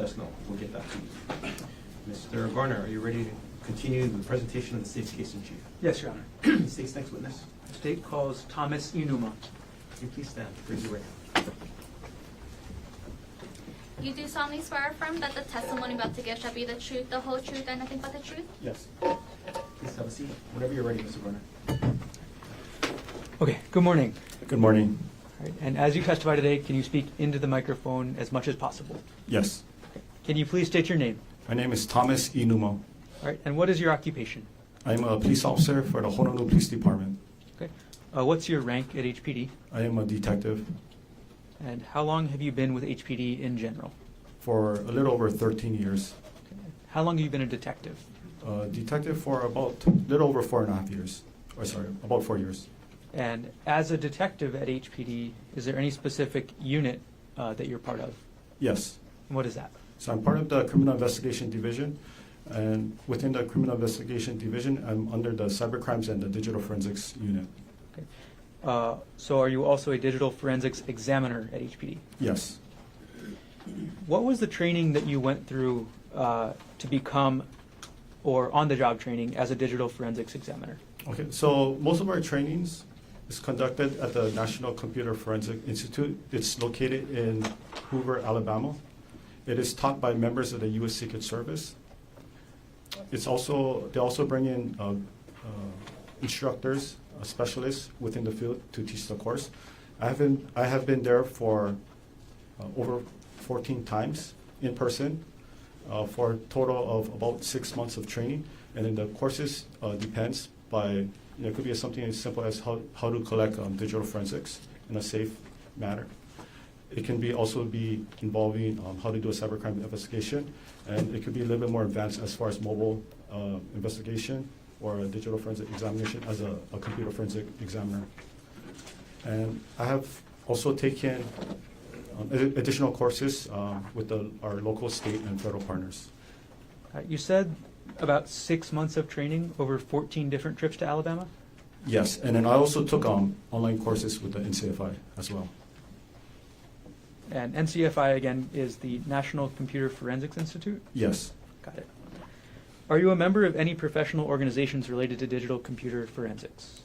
let us know. We'll get that to you. Mr. Garner, are you ready to continue the presentation of the state's case in chief? Yes, Your Honor. The state's next witness. The state calls Thomas Hinuma. Can you please stand? Raise your right hand. You do solemnly swear or affirm that the testimony about to give shall be the truth, the whole truth, and nothing but the truth? Yes. Please have a seat. Whenever you're ready, Mr. Garner. Okay, good morning. Good morning. All right, and as you testify today, can you speak into the microphone as much as possible? Yes. Can you please state your name? My name is Thomas Hinuma. All right, and what is your occupation? I'm a police officer for the Honolulu Police Department. Okay. What's your rank at HPD? I am a detective And how long have you been with HPD in general? for a little over 13 years. Okay. How long have you been a detective? Detective for about a little over 4.5 years. Or sorry, about 4 years. And as a detective at HPD, is there any specific unit that you're part of? Yes. And what is that? So I'm part of the Criminal Investigation Division. And within the Criminal Investigation Division, I'm under the Cybercrimes and the Digital Forensics Unit. Okay. So are you also a digital forensics examiner at HPD? Yes. What was the training that you went through to become, or on-the-job training as a digital forensics examiner? Okay, so most of our trainings is conducted at the National Computer Forensic Institute. It's located in Hoover, Alabama. It is taught by members of the U.S. Secret Service. They also bring in instructors, specialists within the field to teach the course. I have been there for over 14 times in person for a total of about 6 months of training. And then the courses depends by, it could be something as simple as how to collect digital forensics in a safe manner. It can also be involving how to do a cybercrime investigation, and it could be a little bit more advanced as far as mobile investigation or a digital forensic examination as a computer forensic examiner. And I have also taken additional courses with our local, state, and federal partners. You said about 6 months of training over 14 different trips to Alabama? Yes, and then I also took online courses with the NCFI as well. And NCFI, again, is the National Computer Forensics Institute? Yes. Got it. Are you a member of any professional organizations related to digital computer forensics?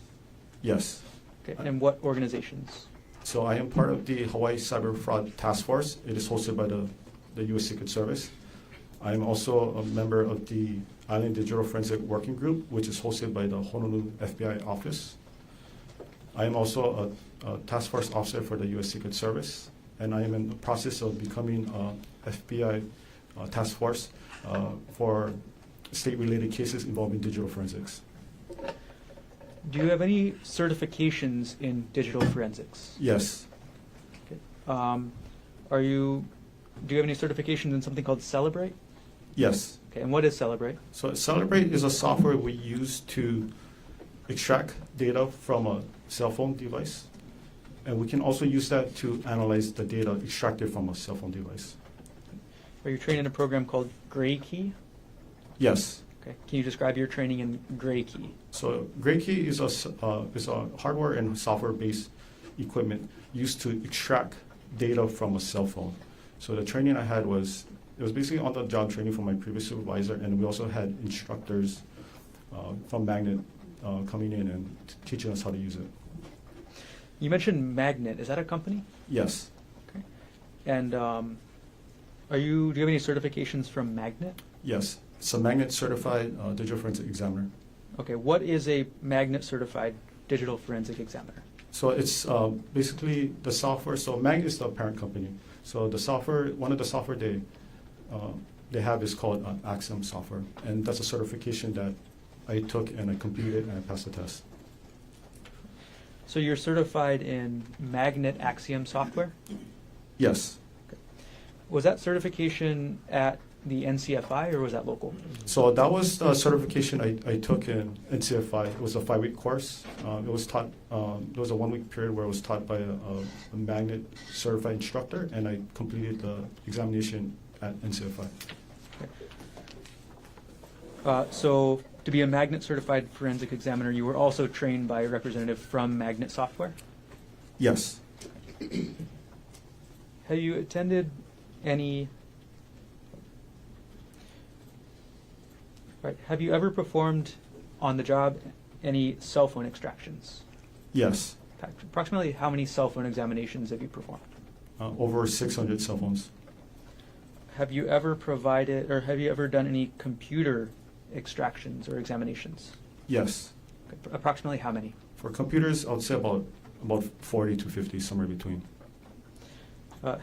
Yes. Okay. And what organizations? So I am part of the Hawaii Cyber Fraud Task Force. It is hosted by the U.S. Secret Service. I am also a member of the Island Digital Forensic Working Group, which is hosted by the Honolulu FBI office. I am also a task force officer for the U.S. Secret Service, and I am in the process of becoming a FBI task force for state-related cases involving digital forensics. Do you have any certifications in digital forensics? Yes. Okay. Do you have any certifications in something called Celebrate? Yes. Okay, and what is Celebrate? So Celebrate is a software we use to extract data from a cell phone device. And we can also use that to analyze the data extracted from a cell phone device. Are you trained in a program called Gray Key? Yes. Okay. Can you describe your training in Gray Key? So Gray Key is a hardware and software-based equipment used to extract data from a cell phone. So the training I had was basically on-the-job training from my previous supervisor, and we also had instructors from Magnet coming in and teaching us how to use it. You mentioned Magnet. Is that a company? Yes. Okay. And do you have any certifications from Magnet? Yes. It's a Magnet certified digital forensic examiner. Okay. What is a Magnet certified digital forensic examiner? So it's basically the software. So Magnet is the parent company. So the software, one of the software they have is called Axiom software, and that's a certification that I took and I completed and I passed the test. So you're certified in Magnet Axiom software? Yes. Okay. Was that certification at the NCFI or was that local? So that was the certification I took in NCFI. It was a 5-week course. It was taught. There was a 1-week period where it was taught by a Magnet certified instructor, and I completed the examination at NCFI. Okay. So to be a Magnet certified forensic examiner, you were also trained by a representative from Magnet Software? Yes. Have you attended any Right. Have you ever performed on the job any cell phone extractions? Yes. Approximately how many cell phone examinations have you performed? Over 600 cell phones. Have you ever provided, or have you ever done any computer extractions or examinations? Yes. Okay. Approximately how many? For computers, I would say about 40 to 50, somewhere between.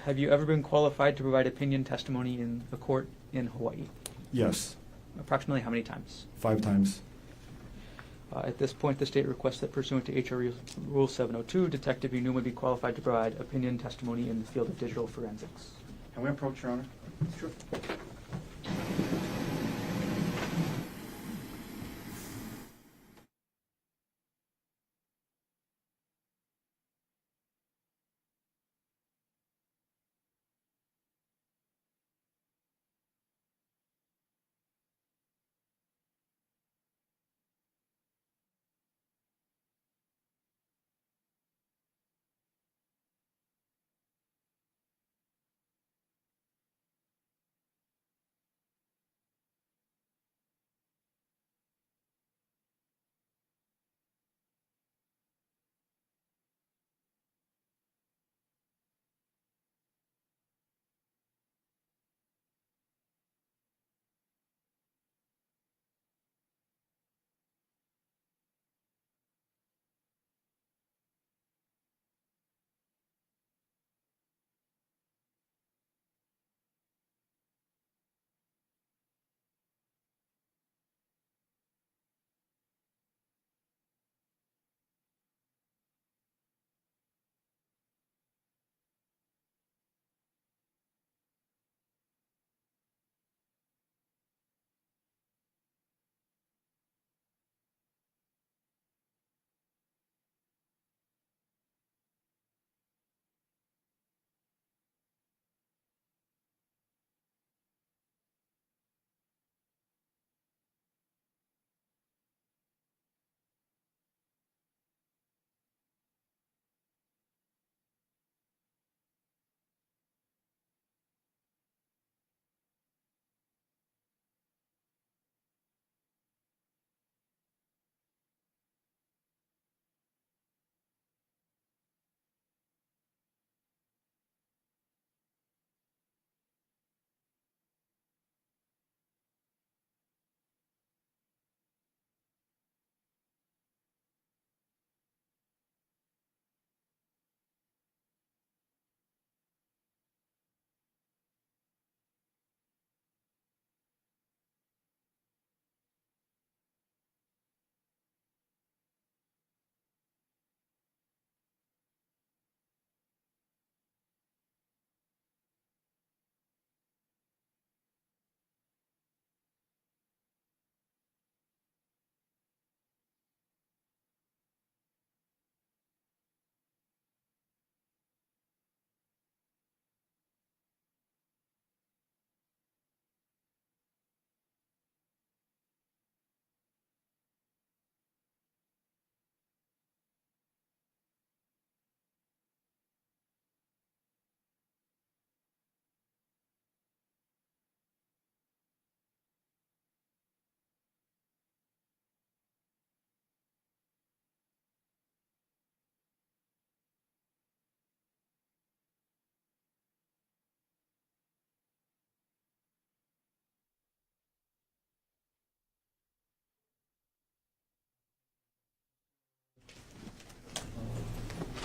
Have you ever been qualified to provide opinion testimony in a court in Hawaii? Yes. Approximately how many times? 5 times. At this point, the state requests that pursuant to HR Rule 702, Detective Hinuma be qualified to provide opinion testimony in the field of digital forensics. Can we approach, Your Honor? Sure.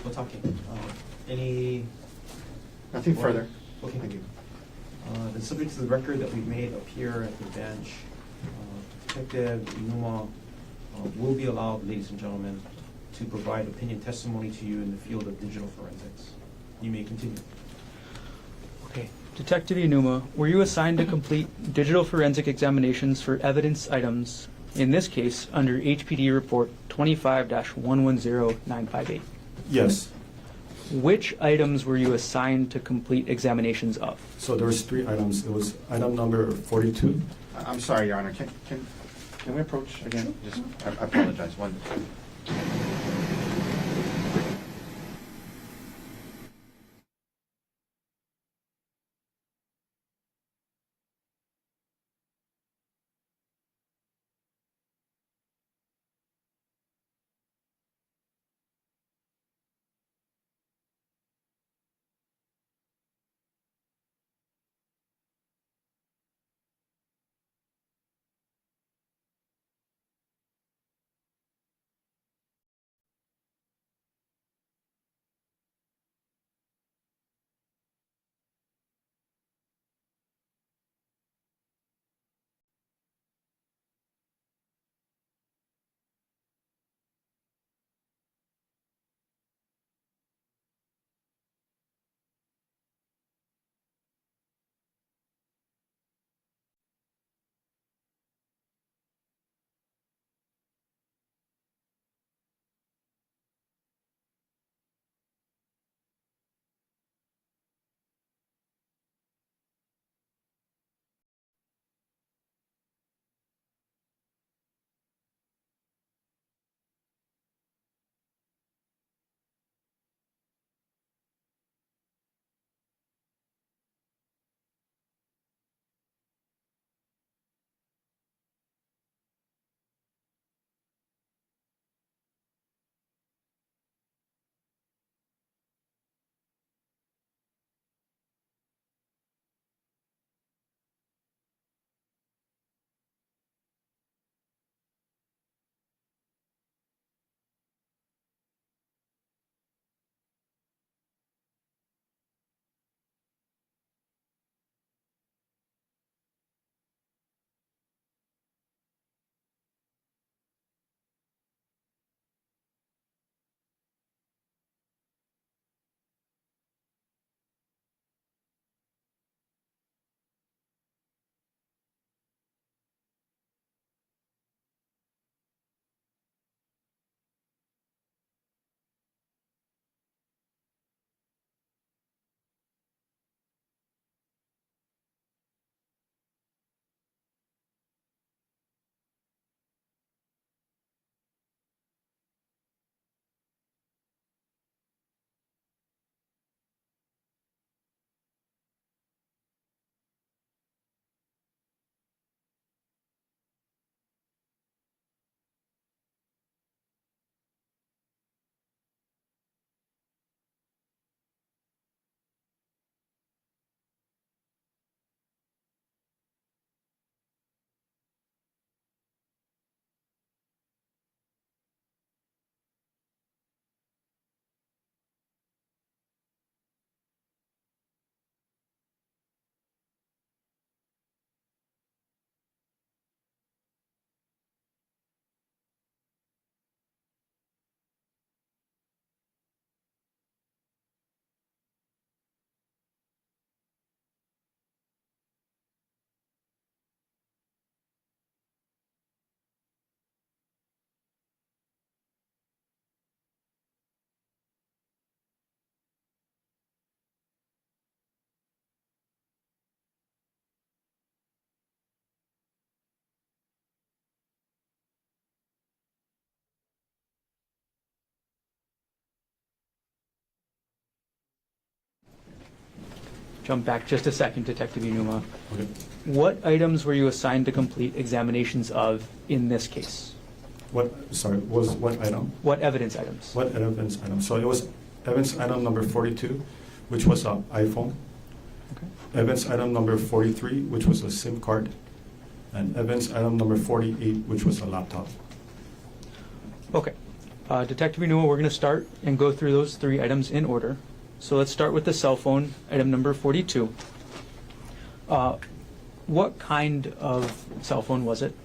We're talking. Any? Nothing further. Okay. Thank you. Then subject to the record that we've made appear at the bench, Detective Hinuma will be allowed, ladies and gentlemen, to provide opinion testimony to you in the field of digital forensics. You may continue. Okay. Detective Hinuma, were you assigned to complete digital forensic examinations for evidence items, in this case, under HPD Report 25-110958? Yes. Which items were you assigned to complete examinations of? So there was 3 items. It was item number 42. I'm sorry, Your Honor. Can we approach again? Just, I apologize. One. jump back just a second, Detective Hinuma. Okay. What items were you assigned to complete examinations of in this case? What item? What evidence items? What evidence item? So it was evidence item number 42, which was an iPhone. Okay. Evidence item number 43, which was a SIM card. And evidence item number 48, which was a laptop. Okay. Detective Hinuma, we're going to start and go through those 3 items in order. So let's start with the cell phone, item number 42. What kind of cell phone was it?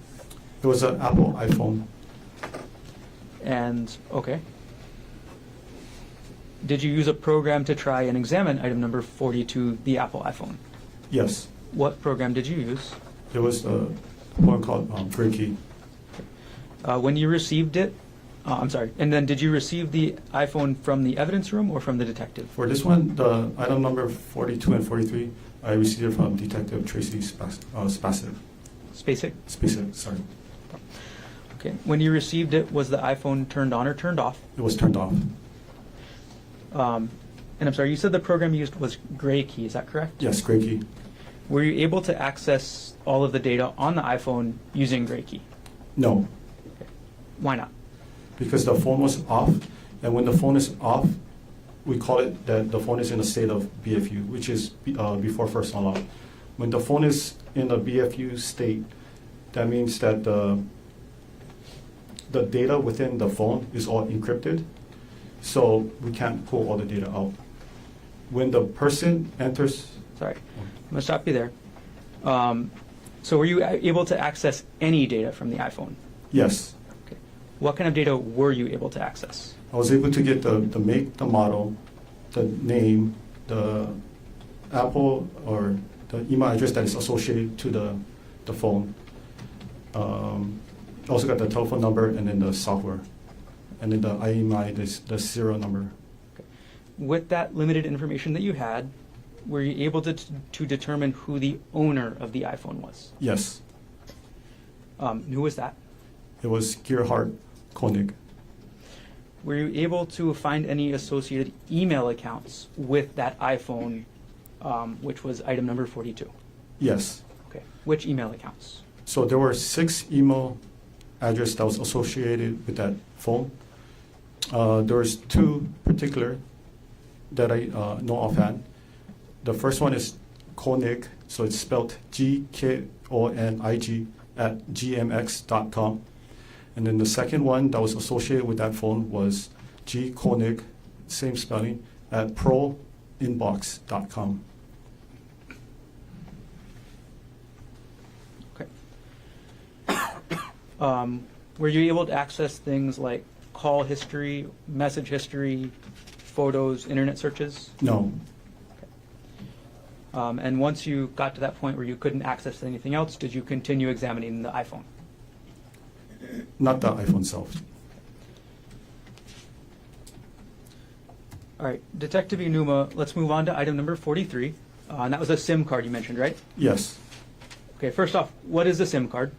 It was an Apple iPhone. And, okay. Did you use a program to try and examine item number 42, the Apple iPhone? Yes. What program did you use? It was the one called Gray Key. When you received it, I'm sorry, and then did you receive the iPhone from the evidence room or from the detective? For this one, the item number 42 and 43, I received it from Detective Tracy Spacek. Spacek? Sorry. Okay. When you received it, was the iPhone turned on or turned off? It was turned off. And I'm sorry, you said the program used was Gray Key, is that correct? Yes, Gray Key. Were you able to access all of the data on the iPhone using Gray Key? No, Okay. Why not? because the phone was off, and when the phone is off, we call it that the phone is in a state of BFU, which is before first unlock. When the phone is in a BFU state, that means that the data within the phone is all encrypted, so we can't pull all the data out. When the person enters, Sorry, I'm going to stop you there. So were you able to access any data from the iPhone? yes, Okay. What kind of data were you able to access? I was able to get the make, the model, the name, the Apple or the email address that is associated to the phone. Also got the telephone number and then the software. And then the IMEI, the serial number. With that limited information that you had, were you able to determine who the owner of the iPhone was? Yes, Who was that? it was Gerhardt Konig. Were you able to find any associated email accounts with that iPhone, which was item number 42? Yes. Okay. Which email accounts? So there were 6 email address that was associated with that phone. There was 2 particular that I know offhand. The first one is Konig, so it's spelled GKONIG @gmx.com. And then the second one that was associated with that phone was G Konig, same spelling, @proinbox.com. Okay. Were you able to access things like call history, message history, photos, internet searches? No, And once you got to that point where you couldn't access anything else, did you continue examining the iPhone? not the iPhone itself. All right, Detective Hinuma, let's move on to item number 43. And that was a SIM card you mentioned, right? Yes. Okay, first off, what is a SIM card?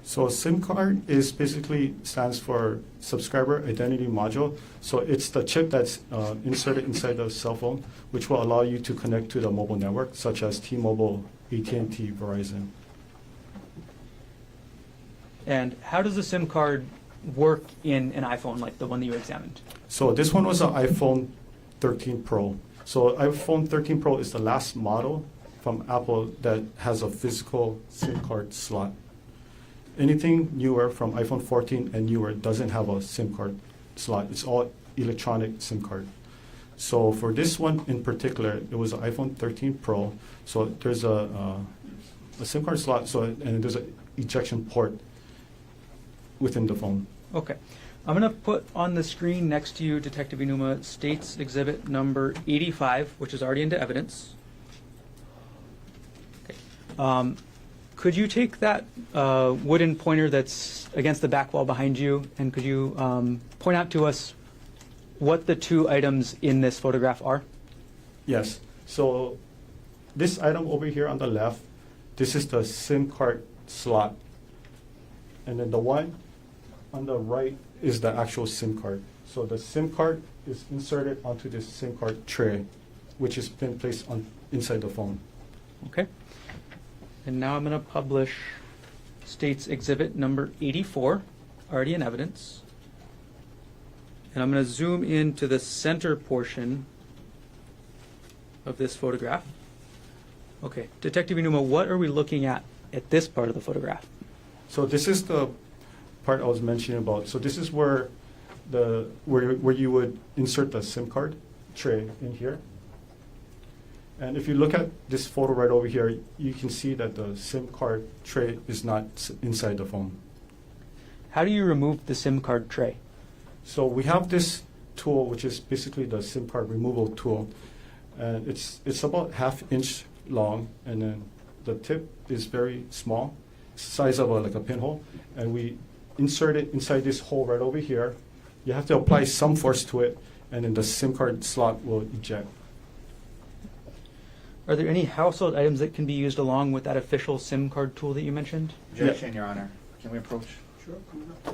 So a SIM card is basically stands for subscriber identity module. So it's the chip that's inserted inside the cell phone, which will allow you to connect to the mobile network, such as T-Mobile, AT&T, Verizon. And how does a SIM card work in an iPhone like the one that you examined? So this one was an iPhone 13 Pro. So iPhone 13 Pro is the last model from Apple that has a physical SIM card slot. Anything newer from iPhone 14 and newer doesn't have a SIM card slot. It's all electronic SIM card. So for this one in particular, it was an iPhone 13 Pro. So there's a SIM card slot, and there's an ejection port within the phone. Okay. I'm going to put on the screen next to you, Detective Hinuma, State's Exhibit number 85, which is already into evidence. Okay. Could you take that wooden pointer that's against the back wall behind you, and could you point out to us what the 2 items in this photograph are? Yes. So this item over here on the left, this is the SIM card slot. And then the one on the right is the actual SIM card. So the SIM card is inserted onto this SIM card tray. which has been placed on inside the phone. Okay. And now I'm going to publish State's Exhibit number 84, already in evidence. And I'm going to zoom into the center portion of this photograph. Okay, Detective Hinuma, what are we looking at this part of the photograph? So this is the part I was mentioning about. So this is where where you would insert the SIM card tray in here. And if you look at this photo right over here, you can see that the SIM card tray is not inside the phone. How do you remove the SIM card tray? So we have this tool, which is basically the SIM card removal tool. And it's about 1/2 inch long, and then the tip is very small, size of like a pinhole. And we insert it inside this hole right over here. You have to apply some force to it, and then the SIM card slot will eject. Are there any household items that can be used along with that official SIM card tool that you mentioned? Objection, Your Honor. Can we approach? Sure, coming up.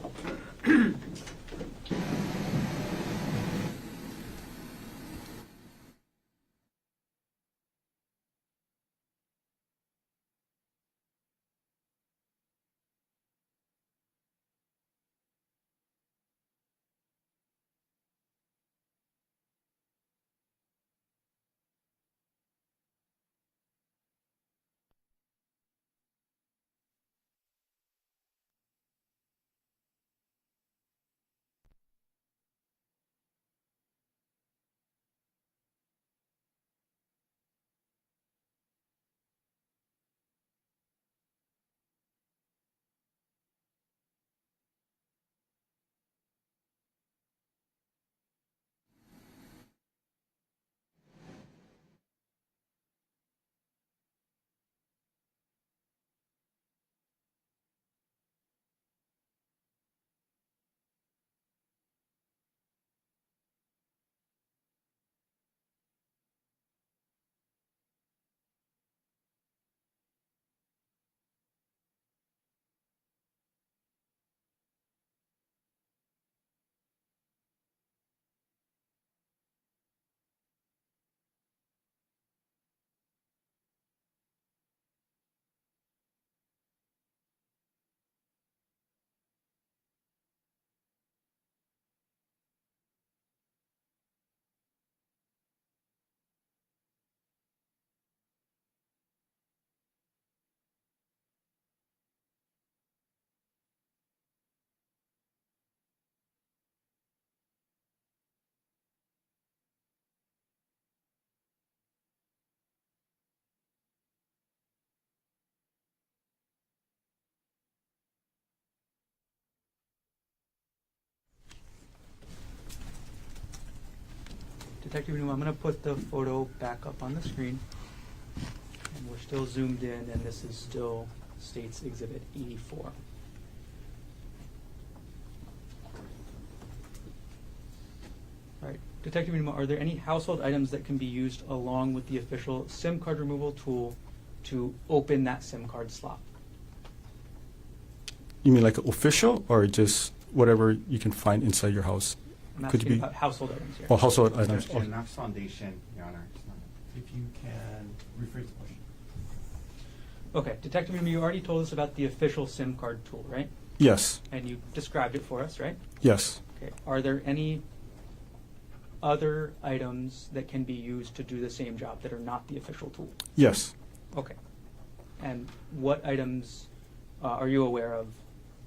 Detective Hinuma, I'm going to put the photo back up on the screen. And we're still zoomed in, and this is still State's Exhibit 84. All right, Detective Hinuma, are there any household items that can be used along with the official SIM card removal tool to open that SIM card slot? You mean like official, or just whatever you can find inside your house? I'm Could asking be about household items here. Oh, household items. Objection, Knox Foundation, Your Honor. It's not- If you can rephrase the question. Okay, Detective Hinuma, you already told us about the official SIM card tool, right? Yes, And you described it for us, right? yes. Okay. Are there any other items that can be used to do the same job that are not the official tool? Yes. Okay. And what items are you aware of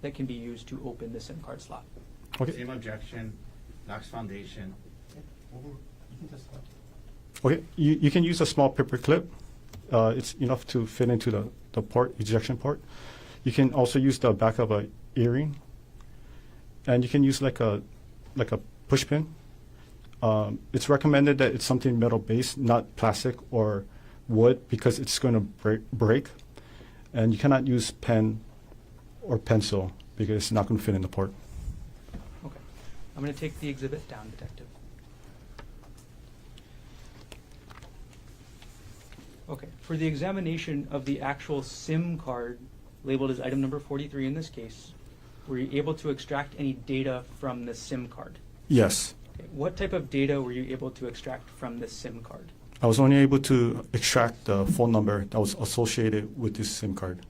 that can be used to open the SIM card slot? Okay. Same objection, Knox Foundation. You can testify. Okay. You can use a small paper clip. It's enough to fit into the port, ejection port. You can also use the back of a earring, and you can use like a push pin. It's recommended that it's something metal based, not plastic or wood, because it's going to break. And you cannot use pen or pencil because it's not going to fit in the port. Okay. I'm going to take the exhibit down, Detective. Okay. For the examination of the actual SIM card labeled as item number 43 in this case, were you able to extract any data from the SIM card? Yes. Okay. What type of data were you able to extract from this SIM card? I was only able to extract the phone number that was associated with this SIM card.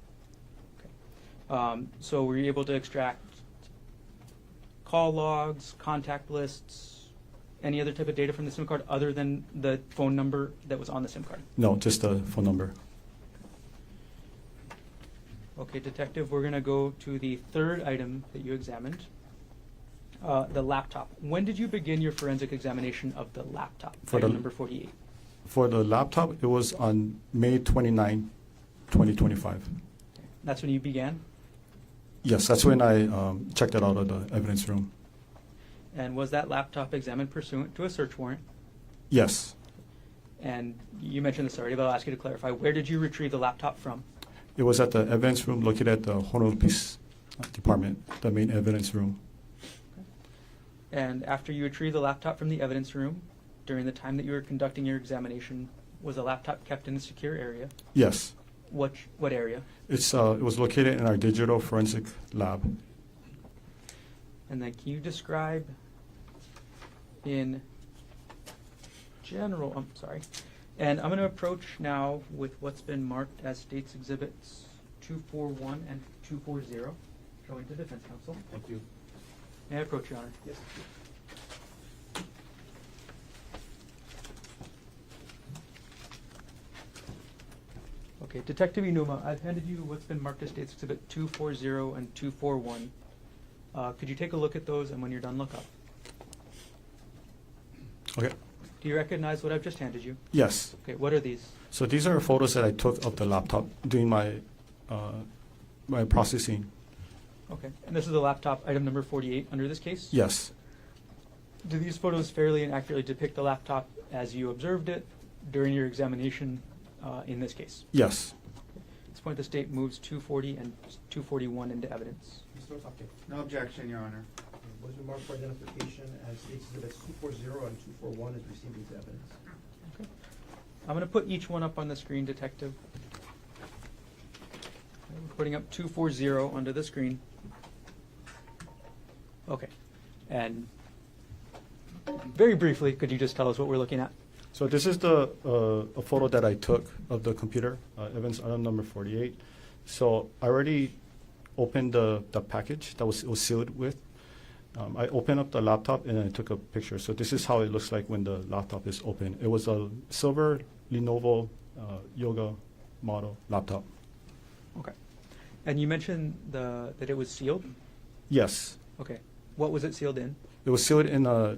So were you able to extract call logs, contact lists, any other type of data from the SIM card other than the phone number that was on the SIM card? No, just the phone number. Okay, Detective, we're going to go to the third item that you examined, the laptop. When did you begin your forensic examination of the laptop, For item the- number 48? For the laptop, it was on May 29, 2025. That's when you began? Yes, that's when I checked it out of the evidence room. And was that laptop examined pursuant to a search warrant? Yes, And you mentioned this already, but I'll ask you to clarify. Where did you retrieve the laptop from? it was at the evidence room located at the Honolulu Police Department, the main evidence room. And after you retrieved the laptop from the evidence room, during the time that you were conducting your examination, was the laptop kept in a secure area? Yes, What area? it was located in our digital forensic lab. And then can you describe in general, I'm sorry, and I'm going to approach now with what's been marked as States Exhibits 241 and 240, showing to Defense Counsel. Thank you. May I approach, Your Honor? Yes. Okay, Detective Hinuma, I've handed you what's been marked as States Exhibit 240 and 241. Could you take a look at those, and when you're done, look up? Okay. Do you recognize what I've just handed you? Yes. Okay, what are these? So these are photos that I took of the laptop during my my processing. Okay, and this is the laptop, item number 48 under this case? Yes. Do these photos fairly and accurately depict the laptop as you observed it during your examination in this case? Yes. At this point, the state moves 240 and 241 into evidence. Mr. Otake, No objection, Your Honor. what is remarked for identification as States Exhibits 240 and 241 is received as evidence? Okay. I'm going to put each one up on the screen, Detective. We're putting up 240 onto the screen. Okay. And very briefly, could you just tell us what we're looking at? So this is the a photo that I took of the computer, evidence item number 48. So I already opened the package that was sealed with. I opened up the laptop and I took a picture. So this is how it looks like when the laptop is open. It was a silver Lenovo Yoga model laptop. Okay. And you mentioned that it was sealed? Yes, Okay. What was it sealed in? it was sealed in a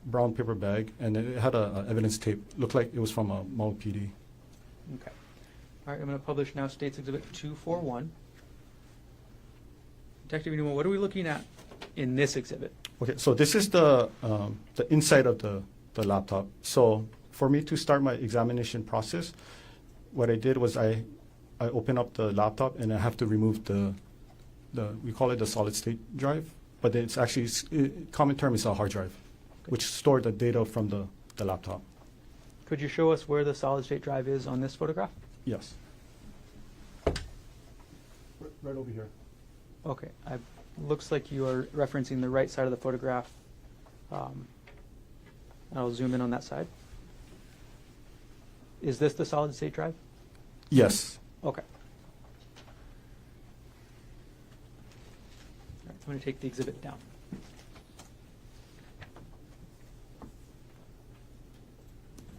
brown paper bag, and it had a evidence tape. Looked like it was from a Maui PD. Okay. All right, I'm going to publish now States Exhibit 241. Detective Hinuma, what are we looking at in this exhibit? Okay, so this is the inside of the laptop. So for me to start my examination process, what I did was I open up the laptop and I have to remove the we call it the solid state drive, but it's actually common term is a hard drive, which stored the data from the laptop. Could you show us where the solid state drive is on this photograph? Yes. Right over here. Okay. Looks like you are referencing the right side of the photograph. I'll zoom in on that side. Is this the solid state drive? Yes. Okay. All right, I'm going to take the exhibit down.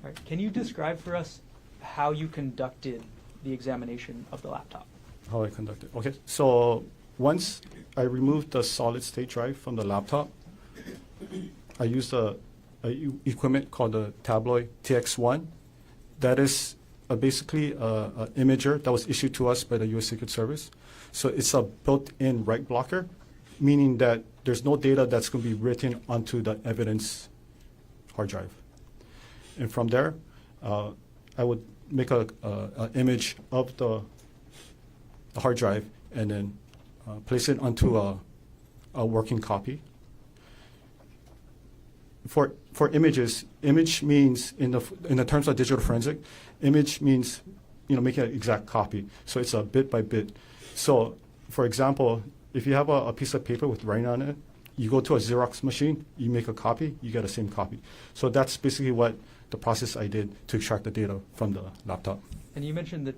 All right, can you describe for us how you conducted the examination of the laptop? How I conducted. Okay, so once I removed the solid state drive from the laptop, I used a equipment called the Tabloid TX1. That is basically a imager that was issued to us by the U.S. Secret Service. So it's a built-in write blocker, meaning that there's no data that's going to be written onto the evidence hard drive. And from there, I would make a image of the hard drive and then place it onto a working copy. For images, image means in the terms of digital forensic, image means making an exact copy. So it's a bit by bit. So for example, if you have a piece of paper with writing on it, you go to a Xerox machine, you make a copy, you get the same copy. So that's basically what the process I did to extract the data from the laptop. And you mentioned the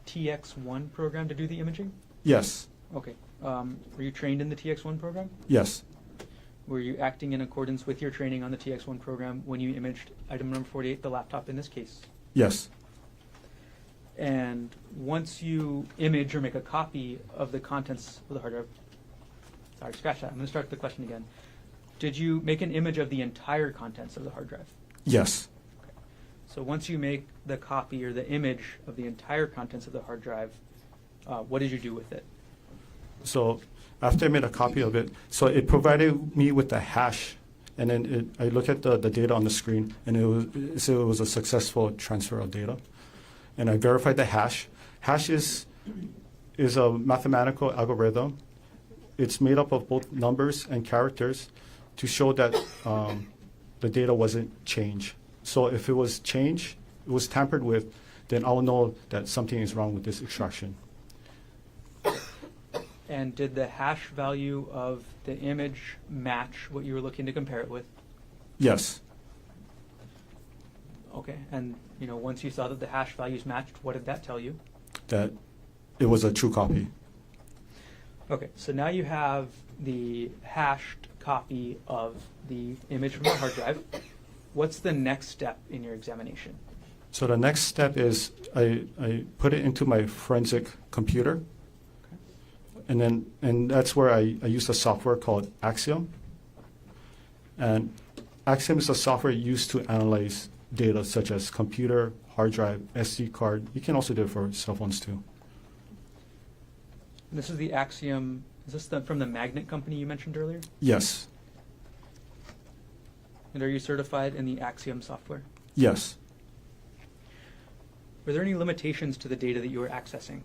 TX1 program to do the imaging? Yes, Okay. Were you trained in the TX1 program? yes, Were you acting in accordance with your training on the TX1 program when you imaged item number 48, the laptop in this case? yes. And once you image or make a copy of the contents of the hard drive, sorry, scratch that. I'm going to start the question again. Did you make an image of the entire contents of the hard drive? Yes. So once you make the copy or the image of the entire contents of the hard drive, what did you do with it? So after I made a copy of it, so it provided me with the hash, and then I look at the data on the screen, and it was a successful transfer of data. And I verified the hash. Hash is a mathematical algorithm. It's made up of both numbers and characters to show that the data wasn't changed. So if it was changed, it was tampered with, then I'll know that something is wrong with this extraction. And did the hash value of the image match what you were looking to compare it with? Yes. Okay. And once you saw that the hash values matched, what did that tell you? That it was a true copy. Okay. So now you have the hashed copy of the image from the hard drive. What's the next step in your examination? So the next step is I put it into my forensic computer, and that's where I use a software called Axiom. And Axiom is a software used to analyze data such as computer, hard drive, SD card. You can also do it for cell phones too. This is the Axiom. Is this from the Magnet company you mentioned earlier? Yes. And are you certified in the Axiom software? Yes. Were there any limitations to the data that you were accessing?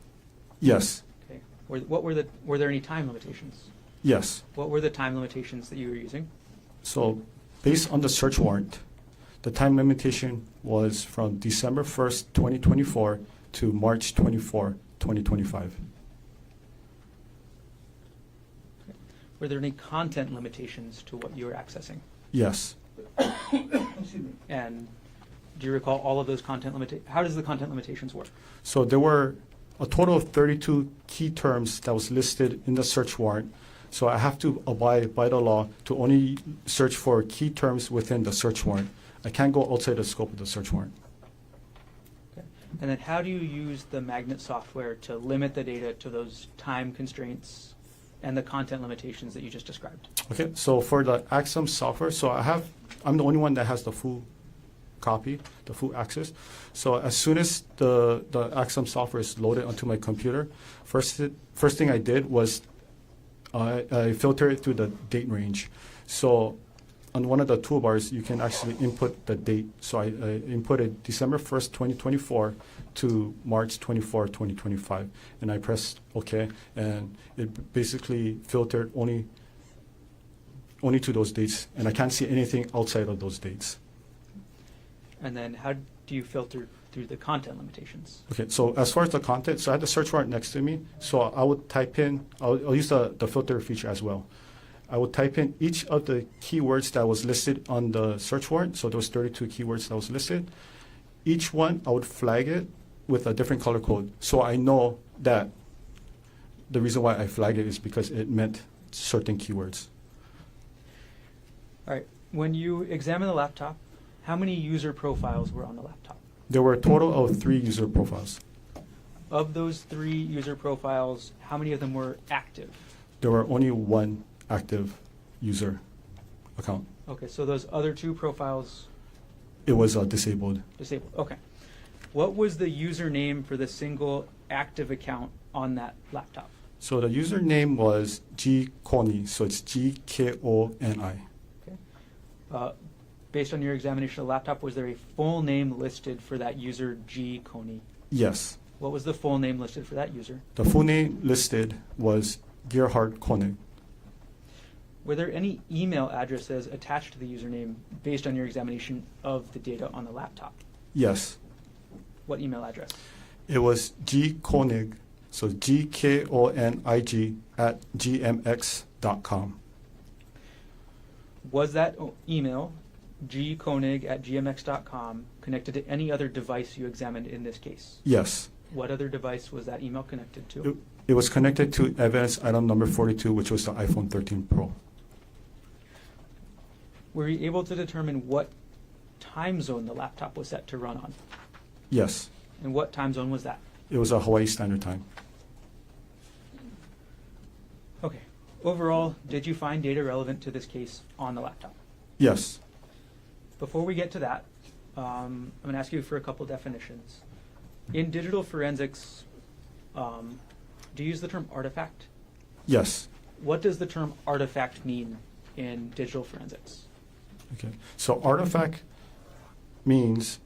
Yes. Okay. Were there any time limitations? Yes. What were the time limitations that you were using? So based on the search warrant, the time limitation was from December 1st, 2024 to March 24, 2025. Were there any content limitations to what you were accessing? Yes. And do you recall all of those content limitations? How does the content limitations work? So there were a total of 32 key terms that was listed in the search warrant. So I have to abide by the law to only search for key terms within the search warrant. I can't go outside the scope of the search warrant. Okay. And then how do you use the Magnet software to limit the data to those time constraints and the content limitations that you just described? Okay, so for the Axiom software, so I'm the only one that has the full copy, the full access. So as soon as the Axiom software is loaded onto my computer, first thing I did was I filtered it through the date range. So on one of the toolbars, you can actually input the date. So I inputted December 1st, 2024 to March 24, 2025. And I pressed OK, and it basically filtered only to those dates. And I can't see anything outside of those dates. And then how do you filter through the content limitations? Okay, so as far as the content, so I had the search warrant next to me. So I would type in, I'll use the filter feature as well. I would type in each of the keywords that was listed on the search warrant. So those 32 keywords that was listed. Each one, I would flag it with a different color code. So I know that the reason why I flagged it is because it meant certain keywords. All right. When you examine the laptop, how many user profiles were on the laptop? There were a total of 3 user profiles. Of those 3 user profiles, how many of them were active? There were only 1 active user account. Okay, so those other 2 profiles? It was disabled. Disabled, okay. What was the username for the single active account on that laptop? So the username was Konig, so it's Gkoni. Okay. Based on your examination of the laptop, was there a full name listed for that user, G. Konig? Yes. What was the full name listed for that user? The full name listed was Gerhardt Konig. Were there any email addresses attached to the username based on your examination of the data on the laptop? Yes. What email address? It was Konig, so Gkonig at gmx.com. Was that email, gkonig at gmx.com, connected to any other device you examined in this case? Yes. What other device was that email connected to? It was connected to evidence item number 42, which was the iPhone 13 Pro. Were you able to determine what time zone the laptop was set to run on? Yes. And what time zone was that? It was a Hawaii Standard Time. Okay. Overall, did you find data relevant to this case on the laptop? Yes. Before we get to that, I'm going to ask you for a couple definitions. In digital forensics, do you use the term artifact? Yes. What does the term artifact mean in digital forensics? Okay. So artifact means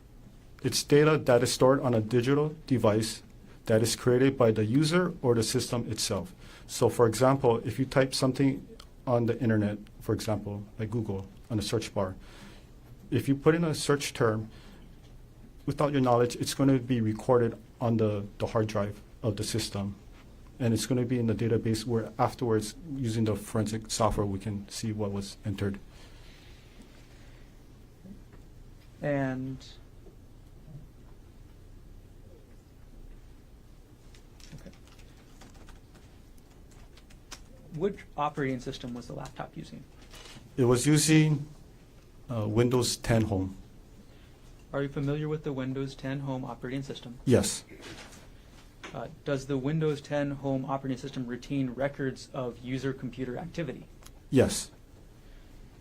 it's data that is stored on a digital device that is created by the user or the system itself. So for example, if you type something on the internet, for example, like Google on the search bar, if you put in a search term, without your knowledge, it's going to be recorded on the hard drive of the system. And it's going to be in the database where afterwards, using the forensic software, we can see what was entered. And okay. Which operating system was the laptop using? It was using Windows 10 Home. Are you familiar with the Windows 10 Home operating system? Yes. Does the Windows 10 Home operating system retain records of user computer activity? Yes.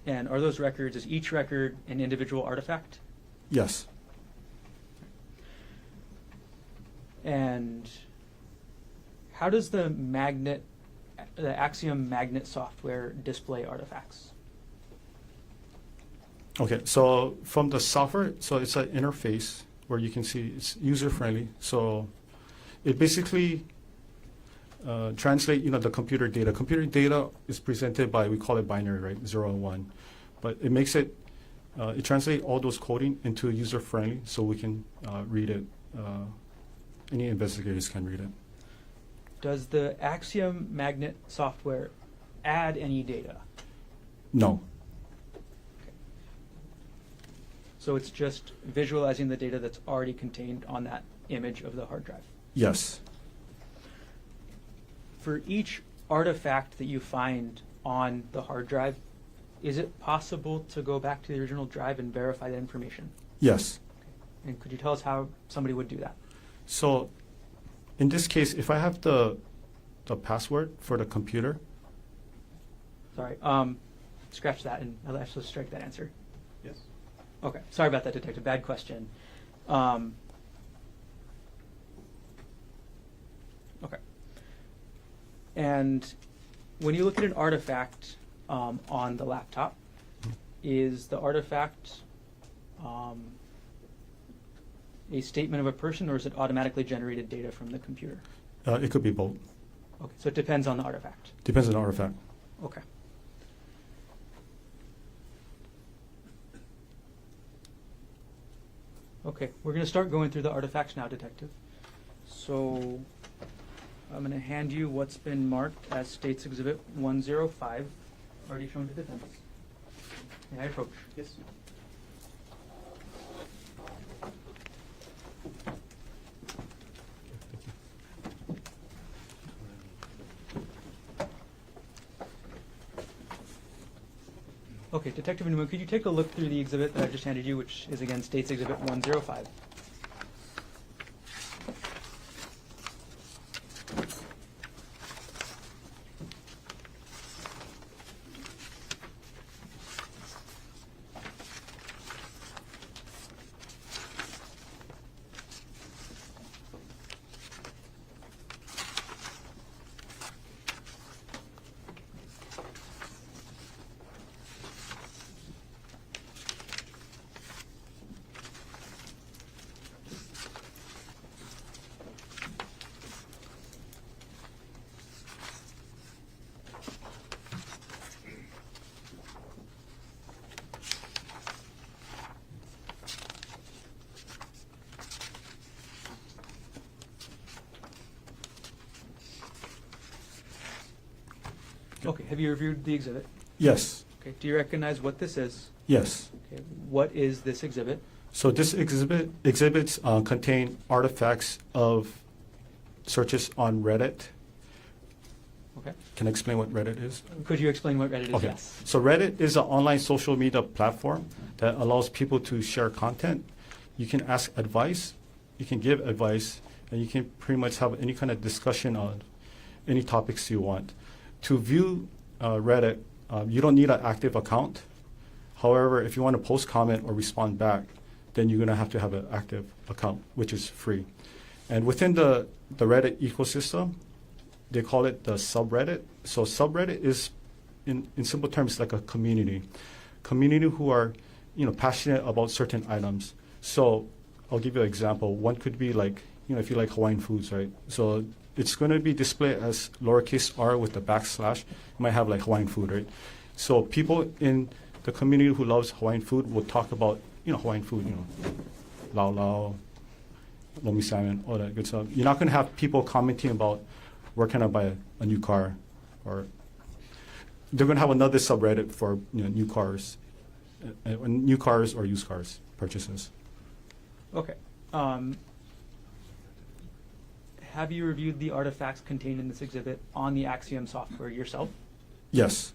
And are those records, is each record an individual artifact? Yes. And how does the Axiom magnet software display artifacts? Okay, so from the software, so it's an interface where you can see it's user-friendly. So it basically translates, the computer data. Computer data is presented by, we call it binary, right, 0 and 1. But it makes it, it translates all those coding into user-friendly so we can read it. Any investigators can read it. Does the Axiom magnet software add any data? No. So it's just visualizing the data that's already contained on that image of the hard drive. Yes. For each artifact that you find on the hard drive, is it possible to go back to the original drive and verify that information? Yes. And could you tell us how somebody would do that? So in this case, if I have the password for the computer. Sorry, scratch that and I'll actually strike that answer. Yes. Okay, sorry about that, Detective. Bad question. Okay. And when you look at an artifact on the laptop, is the artifact a statement of a person, or is it automatically generated data from the computer? It could be both. Okay, so it depends on the artifact. Depends on the artifact. Okay. Okay, we're going to start going through the artifacts now, Detective. So I'm going to hand you what's been marked as State's Exhibit 105, already shown to defense. May I approach? Yes. Okay, Detective Hinuma, could you take a look through the exhibit that I just handed you, which is again State's Exhibit 105? Okay, have you reviewed the exhibit? Yes. Okay, do you recognize what this is? Yes. Okay, what is this exhibit? So this exhibits contain artifacts of searches on Reddit. Okay. Can I explain what Reddit is? Could you explain what Reddit is? Okay. Yes. So Reddit is an online social media platform that allows people to share content. You can ask advice, you can give advice, and you can pretty much have any kind of discussion on any topics you want. To view Reddit, you don't need an active account. However, if you want to post comment or respond back, then you're going to have an active account, which is free. And within the Reddit ecosystem, they call it the subreddit. So subreddit is, in simple terms, like a community who are, passionate about certain items. So I'll give you an example. One could be like, if you like Hawaiian foods, right? So it's going to be displayed as lowercase r with the backslash. You might have like Hawaiian food, right? So people in the community who loves Hawaiian food will talk about, Hawaiian food, lau lau, lomi salmon, all that good stuff. You're not going to have people commenting about where can I buy a new car, or they're going to have another subreddit for new cars or used cars purchases. Okay. Have you reviewed the artifacts contained in this exhibit on the Axiom software yourself? Yes.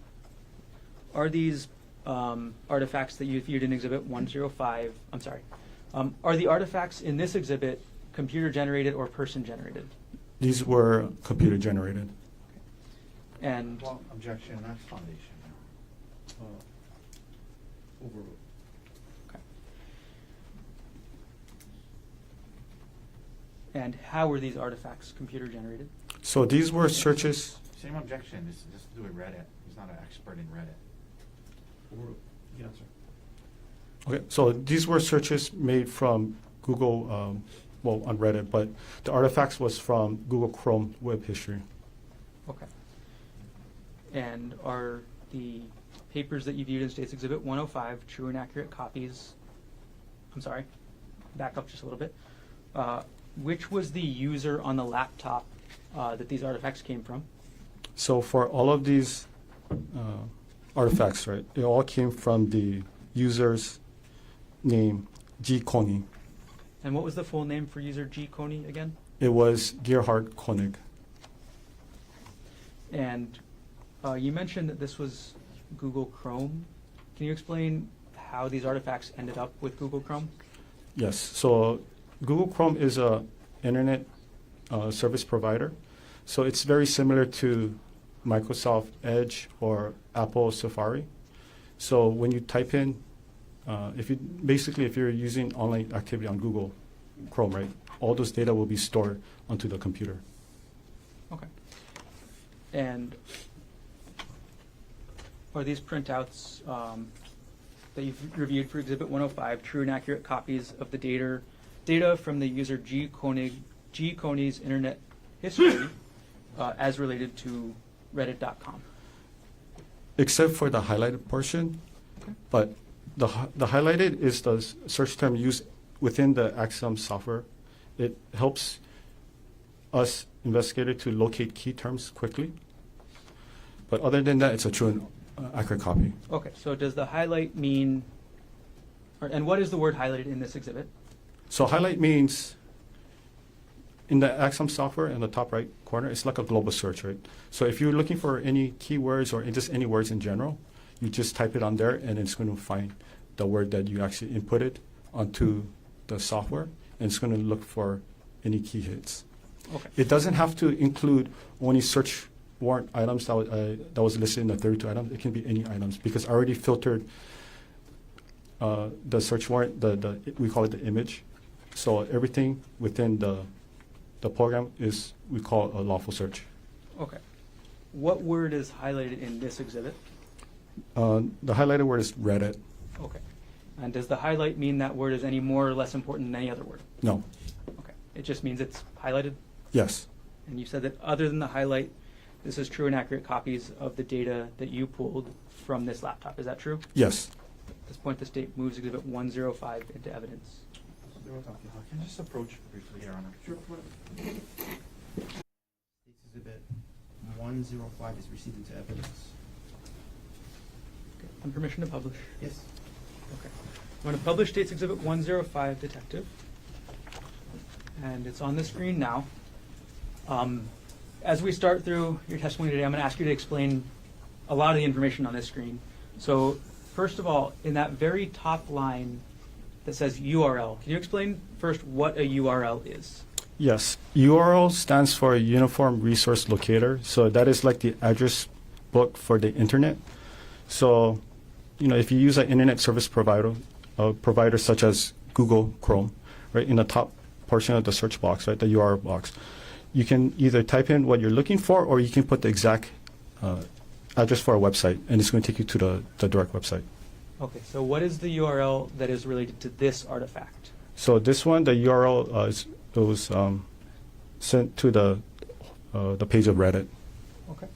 Are these artifacts that you viewed in Exhibit 105, I'm sorry, are the artifacts in this exhibit computer generated or person generated? These were computer generated. And Well, objection, not foundation. Overruled. okay. And how were these artifacts computer generated? So these were searches. Same objection, this is just to do with Reddit. He's not an expert in Reddit. Overruled. You can answer. Okay, so these were searches made from Google, on Reddit, but the artifacts was from Google Chrome web history. Okay. And are the papers that you viewed in States Exhibit 105 true and accurate copies? I'm sorry, back up just a little bit. Which was the user on the laptop that these artifacts came from? So for all of these artifacts, right, it all came from the user's name, Konig. And what was the full name for user Konig again? It was Gerhardt Konig. And you mentioned that this was Google Chrome. Can you explain how these artifacts ended up with Google Chrome? Yes, so Google Chrome is a internet service provider. So it's very similar to Microsoft Edge or Apple Safari. So when you type in, if you're using online activity on Google Chrome, right, all those data will be stored onto the computer. Okay. And are these printouts that you've reviewed for Exhibit 105 true and accurate copies of the data from the user Konig's internet history as related to Reddit.com? Except for the highlighted portion, Okay. but the highlighted is the search term used within the Axiom software. It helps us investigator to locate key terms quickly. But other than that, it's a true and accurate copy. Okay, so does the highlight mean, and what is the word highlighted in this exhibit? So highlight means in the Axiom software in the top right corner, it's like a global search, right? So if you're looking for any keywords or just any words in general, you just type it on there and it's going to find the word that you actually inputted onto the software, and it's going to look for any key hits. Okay. It doesn't have to include only search warrant items that was listed in the 32 items. It can be any items because I already filtered the search warrant, we call it the image. So everything within the program is, we call a lawful search. Okay. What word is highlighted in this exhibit? The highlighted word is Reddit. Okay. And does the highlight mean that word is any more or less important than any other word? No. Okay. It just means it's highlighted? Yes. And you said that other than the highlight, this is true and accurate copies of the data that you pulled from this laptop. Is that true? Yes. At this point, the state moves Exhibit 105 into evidence. Can I just approach briefly, Your Honor? Sure. Exhibit 105 is received into evidence. Okay. On permission to publish. Yes. Okay. I'm going to publish State's Exhibit 105, Detective. And it's on the screen now. As we start through your testimony today, I'm going to ask you to explain a lot of the information on this screen. So first of all, in that very top line that says URL, can you explain first what a URL is? Yes, URL stands for Uniform Resource Locator. So that is like the address book for the internet. So, if you use an internet service provider, such as Google Chrome, right, in the top portion of the search box, right, the URL box, you can either type in what you're looking for, or you can put the exact address for a website, and it's going to take you to the direct website. Okay, so what is the URL that is related to this artifact? So this one, the URL was sent to the page of Reddit. Okay.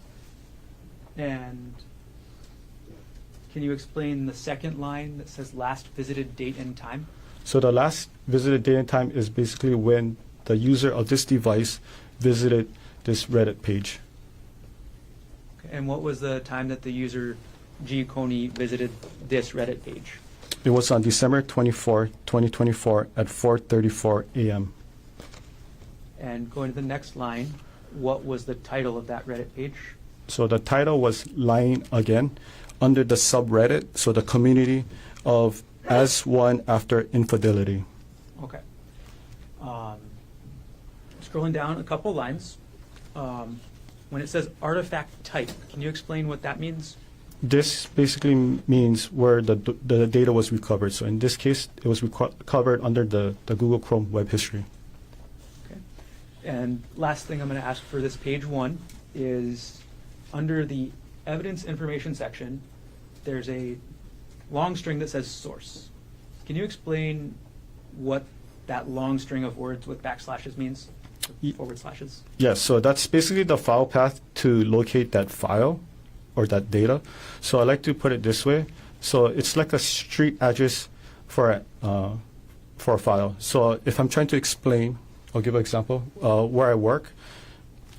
And can you explain the second line that says last visited date and time? So the last visited date and time is basically when the user of this device visited this Reddit page. Okay. And what was the time that the user G. Konig visited this Reddit page? It was on December 24, 2024 at 4:34 a.m. And going to the next line, what was the title of that Reddit page? So the title was Lying Again, under the subreddit, so the community of As One After Infidelity. Okay. Scrolling down a couple lines, when it says artifact type, can you explain what that means? This basically means where the data was recovered. So in this case, it was recovered under the Google Chrome web history. Okay. And last thing I'm going to ask for this page 1 is under the evidence information section, there's a long string that says source. Can you explain what that long string of words with backslashes means? Forward slashes? Yes, so that's basically the file path to locate that file or that data. So I like to put it this way. So it's like a street address for a file. So if I'm trying to explain, I'll give an example, where I work,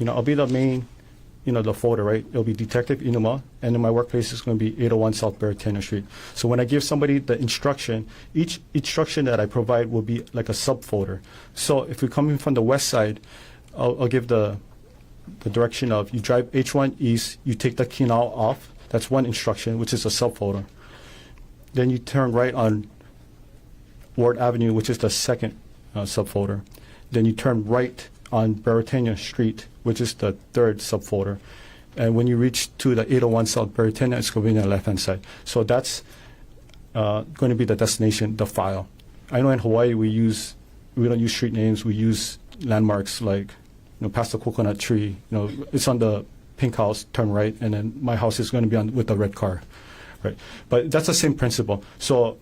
I'll be the main, the folder, right? It'll be Detective Hinuma, and then my workplace is going to be 801 South Baratena Street. So when I give somebody the instruction, each instruction that I provide will be like a subfolder. So if you're coming from the west side, I'll give the direction of you drive H1 east, you take the canal off. That's one instruction, which is a subfolder. Then you turn right on Ward Avenue, which is the second subfolder. Then you turn right on Baratena Street, which is the third subfolder. And when you reach to the 801 South Baratena, it's going to be on the left-hand side. So that's going to be the destination, the file. I know in Hawaii we don't use street names, we use landmarks like, past the coconut tree, it's on the pink house, turn right, and then my house is going to be on with the red car, right? But that's the same principle. So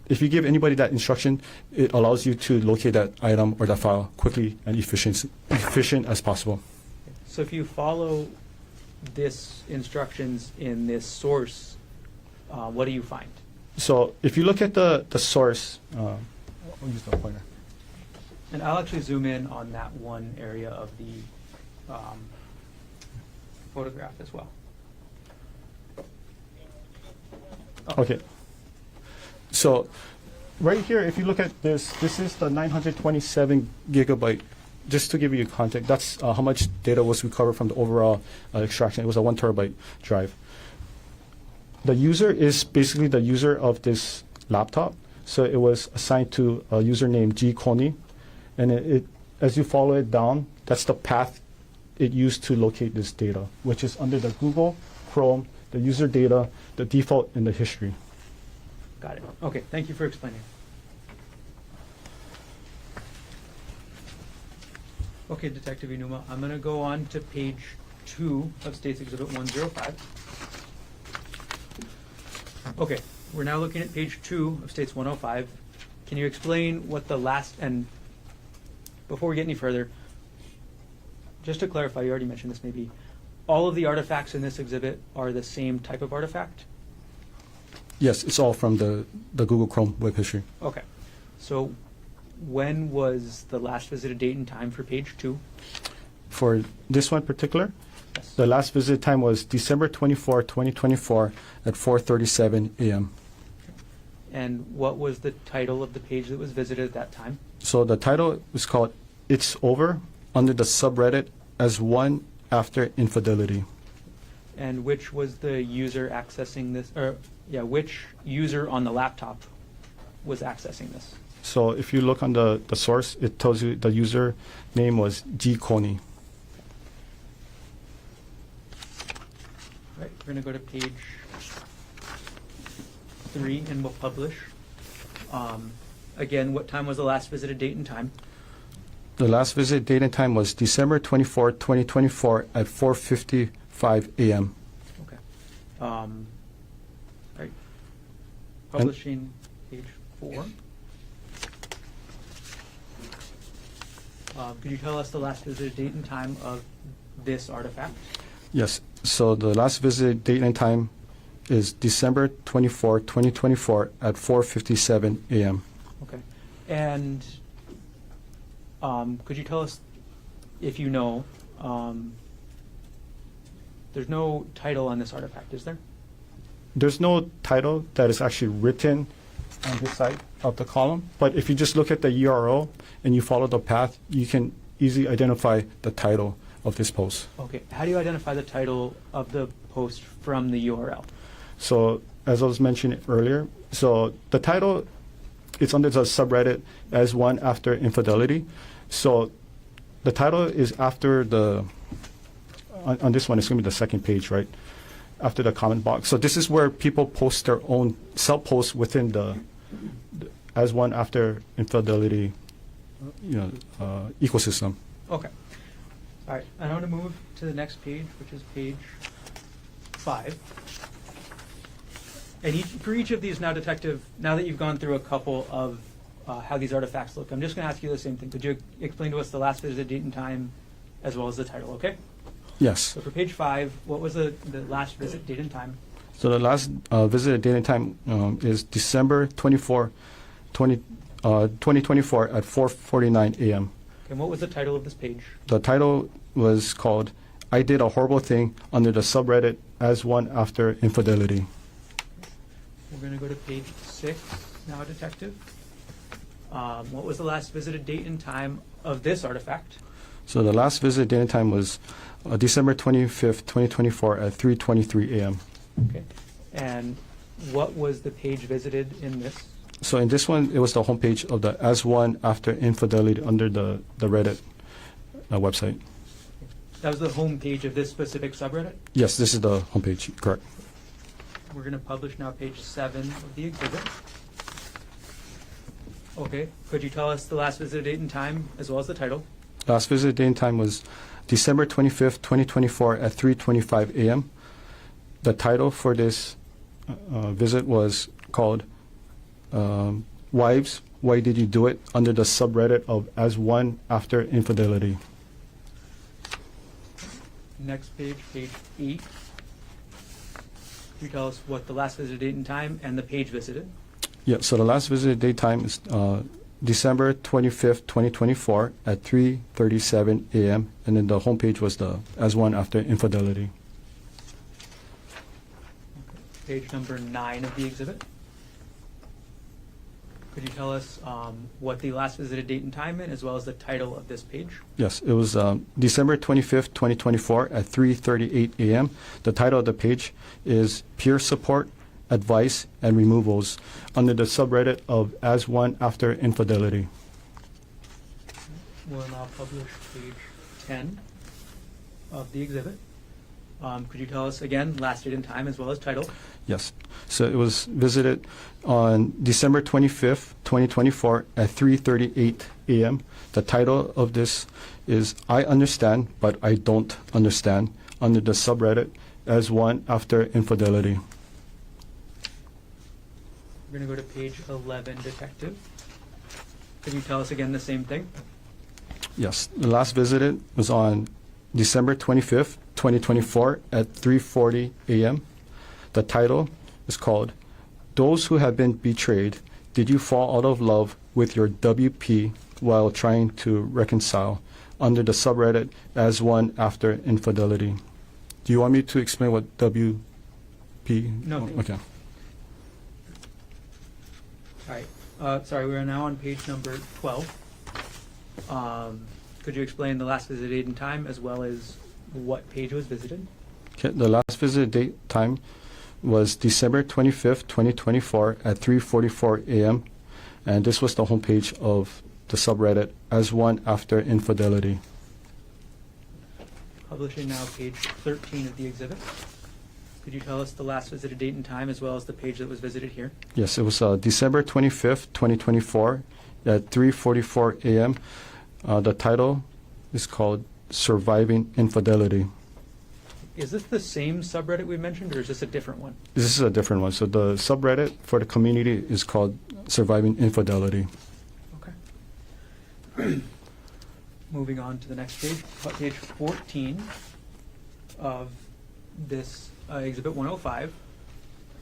if you give anybody that instruction, it allows you to locate that item or that file quickly and efficient as possible. So if you follow this instructions in this source, what do you find? So if you look at the source, I'll use the pointer. And I'll actually zoom in on that one area of the photograph as well. Okay. So right here, if you look at this is the 927 gigabyte. Just to give you context, that's how much data was recovered from the overall extraction. It was a 1 terabyte drive. The user is basically the user of this laptop. So it was assigned to a user named G. Konig. And it as you follow it down, that's the path it used to locate this data, which is under the Google Chrome, the user data, the default, and the history. Got it. Okay, thank you for explaining. Okay, Detective Hinuma, I'm going to go on to page 2 of State's Exhibit 105. Okay, we're now looking at page 2 of State's 105. Can you explain what the last, and before we get any further, just to clarify, you already mentioned this maybe, all of the artifacts in this exhibit are the same type of artifact? Yes, it's all from the Google Chrome web history. Okay. So when was the last visited date and time for page 2? For this one particular, Yes. the last visit time was December 24, 2024 at 4:37 a.m. And what was the title of the page that was visited at that time? So the title is called "It's Over" under the subreddit as one after infidelity. And which was the user accessing this, which user on the laptop was accessing this? So if you look on the source, it tells you the user name was Gerhardt Konig. Right, we're going to go to page 3 and we'll publish. Again, what time was the last visited date and time? The last visit date and time was December 24, 2024 at 4:55 a.m. Okay. Right. Publishing page 4. Could you tell us the last visited date and time of this artifact? Yes. So the last visit date and time is December 24, 2024 at 4:57 a.m. Okay. And could you tell us, if you know, there's no title on this artifact, is there? There's no title that is actually written on this side of the column, but if you just look at the URL and you follow the path, you can easily identify the title of this post. Okay. How do you identify the title of the post from the URL? So as I was mentioning earlier, so the title, it's under the subreddit as one after infidelity. So the title is after on this one, it's going to be the second page, right? After the comment box. So this is where people post their own self-posts within the as one after infidelity, ecosystem. Okay. All right. I want to move to the next page, which is page 5. And for each of these now, Detective, now that you've gone through a couple of how these artifacts look, I'm just going to ask you the same thing. Could you explain to us the last visit date and time as well as the title, okay? Yes. So for page 5, what was the last visit date and time? So the last visited date and time is December 24, 2024 at 4:49 a.m. Okay, and what was the title of this page? The title was called "I Did a Horrible Thing" under the subreddit as one after infidelity. We're going to go to page 6 now, Detective. What was the last visited date and time of this artifact? So the last visit date and time was December 25th, 2024 at 3:23 a.m. Okay. And what was the page visited in this? So in this one, it was the homepage of the as one after infidelity under the Reddit website. That was the home page of this specific subreddit? Yes, this is the homepage, correct. We're going to publish now page 7 of the exhibit. Okay. Could you tell us the last visited date and time as well as the title? Last visit date and time was December 25th, 2024 at 3:25 a.m. The title for this visit was called "Wives, Why Did You Do It?" under the subreddit of as one after infidelity. Next page, page 8. Could you tell us what the last visited date and time and the page visited? Yeah, so the last visit date time is December 25th, 2024 at 3:37 a.m. And then the homepage was the as one after infidelity. Page number 9 of the exhibit. Could you tell us what the last visited date and time is, as well as the title of this page? Yes, it was December 25th, 2024 at 3:38 a.m. The title of the page is Peer Support, Advice, and Removals under the subreddit of as one after infidelity. We'll now publish page 10 of the exhibit. Could you tell us again last date and time as well as title? Yes. So it was visited on December 25th, 2024 at 3:38 a.m. The title of this is I Understand, But I Don't Understand under the subreddit as one after infidelity. We're going to go to page 11, Detective. Could you tell us again the same thing? Yes. The last visited was on December 25th, 2024 at 3:40 a.m. The title is called Those Who Have Been Betrayed. Did You Fall Out of Love with Your WP While Trying to Reconcile under the subreddit as one after infidelity. Do you want me to explain what WP? No. Okay. right. Sorry, we are now on page number 12. Could you explain the last visit date and time as well as what page was visited? Okay, the last visit date time was December 25th, 2024 at 3:44 a.m. And this was the homepage of the subreddit as one after infidelity. Publishing now page 13 of the exhibit. Could you tell us the last visited date and time as well as the page that was visited here? Yes, it was December 25th, 2024 at 3:44 a.m. The title is called Surviving Infidelity. Is this the same subreddit we mentioned, or is this a different one? This is a different one. So the subreddit for the community is called Surviving Infidelity. Okay. Moving on to the next page, page 14 of this exhibit 105.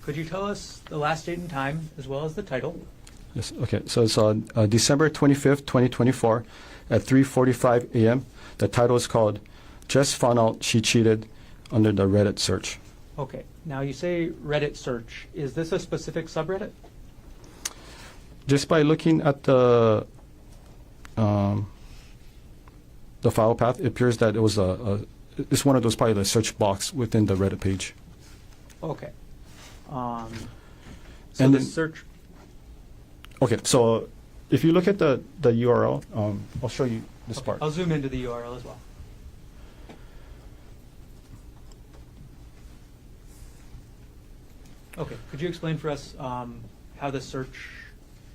Could you tell us the last date and time as well as the title? Yes. Okay. So it's on December 25th, 2024 at 3:45 a.m. The title is called Just Found Out She Cheated under the Reddit search. Okay. Now you say Reddit search. Is this a specific subreddit? Just by looking at the file path, it appears that it was it's one of those, probably the search box within the Reddit page. Okay. So And the then- search. Okay. So if you look at the URL, I'll show you this Okay, part. I'll zoom into the URL as well. Okay. Could you explain for us how the search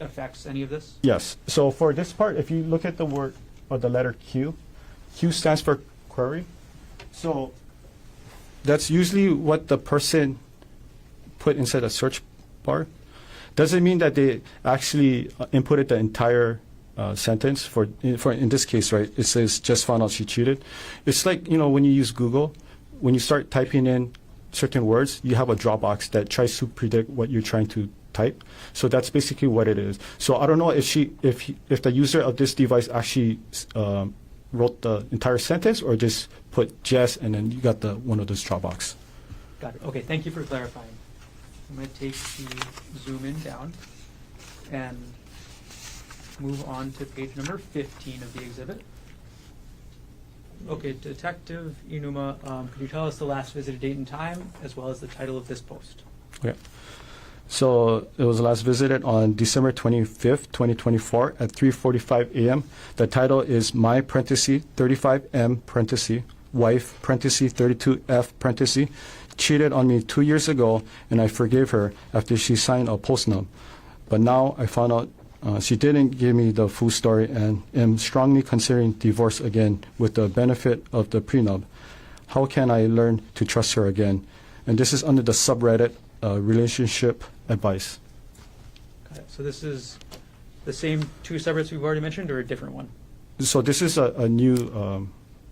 affects any of this? Yes. So for this part, if you look at the word or the letter Q, Q stands for query. So that's usually what the person put inside a search bar. Doesn't mean that they actually inputted the entire sentence. For in this case, right, it says just found out she cheated. It's like, when you use Google, when you start typing in certain words, you have a drop box that tries to predict what you're trying to type. So that's basically what it is. So I don't know if the user of this device actually wrote the entire sentence or just put just and then you got one of those drop box. Got it. Okay, thank you for clarifying. I'm going to take the zoom in down and move on to page number 15 of the exhibit. Okay, Detective Hinuma, could you tell us the last visited date and time as well as the title of this post? Okay. So it was last visited on December 25th, 2024 at 3:45 a.m. The title is My parenthesis 35M parenthesis wife parenthesis 32F parenthesis cheated on me 2 years ago and I forgave her after she signed a postnum. But now I found out she didn't give me the full story and am strongly considering divorce again with the benefit of the prenup. How can I learn to trust her again? And this is under the subreddit relationship advice. Got it. So this is the same two subreddits we've already mentioned or a different one? So this is a new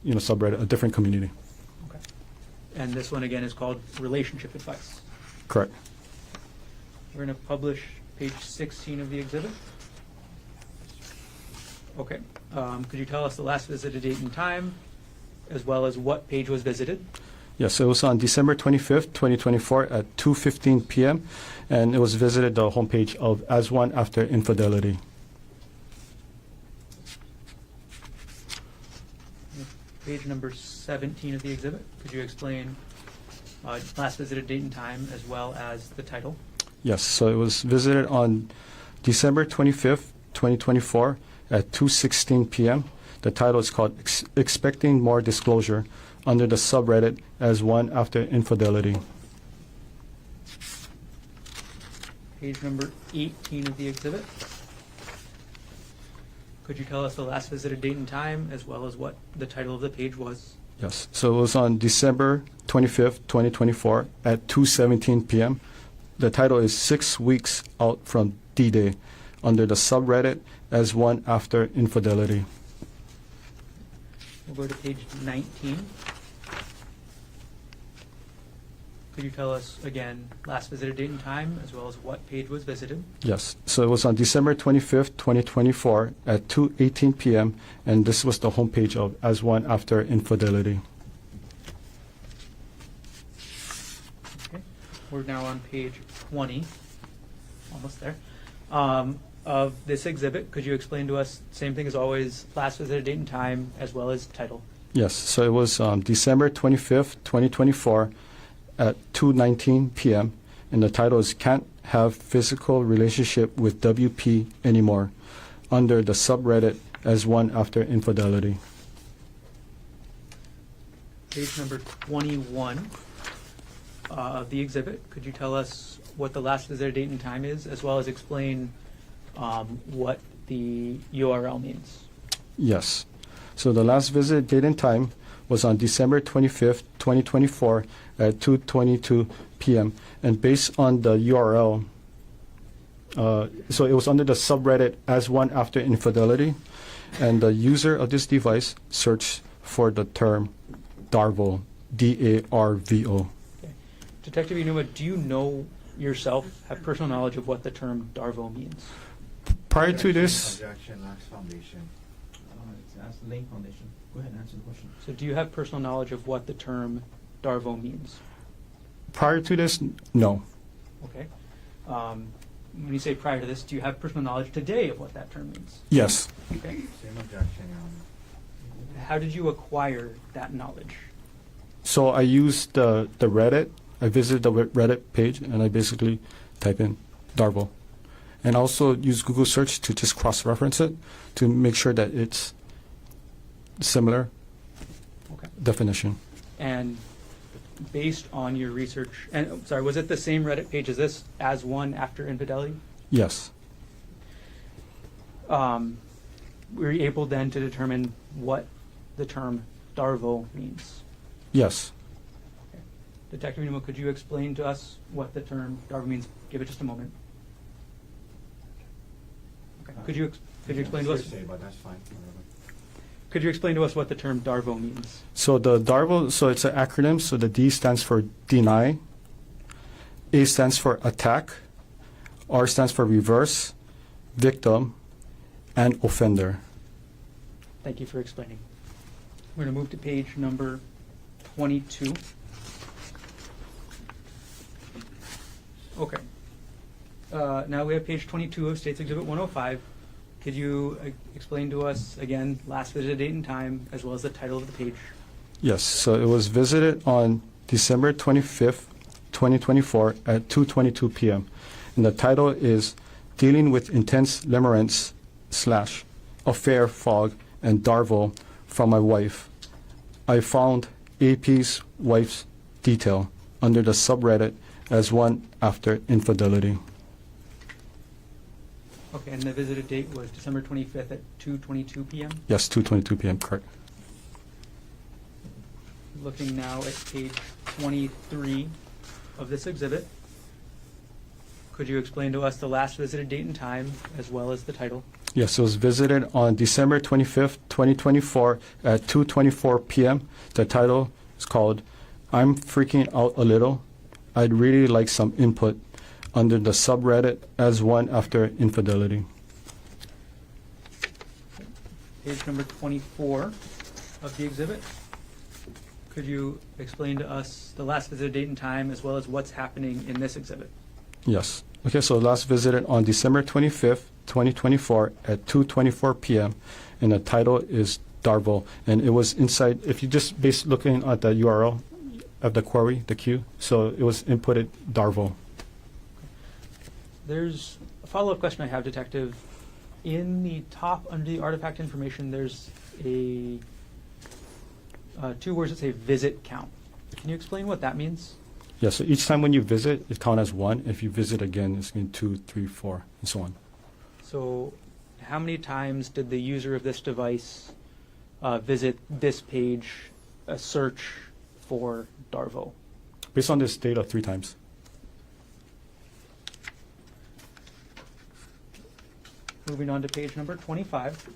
subreddit, a different community. Okay. And this one again is called Relationship Advice. Correct. We're going to publish page 16 of the exhibit. Okay. Could you tell us the last visited date and time as well as what page was visited? Yes, so it was on December 25th, 2024 at 2:15 p.m. and it was visited the homepage of As One After Infidelity. Page number 17 of the exhibit. Could you explain last visited date and time as well as the title? Yes, so it was visited on December 25th, 2024 at 2:16 p.m. The title is called Expecting More Disclosure under the subreddit As One After Infidelity. Page number 18 of the exhibit. Could you tell us the last visited date and time as well as what the title of the page was? Yes, so it was on December 25th, 2024 at 2:17 p.m. The title is 6 Weeks Out from D-Day under the subreddit As One After Infidelity. We'll go to page 19. Could you tell us again last visited date and time as well as what page was visited? Yes, so it was on December 25th, 2024 at 2:18 p.m. and this was the homepage of As One After Infidelity. Okay. We're now on page 20. Almost there. of this exhibit. Could you explain to us, same thing as always, last visited date and time, as well as title? Yes, so it was December 25th, 2024 at 2:19 p.m. and the title is Can't Have Physical Relationship with WP Anymore, under the subreddit as one after infidelity. Page number 21 of the exhibit. Could you tell us what the last visited date and time is, as well as explain what the URL means? Yes. So the last visit date and time was on December 25th, 2024 at 2:22 p.m. And based on the URL, so it was under the subreddit as one after infidelity, and the user of this device searched for the term DARVO, D-A-R-V-O. Okay. Detective Hinuma, do you know yourself, have personal knowledge of what the term DARVO means? Prior to this, Objection, Lux Foundation. It's asked the Lane Foundation. Go ahead and answer the question. So do you have personal knowledge of what the term DARVO means? no. Okay. When you say prior to this, do you have personal knowledge today of what that term means? Yes. Okay. Same objection, Your Honor. How did you acquire that knowledge? So I used the Reddit. I visited the Reddit page and I basically type in DARVO. And also use Google search to just cross-reference it to make sure that it's similar Okay. definition. And based on your research, and sorry, was it the same Reddit page as this, as one after infidelity? Yes. Were you able then to determine what the term DARVO means? Yes. Okay. Detective Hinuma, could you explain to us what the term DARVO means? Give it just a moment. Okay. Could you explain to us? Say, but that's fine. Whatever. Could you explain to us what the term DARVO means? So the DARVO, so it's an acronym. So the D stands for deny, A stands for attack, R stands for reverse, victim, and offender. Thank you for explaining. We're going to move to page number 22. Okay. Now we have page 22 of State's Exhibit 105. Could you explain to us, again, last visited date and time, as well as the title of the page? Yes, so it was visited on December 25th, 2024 at 2:22 p.m. And the title is Dealing with Intense Limerence / Affair Fog and DARVO from My Wife. I found AP's wife's detail under the subreddit as one after infidelity. Okay, and the visited date was December 25th at 2:22 p.m.? Yes, 2:22 p.m., correct. Looking now at page 23 of this exhibit. Could you explain to us the last visited date and time, as well as the title? Yes, it was visited on December 25th, 2024 at 2:24 p.m. The title is called I'm Freaking Out a Little. I'd really like some input, under the subreddit as one after infidelity. Page number 24 of the exhibit. Could you explain to us the last visited date and time, as well as what's happening in this exhibit? Yes. Okay, so last visited on December 25th, 2024 at 2:24 p.m. and the title is DARVO. And it was inside, if you just looking at the URL of the query, the queue, so it was inputted DARVO. There's a follow-up question I have, Detective. In the top, under the artifact information, there's a two words that say visit count. Can you explain what that means? Yeah, so each time when you visit, it counts as one. If you visit again, it's going to 2, 3, 4, and so on. So how many times did the user of this device visit this page, search for DARVO? Based on this data, 3 times. Moving on to page number 25,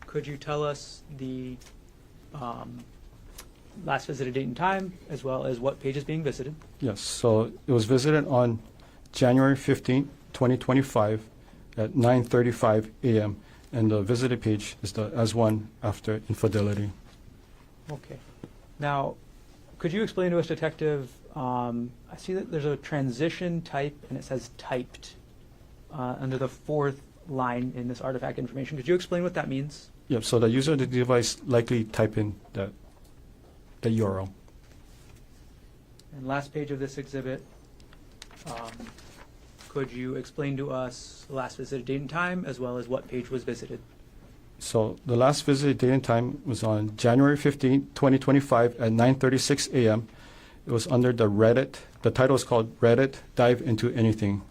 could you tell us the last visited date and time, as well as what page is being visited? Yes, so it was visited on January 15th, 2025 at 9:35 a.m. and the visited page is the as one after infidelity. Okay. Now, could you explain to us, Detective, I see that there's a transition type and it says typed under the fourth line in this artifact information. Could you explain what that means? Yep, so the user of the device likely type in the URL. And last page of this exhibit, could you explain to us the last visited date and time, as well as what page was visited? So the last visited date and time was on January 15, 2025 at 9:36 a.m. It was under the Reddit. The title is called Reddit Dive Into Anything.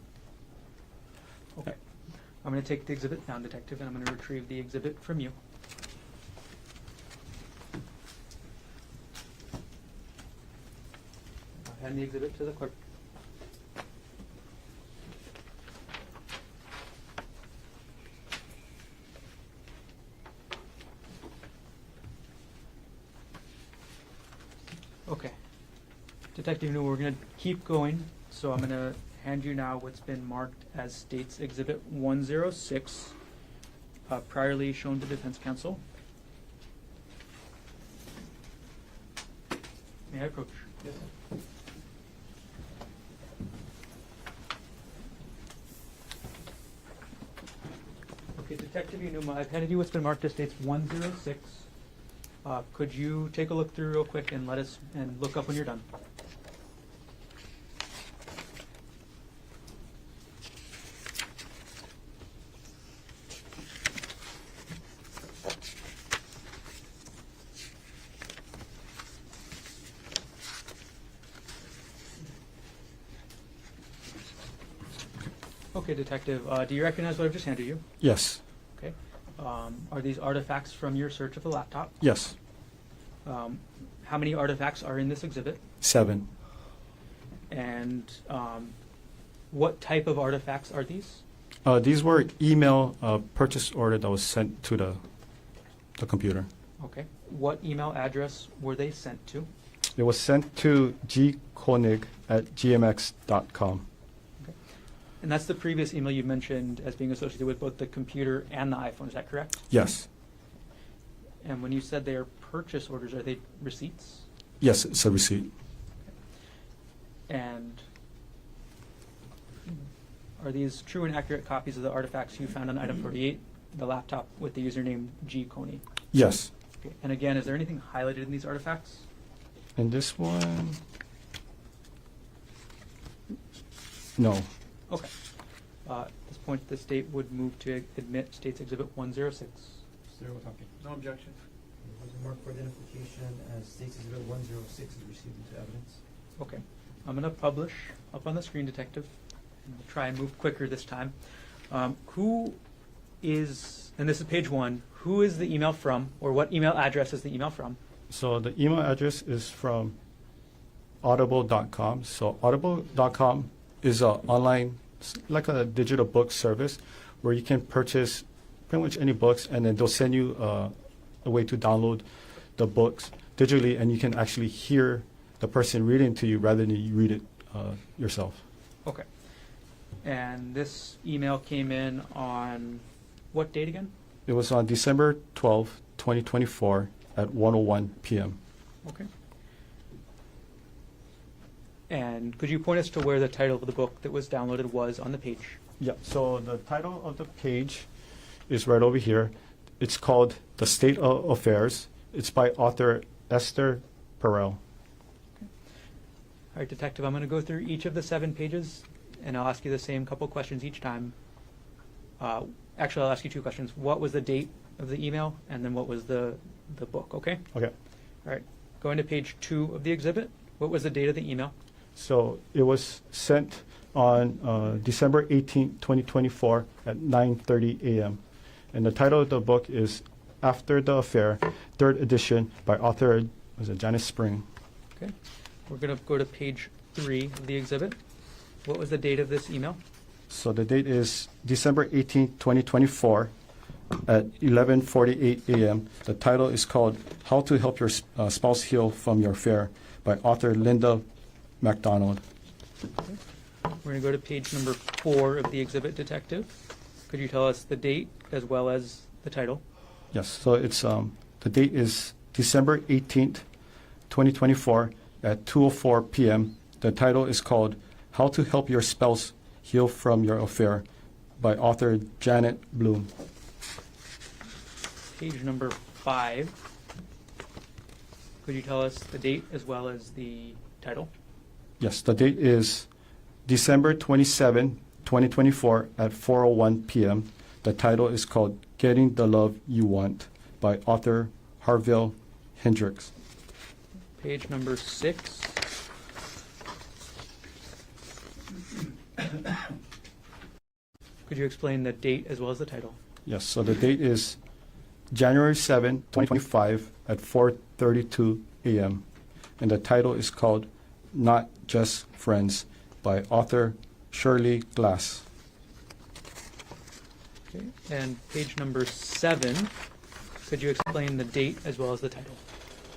Okay. I'm going to take the exhibit down, Detective, and I'm going to retrieve the exhibit from you. I'll hand the exhibit to the clerk. Okay. Detective Hinuma, we're going to keep going, so I'm going to hand you now what's been marked as State's Exhibit 106, priorly shown to Defense Counsel. May I approach? Yes, sir. Okay, Detective Hinuma, I've handed you what's been marked as State's 106. Could you take a look through real quick and look up when you're done? Okay, Detective, do you recognize what I've just handed you? Yes. Okay. Are these artifacts from your search of the laptop? Yes. How many artifacts are in this exhibit? 7. And what type of artifacts are these? These were email purchase order that was sent to the computer. Okay. What email address were they sent to? It was sent to gkonig@gmx.com. Okay. And that's the previous email you mentioned as being associated with both the computer and the iPhone, is that correct? Yes. And when you said they are purchase orders, are they receipts? Yes, it's a receipt. And are these true and accurate copies of the artifacts you found on item 48, the laptop with the username Konig? Yes. Okay. And again, is there anything highlighted in these artifacts? And this one, no. Okay. At this point, the state would move to admit State's Exhibit 106. Sir, okay. No objection. It was marked for identification as State's Exhibit 106 is received into evidence. Okay. I'm going to publish up on the screen, Detective, and we'll try and move quicker this time. Who is, and this is page 1, who is the email from, or what email address is the email from? So the email address is from audible.com. So audible.com is an online, like a digital book service where you can purchase pretty much any books, and then they'll send you a way to download the books digitally, and you can actually hear the person reading to you rather than you read it yourself. Okay. And this email came in on what date again? It was on December 12, 2024 at 1:01 p.m. Okay. And could you point us to where the title of the book that was downloaded was on the page? Yeah, so the title of the page is right over here. It's called The State of Affairs. It's by author Esther Perel. All right, Detective, I'm going to go through each of the 7 pages, and I'll ask you the same couple questions each time. Actually, I'll ask you 2 questions. What was the date of the email, and then what was the book, okay? Okay. All right, going to page 2 of the exhibit. What was the date of the email? So it was sent on December 18, 2024 at 9:30 a.m. And the title of the book is After the Affair, 3rd edition by author, was it Janice Spring? Okay. We're going to go to page 3 of the exhibit. What was the date of this email? So the date is December 18, 2024 at 11:48 a.m. The title is called How to Help Your Spouse Heal from Your Affair by author Linda MacDonald. Okay. We're going to go to page number 4 of the exhibit, Detective. Could you tell us the date as well as the title? Yes, so it's the date is December 18th, 2024 at 2:04 p.m. The title is called How to Help Your Spouse Heal from Your Affair by author Janet Bloom. Page number 5. Could you tell us the date as well as the title? Yes, the date is December 27, 2024 at 4:01 p.m. The title is called Getting the Love You Want by author Harville Hendricks. Page number 6. Could you explain the date as well as the title? Yes, so the date is January 7, 2025 at 4:32 a.m. And the title is called Not Just Friends by author Shirley Glass. Okay. And page number 7. Could you explain the date as well as the title?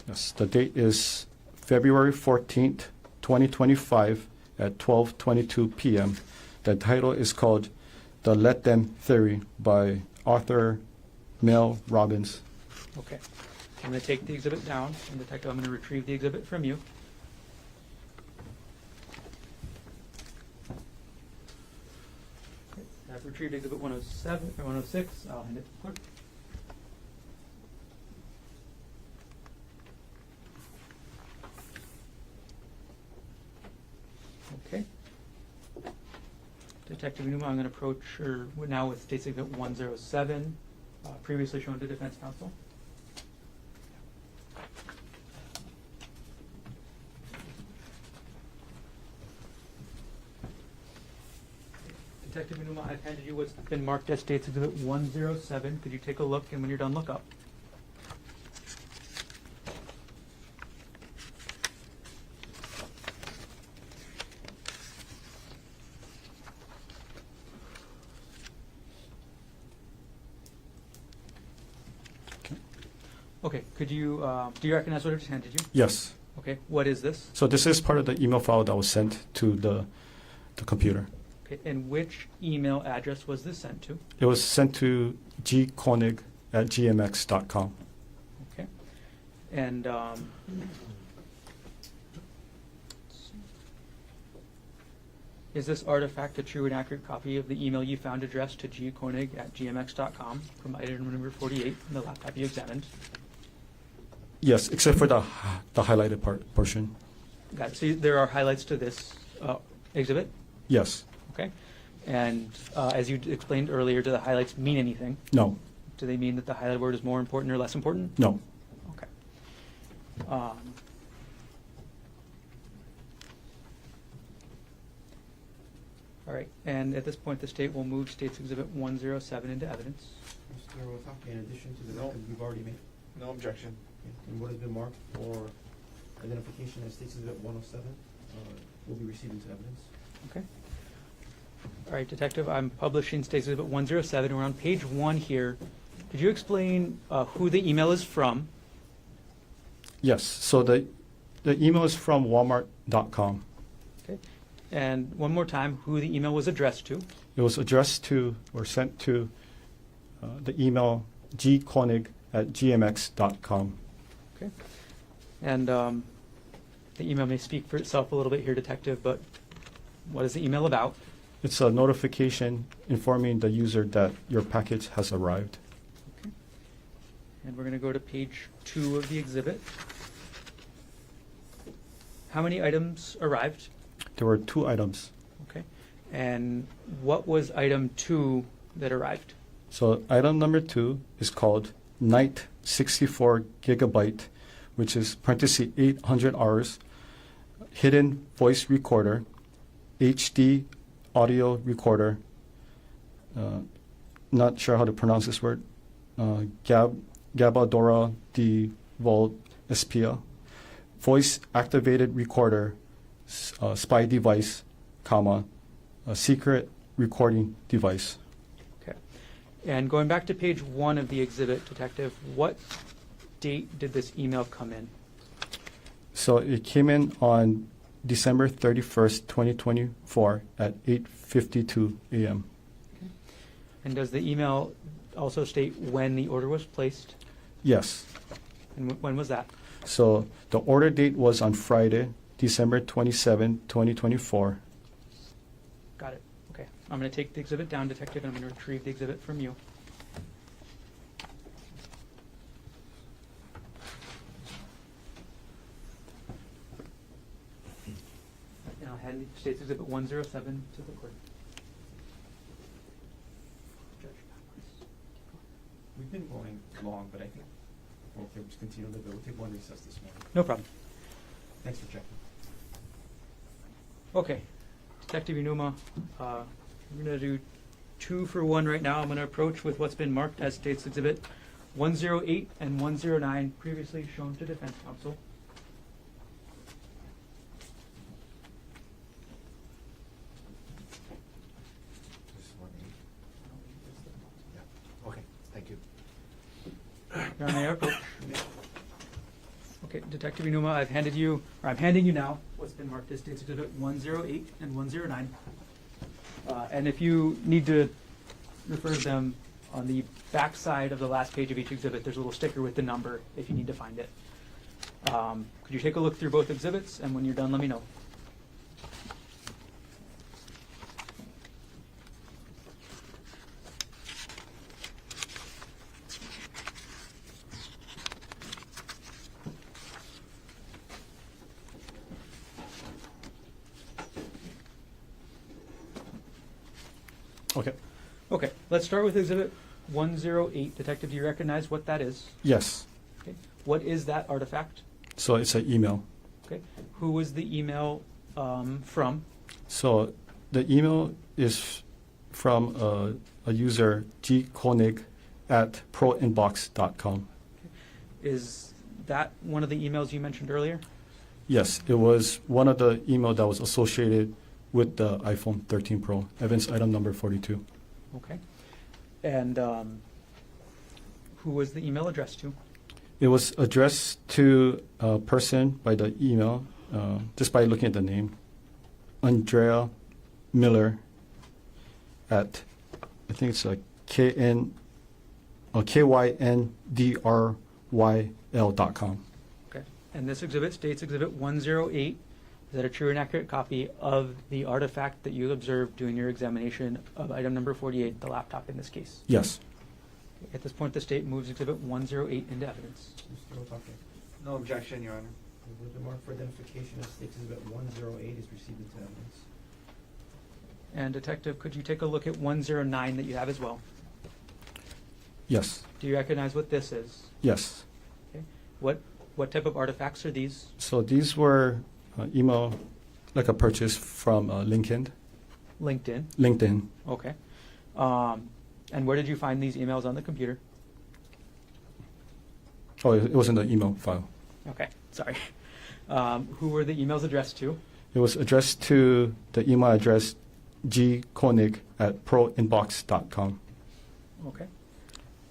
Yes, the date is February 14th, 2025 at 12:22 p.m. The title is called The Let Them Theory by author Mel Robbins. Okay. I'm going to take the exhibit down, and Detective, I'm going to retrieve the exhibit from you. Okay. I've retrieved exhibit 107 or 106. I'll hand it to the clerk. Okay. Detective Hinuma, I'm going to approach her now with State Exhibit 107, previously shown to defense counsel. Detective Hinuma, I've handed you what's been marked as State's Exhibit 107. Could you take a look, and when you're done, look up? Okay, could you, do you recognize what I just handed you? Yes. Okay, what is this? So this is part of the email file that was sent to the computer. Okay, and which email address was this sent to? It was sent to gkonig@gmx.com. Okay, and is this artifact a true and accurate copy of the email you found addressed to gkonig@gmx.com from item number 48 in the laptop you examined? Yes, except for the highlighted portion. Got it. So there are highlights to this exhibit? Yes. Okay. And as you explained earlier, do the highlights mean anything? No. Do they mean that the highlighted word is more important or less important? No. Okay. All right. And at this point, the state will move State's Exhibit 107 into evidence. Mr. Otake, in addition to the No. record we've already made, No objection. and what has been marked for identification as State's Exhibit 107 will be received into evidence. Okay. All right, Detective, I'm publishing State's Exhibit 107. We're on page 1 here. Could you explain who the email is from? Yes. So the email is from Walmart.com. Okay. And one more time, who the email was addressed to? It was addressed to or sent to the email gkonig@gmx.com. Okay. And the email may speak for itself a little bit here, Detective, but what is the email about? It's a notification informing the user that your package has arrived. Okay. And we're going to go to page 2 of the exhibit. How many items arrived? There were 2 items. Okay. And what was item 2 that arrived? So item number 2 is called Night 64 gigabyte, which is parenthesis 800 hours, hidden voice recorder, HD audio recorder, not sure how to pronounce this word, Gabadora de Vol Espia, voice activated recorder, spy device, comma, a secret recording device. Okay. And going back to page 1 of the exhibit, Detective, what date did this email come in? So it came in on December 31st, 2024 at 8:52 a.m. Okay. And does the email also state when the order was placed? Yes. And when was that? So the order date was on Friday, December 27, 2024. Got it. Okay. I'm going to take the exhibit down, Detective, and I'm going to retrieve the exhibit from you. And I'll hand State's Exhibit 107 to the clerk. We've been going long, but I think we'll just continue a little bit. We'll take one recess this morning. No problem. Thanks for checking. Okay, Detective Hinuma, we're going to do 2 for 1 right now. I'm going to approach with what's been marked as State's Exhibit 108 and 109, previously shown to Defense Counsel. Yeah. Okay, thank you. Your Honor, may I approach? Okay, Detective Hinuma, I'm handing you now what's been marked as State's Exhibit 108 and 109. And if you need to refer to them, on the back side of the last page of each exhibit, there's a little sticker with the number if you need to find it. Could you take a look through both exhibits, and when you're done, let me know. Okay. Okay, let's start with Exhibit 108. Detective, do you recognize what that is? Yes. Okay. What is that artifact? So it's an email. Okay. Who was the email from? So the email is from a user, Konig at proinbox.com. Is that one of the emails you mentioned earlier? Yes, it was one of the email that was associated with the iPhone 13 Pro, evidence item number 42. Okay. And who was the email addressed to? It was addressed to a person by the email, just by looking at the name, Andrea Miller at, I think it's like KYNDRYL.com. Okay. And this exhibit states Exhibit 108. Is that a true and accurate copy of the artifact that you observed during your examination of item number 48, the laptop in this case? Yes. At this point, the state moves Exhibit 108 into evidence. Mr. Otake. No objection, Your Honor. The mark for identification of State's Exhibit 108 is received into evidence. And Detective, could you take a look at 109 that you have as well? Yes. Do you recognize what this is? Yes. Okay. What type of artifacts are these? So these were email, like a purchase from LinkedIn. LinkedIn. Okay. And where did you find these emails on the computer? Oh, it was in the email file. Okay, sorry. Who were the emails addressed to? It was addressed to the email address gkonig at proinbox.com. Okay.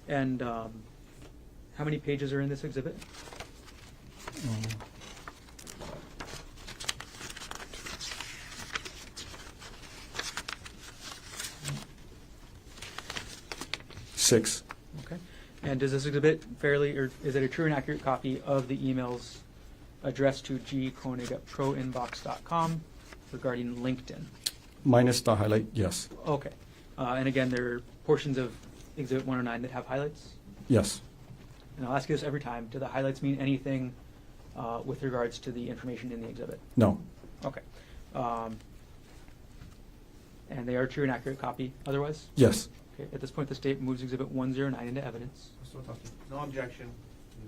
And how many pages are in this exhibit? Um, Six. Okay. And does this exhibit fairly, or is it a true and accurate copy of the emails addressed to gkonig at proinbox.com regarding LinkedIn? Minus the highlight, yes. Okay. And again, there are portions of Exhibit 109 that have highlights? Yes. And I'll ask you this every time. Do the highlights mean anything with regards to the information in the exhibit? No. Okay. And they are a true and accurate copy otherwise? Yes. Okay. At this point, the state moves Exhibit 109 into evidence. Mr. Otake. No objection.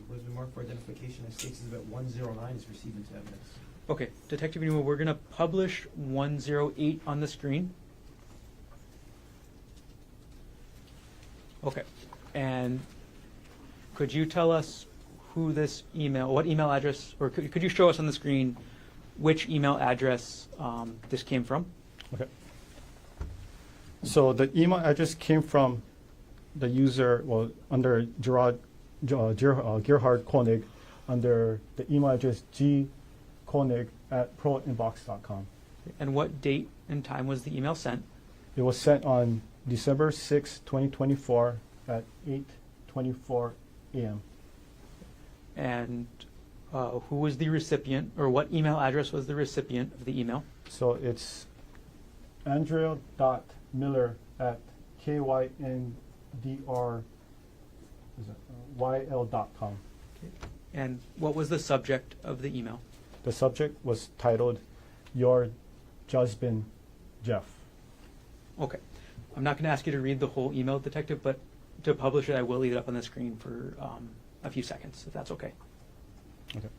What has been marked for identification as State's Exhibit 109 is received into evidence. Okay. Detective Hinuma, we're going to publish 108 on the screen. Okay. And could you tell us who this email, what email address, or could you show us on the screen which email address this came from? Okay. So the email address came from the user, well, under Gerhardt Konig, under the email address gkonig at proinbox.com. And what date and time was the email sent? It was sent on December 6, 2024 at 8:24 a.m. And who was the recipient, or what email address was the recipient of the email? So it's Andrea.miller Miller at kyndryl.com. And what was the subject of the email? The subject was titled, "Your Judgment, Jeff." Okay. I'm not going to ask you to read the whole email, Detective, but to publish it, I will leave it up on the screen for a few seconds, if that's okay. Okay.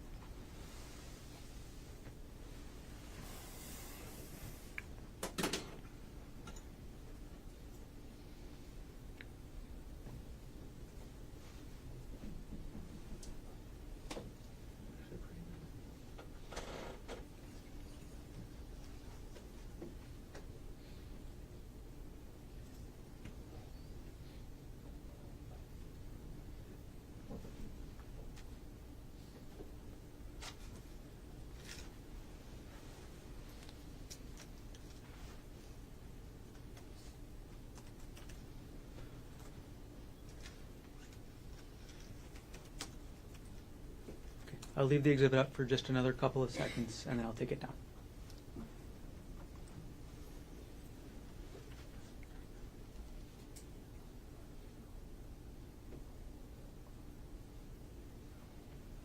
I'll leave the exhibit up for just another couple of seconds, and then I'll take it down.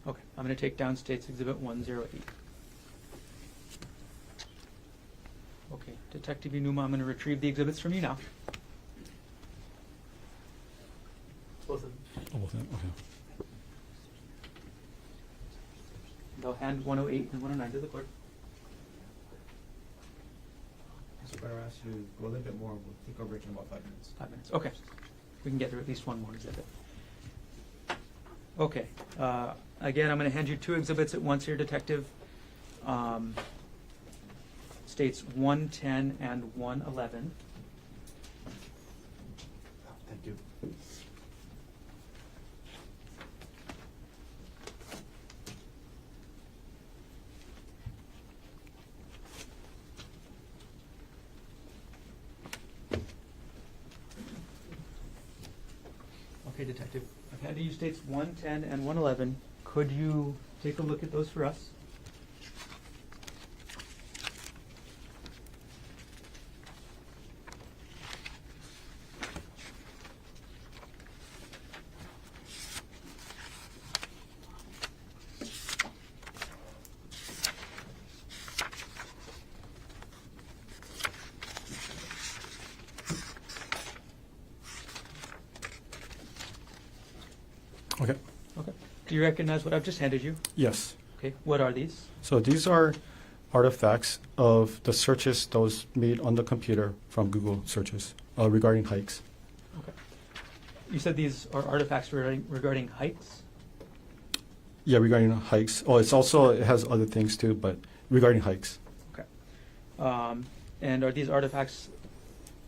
Okay, I'm going to take down State's Exhibit 108. Okay, Detective Hinuma, I'm going to retrieve the exhibits from you now. Both of them. Oh, okay. They'll hand 108 and 109 to the clerk. Mr. Better ask you to go a little bit more. We'll take our break in about 5 minutes. 5 minutes. Okay. We can get through at least one more exhibit. Okay. Again, I'm going to hand you 2 exhibits at once here, Detective. States 110 and 111. Thank you. Okay, Detective. I've handed you States 110 and 111. Could you take a look at those for us? Okay. Okay. Do you recognize what I've just handed you? Yes. Okay. What are these? So these are artifacts of the searches that was made on the computer from Google searches regarding hikes. Okay. You said these are artifacts regarding hikes? Yeah, regarding hikes. Oh, it has other things too, but regarding hikes. Okay. And are these artifacts,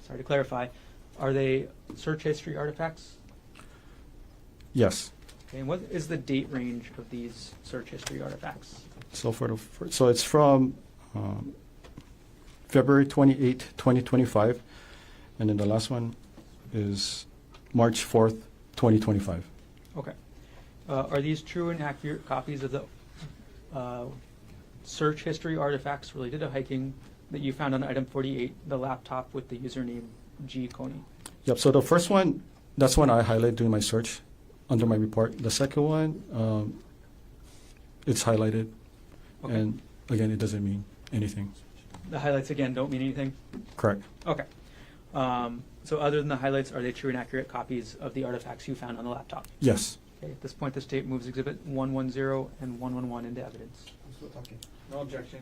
sorry to clarify, are they search history artifacts? Yes. Okay, and what is the date range of these search history artifacts? So so it's from February 28, 2025, and then the last one is March 4th, 2025. Okay. Are these true and accurate copies of the search history artifacts related to hiking that you found on item 48, the laptop with the username G. Konig? Yep. So the first one, that's one I highlighted during my search under my report. The second one, it's highlighted, Okay. and again, it doesn't mean anything. The highlights, again, don't mean anything? Correct. Okay. So other than the highlights, are they true and accurate copies of the artifacts you found on the laptop? Yes. Okay, at this point, the state moves Exhibit 110 and 111 into evidence. I'm still talking. No objection.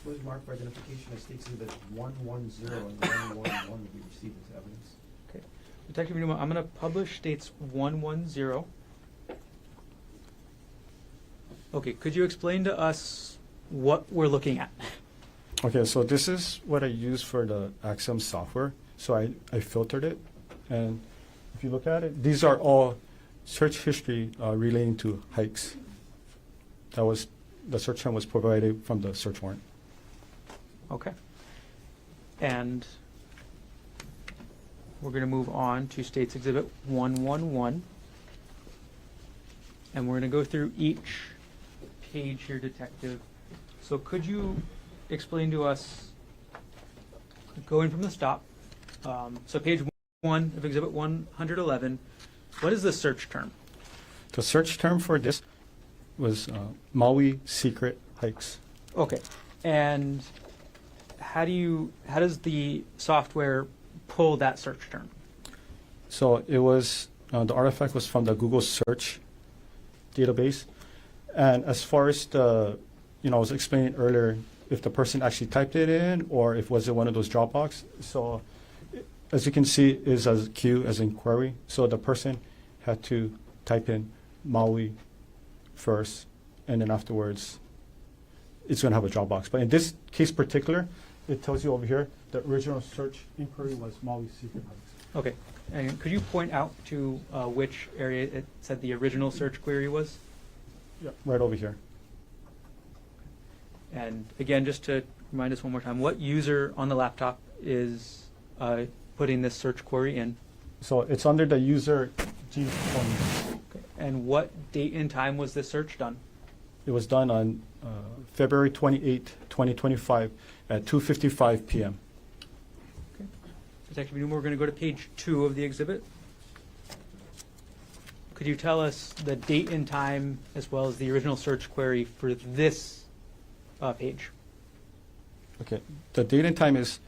What is marked for identification as States Exhibit 110 and 111 will be received as evidence? Okay. Detective Hinuma, I'm going to publish States 110. Okay, could you explain to us what we're looking at? Okay, so this is what I use for the Axiom software. So I filtered it, and if you look at it, these are all search history relating to hikes. The search term was provided from the search warrant. Okay. And we're going to move on to States Exhibit 111. And we're going to go through each page here, Detective. So could you explain to us, going from the stop, So page 1 of Exhibit 111, what is the search term? The search term for this was Maui secret hikes. Okay. And how does the software pull that search term? So it was the artifact was from the Google search database, and as far as the, I was explaining earlier, if the person actually typed it in or if was it one of those Dropbox. So as you can see, is as Q as in query. So the person had to type in Maui first, and then afterwards it's going to have a Dropbox. But in this case particular, it tells you over here the original search inquiry was Maui secret hikes. Okay. And could you point out to which area it said the original search query was? Yeah, right over here. And again, just to remind us one more time, what user on the laptop is putting this search query in? So it's under the user G20. Okay. And what date and time was this search done? It was done on February 28, 2025 at 2:55 p.m. Okay. Detective Hinuma, we're going to go to page 2 of the exhibit. Could you tell us the date and time as well as the original search query for this page? Okay. The date and time is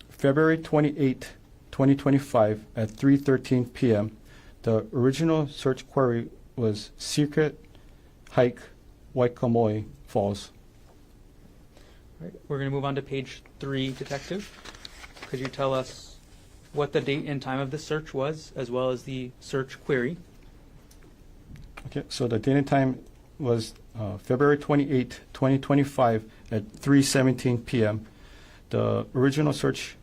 February 28, 2025 at 3:13 p.m. The original search query was secret hike Waikamoi Falls. All right. We're going to move on to page 3, Detective. Could you tell us what the date and time of the search was as well as the search query? Okay, so the date and time was February 28, 2025 at 3:17 p.m. The original search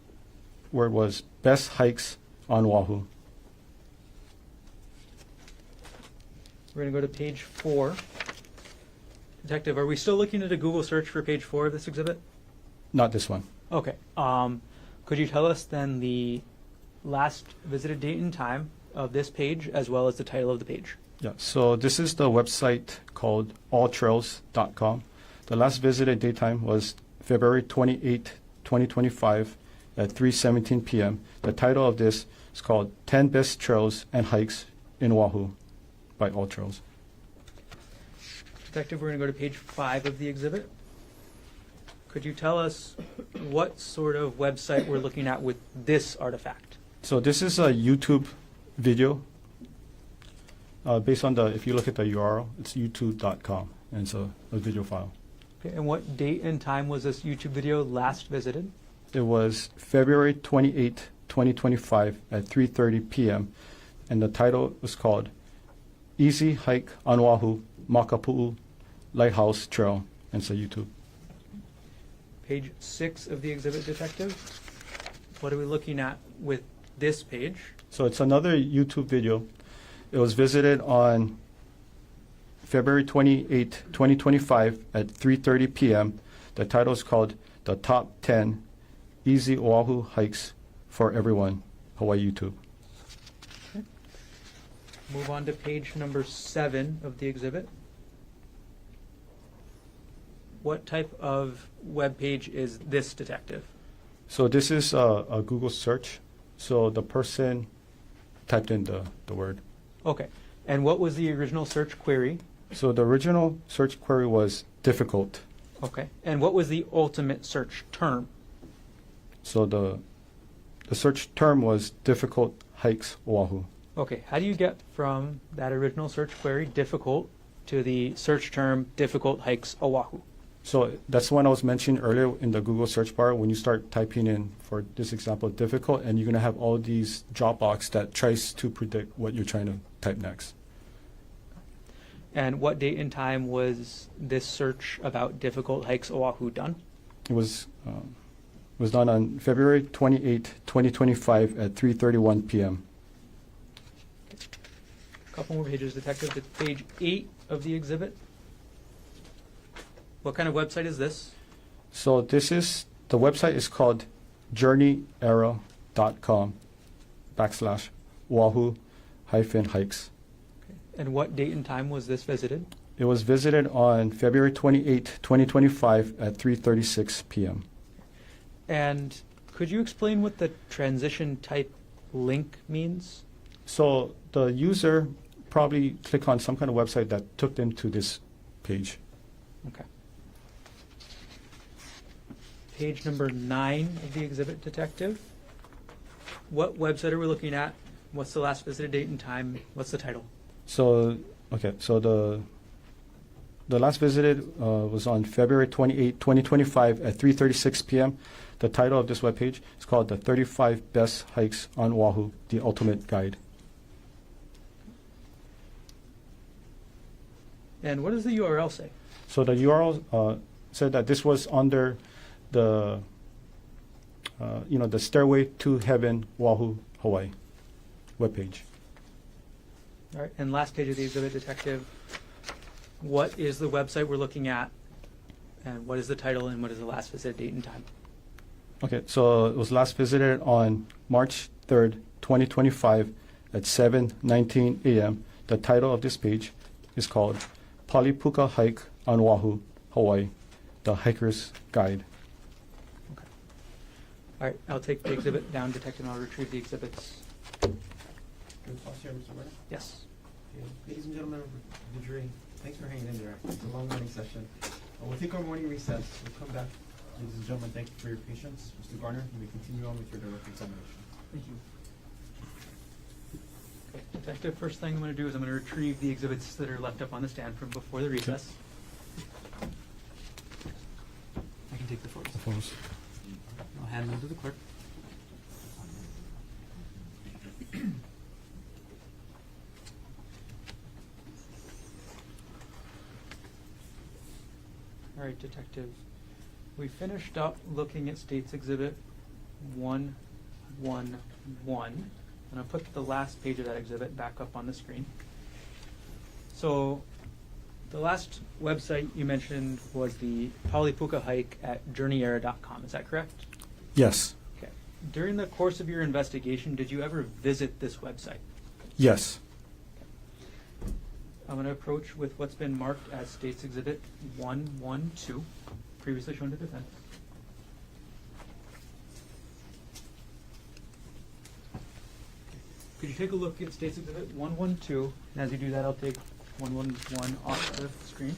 word was best hikes on Oahu. We're going to go to page 4. Detective, are we still looking at a Google search for page 4 of this exhibit? Not this one. Okay. Could you tell us then the last visited date and time of this page as well as the title of the page? Yeah, so this is the website called alltrails.com. The last visited daytime was February 28, 2025 at 3:17 p.m. The title of this is called 10 Best Trails and Hikes in Oahu by All Trails. Detective, we're going to go to page 5 of the exhibit. Could you tell us what sort of website we're looking at with this artifact? So this is a YouTube video based on if you look at the URL, it's youtube.com, and it's a video file. Okay, and what date and time was this YouTube video last visited? It was February 28, 2025 at 3:30 p.m. and the title was called Easy Hike on Oahu, Makapu'u Lighthouse Trail, and it's a YouTube. Page 6 of the exhibit, Detective. What are we looking at with this page? So it's another YouTube video. It was visited on February 28, 2025 at 3:30 p.m. The title is called The Top 10 Easy Oahu Hikes for Everyone, Hawaii YouTube. Okay. Move on to page number 7 of the exhibit. What type of web page is this, Detective? So this is a Google search. So the person typed in the word. Okay. And what was the original search query? So the original search query was difficult. Okay. And what was the ultimate search term? So the search term was difficult hikes Oahu. Okay. How do you get from that original search query, difficult, to the search term, difficult hikes Oahu? So that's one I was mentioning earlier in the Google search bar. When you start typing in, for this example, difficult, and you're going to have all these drop box that tries to predict what you're trying to type next. And what date and time was this search about difficult hikes Oahu done? It was done on February 28, 2025 at 3:31 p.m. A couple more pages, Detective, to page 8 of the exhibit. What kind of website is this? So the website is called journeyarrow.com/Oahu-hikes. And what date and time was this visited? It was visited on February 28, 2025 at 3:36 p.m. And Could you explain what the transition type link means? So the user probably click on some kind of website that took them to this page. Okay. Page number 9 of the exhibit, Detective. What website are we looking at? What's the last visited date and time? What's the title? So, okay, so the last visited was on February 28, 2025 at 3:36 p.m. The title of this webpage is called The 35 Best Hikes on Oahu, The Ultimate Guide. And what does the URL say? So the URL said that this was under the, the Stairway to Heaven, Oahu, Hawaii webpage. All right, and last page of the exhibit, Detective. What is the website we're looking at? And what is the title and what is the last visit date and time? Okay, so it was last visited on March 3rd, 2025 at 7:19 a.m. The title of this page is called Palipuka Hike on Oahu, Hawaii, The Hiker's Guide. Okay. All right, I'll take the exhibit down, Detective, and I'll retrieve the exhibits. Good thoughts here, Mr. Werner? Yes. Okay, ladies and gentlemen of the jury, thanks for hanging in there. It's a long morning session. We'll take our morning recess. We'll come back. Ladies and gentlemen, thank you for your patience. Mr. Garner, you may continue on with your direct examination. Thank you. Okay, Detective, first thing I'm going to do is I'm going to retrieve the exhibits that are left up on the stand from before the recess. I can take the photos. I'll hand them to the clerk. All right, Detective. We finished up looking at States Exhibit 111. And I'll put the last page of that exhibit back up on the screen. So the last website you mentioned was the Palipuka hike at journeyera.com. Is that correct? Yes. Okay. During the course of your investigation, did you ever visit this website? Yes. I'm going to approach with what's been marked as States Exhibit 112, previously shown to defense. Could you take a look at States Exhibit 112? And as you do that, I'll take 111 off the screen.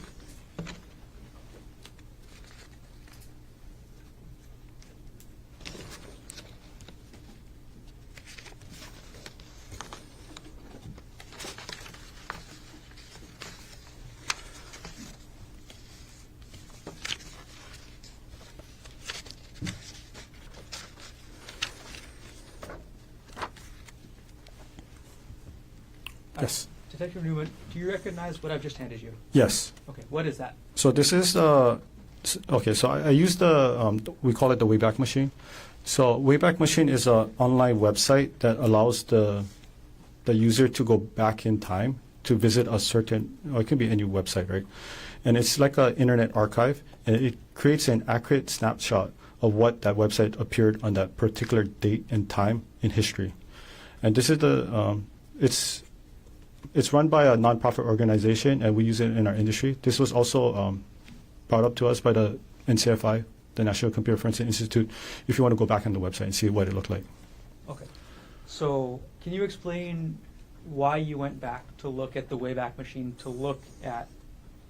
Yes. Detective Newman, do you recognize what I've just handed you? Yes. Okay, what is that? So this is okay. So I use the we call it the Wayback Machine. So Wayback Machine is an online website that allows the user to go back in time to visit a certain, or it can be any website, right? And it's like an internet archive, and it creates an accurate snapshot of what that website appeared on that particular date and time in history. And this is the it's run by a nonprofit organization, and we use it in our industry. This was also brought up to us by the NCFI, the National Computer Forensic Institute, if you want to go back on the website and see what it looked like. Okay. So can you explain why you went back to look at the Wayback Machine to look at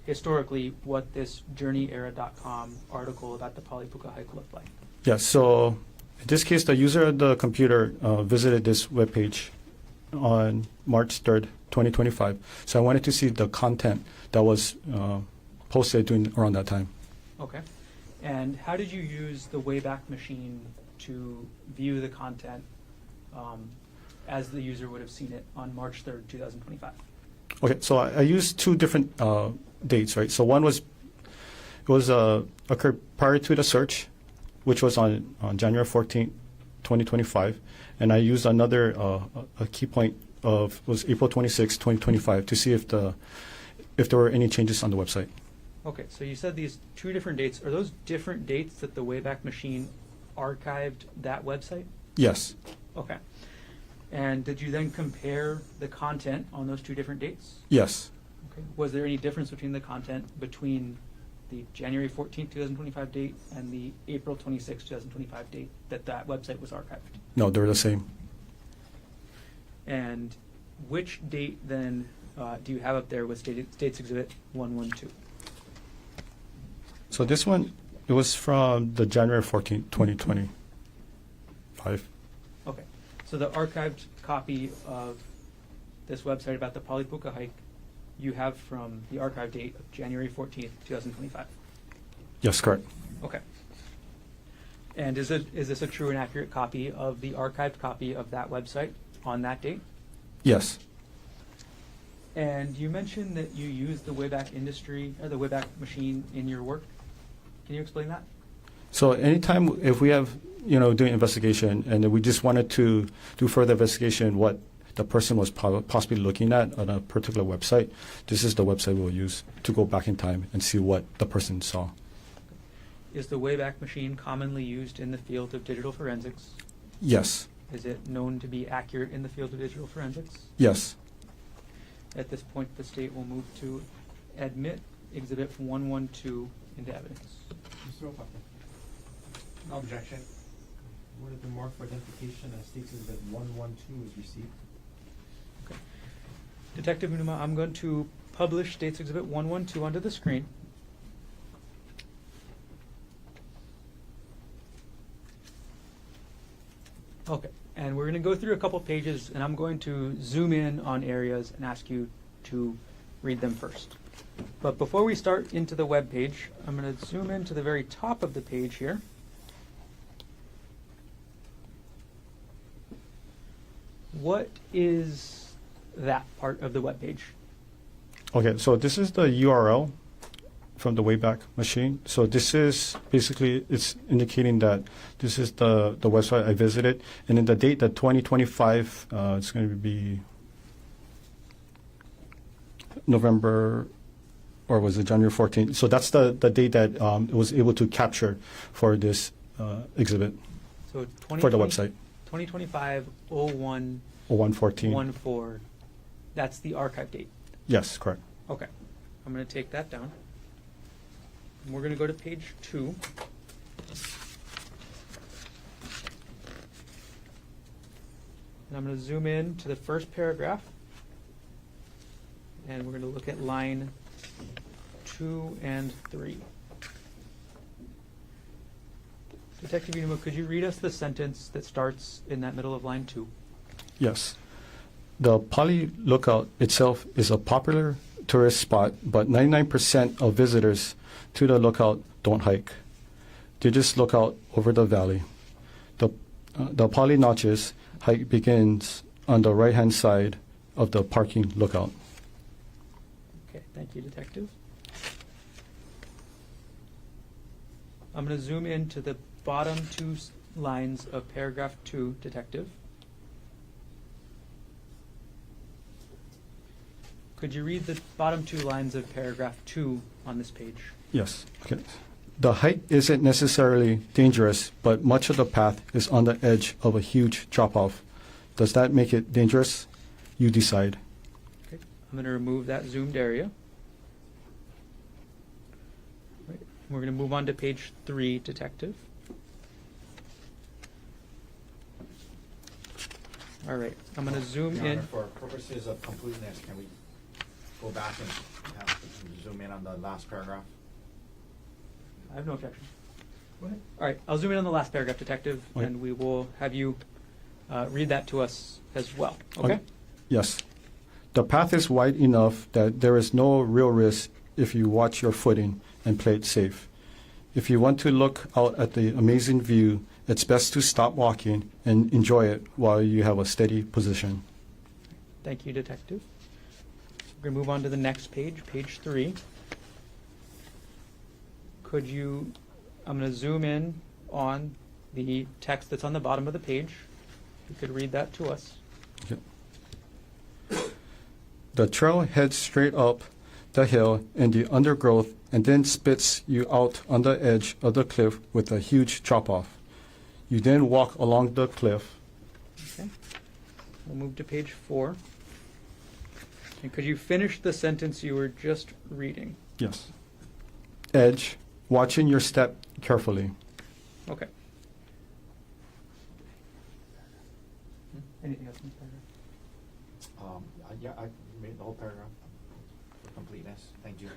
historically what this journeyera.com article about the Palipuka hike looked like? Yeah, so in this case, the user of the computer visited this webpage on March 3rd, 2025. So I wanted to see the content that was posted around that time. Okay. And how did you use the Wayback Machine to view the content as the user would have seen it on March 3rd, 2025? Okay, so I used two different dates, right? So one was occurred prior to the search, which was on January 14th, 2025, and I used another a key point was April 26th, 2025, to see if there were any changes on the website. Okay, so you said these two different dates. Are those different dates that the Wayback Machine archived that website? Yes. Okay. And did you then compare the content on those two different dates? Yes. Okay. Was there any difference between the content between the January 14th, 2025 date and the April 26th, 2025 date that that website was archived? No, they're the same. And which date then do you have up there with States Exhibit 112? So this one, it was from the January 14th, 2025. Okay, so the archived copy of this website about the Polipuka hike you have from the archive date of January 14th, 2025. Yes, correct. Okay. And is this a true and accurate copy of the archived copy of that website on that date? Yes. And you mentioned that you use the Wayback Industry or the Wayback machine in your work. Can you explain that? So anytime if we have, doing investigation and we just wanted to do further investigation what the person was possibly looking at on a particular website, this is the website we'll use to go back in time and see what the person saw. Is the Wayback machine commonly used in the field of digital forensics? Yes. Is it known to be accurate in the field of digital forensics? Yes. At this point, the state will move to admit Exhibit 112 into evidence. Mr. O'Connor. No objection. Word of the mark for identification as States Exhibit 112 is received. Okay. Detective Hinuma, I'm going to publish States Exhibit 112 onto the screen. Okay, and we're going to go through a couple pages, and I'm going to zoom in on areas and ask you to read them first. But before we start into the web page, I'm going to zoom in to the very top of the page here. What is that part of the web page? Okay, so this is the URL from the Wayback Machine. So this is basically, it's indicating that this is the website I visited. And then the date, the 2025, it's going to be November, or was it January 14th? So that's the date that it was able to capture for this exhibit, So for the website. 2025-01-14. 0114. That's the archive date. Yes, correct. Okay. I'm going to take that down. And we're going to go to page 2. And I'm going to zoom in to the first paragraph. And we're going to look at line 2 and 3. Detective Hinuma, could you read us the sentence that starts in that middle of line 2? Yes. The Pali Lookout itself is a popular tourist spot, but 99% of visitors to the lookout don't hike. They just look out over the valley. The Pali Notches hike begins on the right-hand side of the parking lookout. Okay, thank you, Detective. I'm going to zoom into the bottom 2 lines of paragraph 2, Detective. Could you read the bottom 2 lines of paragraph 2 on this page? Yes. Okay. The hike isn't necessarily dangerous, but much of the path is on the edge of a huge drop-off. Does that make it dangerous? You decide. Okay. I'm going to remove that zoomed area. Right. We're going to move on to page 3, Detective. All right. I'm going to zoom Your in. Honor, for purposes of completeness, can we go back and zoom in on the last paragraph? I have no objection. Go ahead. All right. I'll zoom in on the last paragraph, Detective, Okay. and we will have you read that to us as well. Okay? Yes. The path is wide enough that there is no real risk if you watch your footing and play it safe. If you want to look out at the amazing view, it's best to stop walking and enjoy it while you have a steady position. Thank you, Detective. We're going to move on to the next page, page 3. Could you, I'm going to zoom in on the text that's on the bottom of the page. You could read that to us. Okay. The trail heads straight up the hill in the undergrowth and then spits you out on the edge of the cliff with a huge drop-off. You then walk along the cliff. Okay. We'll move to page 4. And could you finish the sentence you were just reading? Yes. edge, watching your step carefully. Okay. Anything else in this paragraph? Yeah, I made the whole paragraph for completeness. Thank you.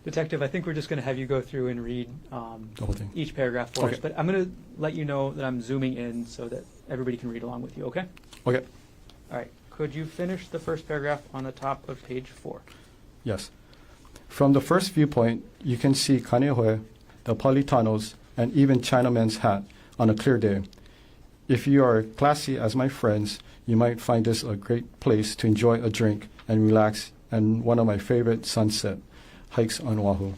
Detective, I think we're just going to have you go through and read The whole thing. each paragraph for us, Okay. but I'm going to let you know that I'm zooming in so that everybody can read along with you, okay? Okay. All right. Could you finish the first paragraph on the top of page 4? Yes. From the first viewpoint, you can see Kaneohe, the Politanos, and even Chinaman's hat on a clear day. If you are classy as my friends, you might find this a great place to enjoy a drink and relax, and one of my favorite sunset hikes on Oahu.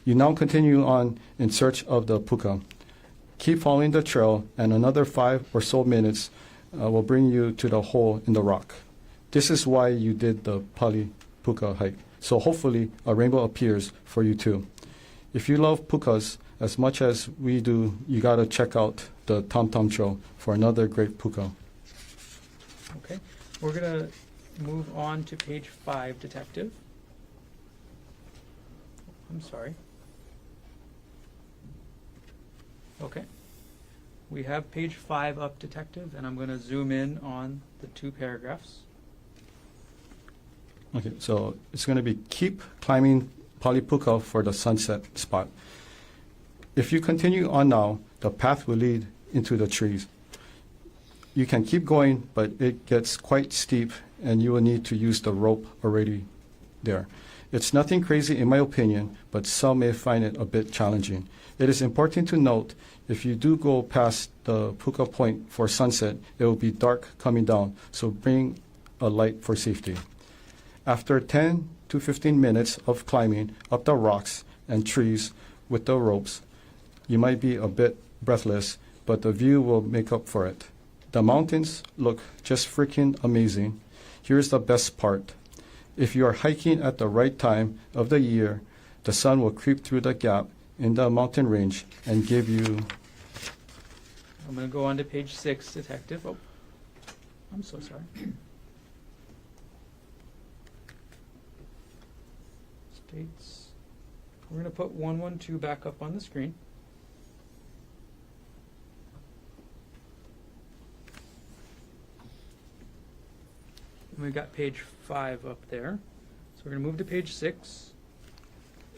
You now continue on in search of the puka. Keep following the trail, and another 5 or so minutes will bring you to the hole in the rock. This is why you did the Pali Puka hike. So hopefully a rainbow appears for you too. If you love pukas as much as we do, you gotta check out the Tom Tom Trail for another great puka. Okay. We're going to move on to page 5, Detective. I'm sorry. Okay. We have page 5 up, Detective, and I'm going to zoom in on the 2 paragraphs. Okay, so it's going to be keep climbing Palipuka for the sunset spot. If you continue on now, the path will lead into the trees. You can keep going, but it gets quite steep, and you will need to use the rope already there. It's nothing crazy in my opinion, but some may find it a bit challenging. It is important to note, if you do go past the Puka Point for sunset, it will be dark coming down, so bring a light for safety. After 10 to 15 minutes of climbing up the rocks and trees with the ropes, you might be a bit breathless, but the view will make up for it. The mountains look just freaking amazing. Here's the best part. If you are hiking at the right time of the year, the sun will creep through the gap in the mountain range and give you... I'm going to go on to page 6, Detective. Oh, I'm so sorry. States. We're going to put 112 back up on the screen. And we've got page 5 up there. So we're going to move to page 6,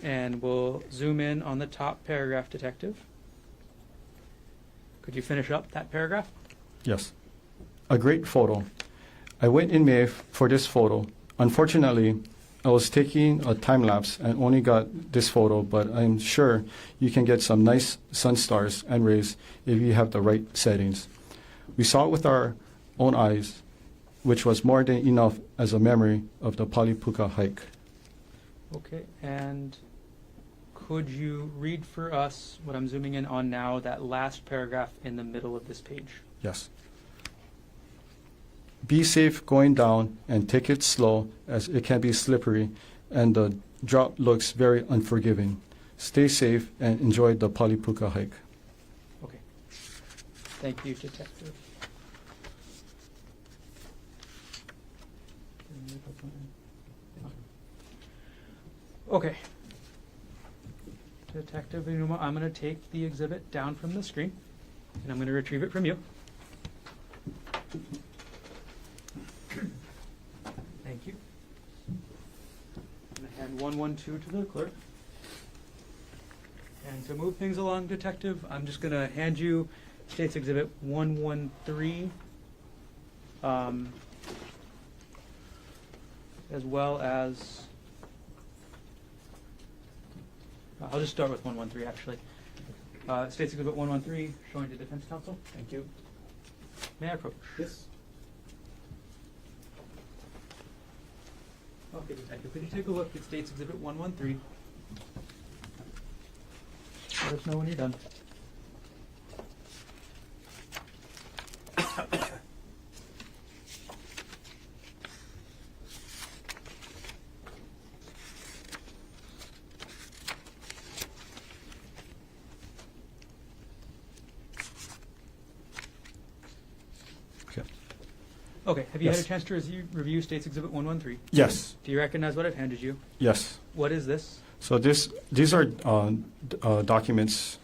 and we'll zoom in on the top paragraph, Detective. Could you finish up that paragraph? Yes. A great photo. I went in May for this photo. Unfortunately, I was taking a time lapse and only got this photo, but I'm sure you can get some nice sun stars and rays if you have the right settings. We saw it with our own eyes, which was more than enough as a memory of the Palipuka hike. Okay, and could you read for us what I'm zooming in on now, that last paragraph in the middle of this page? Yes. Be safe going down and take it slow, as it can be slippery and the drop looks very unforgiving. Stay safe and enjoy the Palipuka hike. Okay. Thank you, Detective. Okay. Detective Hinuma, I'm going to take the exhibit down from the screen, and I'm going to retrieve it from you. Thank you. I'm going to hand 112 to the clerk. And to move things along, Detective, I'm just going to hand you State's Exhibit 113, as well as... I'll just start with 113, actually. State's Exhibit 113, showing to Defense Counsel. Thank you. May I approach? Yes. Okay, Detective, could you take a look at State's Exhibit 113? Let us know when you're done. Okay, have you had Yes. a chance to review State's Exhibit 113? Yes. Do you recognize what I've handed you? Yes. What is this? So these are documents,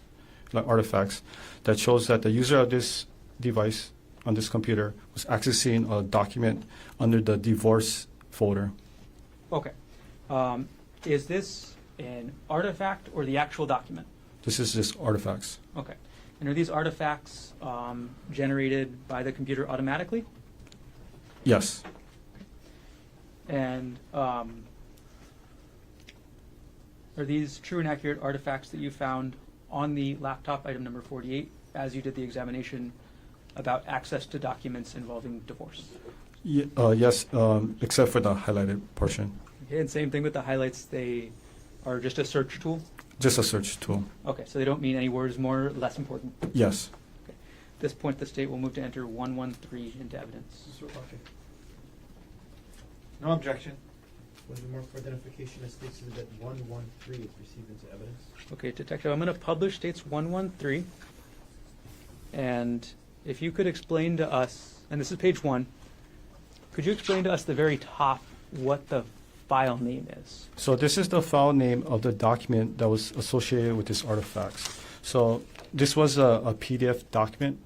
like artifacts, that shows that the user of this device on this computer was accessing a document under the divorce folder. Okay. Is this an artifact or the actual document? This is just artifacts. Okay. And are these artifacts generated by the computer automatically? Yes. And are these true and accurate artifacts that you found on the laptop, item number 48, as you did the examination about access to documents involving divorce? Yes, except for the highlighted portion. Okay, and same thing with the highlights, they are just a search tool? Just a search tool. Okay, so they don't mean any words more or less important. Yes. At this point, the state will move to enter 113 into evidence. Okay. No objection. With the mark for identification as states that 113 is received into evidence. Okay, Detective, I'm going to publish states 113. And if you could explain to us, and this is page 1, could you explain to us the very top what the file name is? So this is the file name of the document that was associated with these artifacts. So this was a PDF document,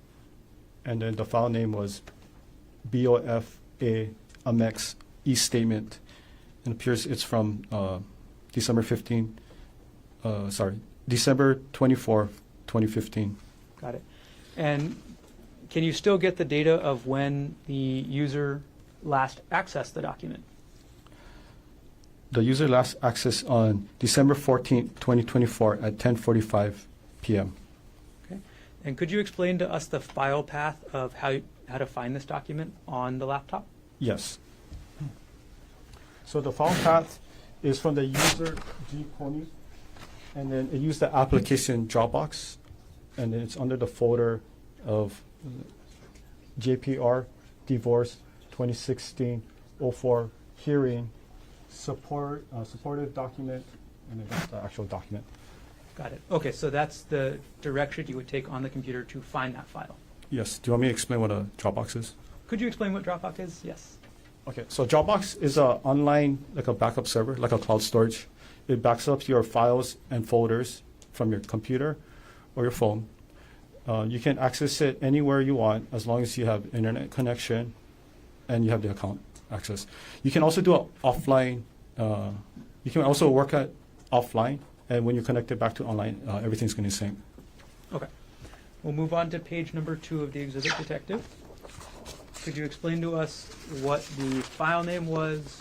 and then the file name was BOFA Amex e-statement. It appears it's from December 24, 2015. Got it. And can you still get the data of when the user last accessed the document? The user last accessed on December 14, 2024 at 10:45 p.m. Okay. And could you explain to us the file path of how to find this document on the laptop? Yes. So the file path is from the user G Konig, and then it used the application Dropbox, and then it's under the folder of JPR Divorce 2016-04 Hearing Supported Document, and then that's the actual document. Got it. Okay, so that's the direction you would take on the computer to find that file. Yes. Do you want me to explain what a Dropbox is? Could you explain what Dropbox is? Yes. Okay, so Dropbox is a online, like a backup server, like a cloud storage. It backs up your files and folders from your computer or your phone. You can access it anywhere you want as long as you have internet connection and you have the account access. You can also do it offline. You can also work at offline, and when you connect it back to online, everything's going to sync. Okay. We'll move on to page number 2 of the exhibit, Detective. Could you explain to us what the file name was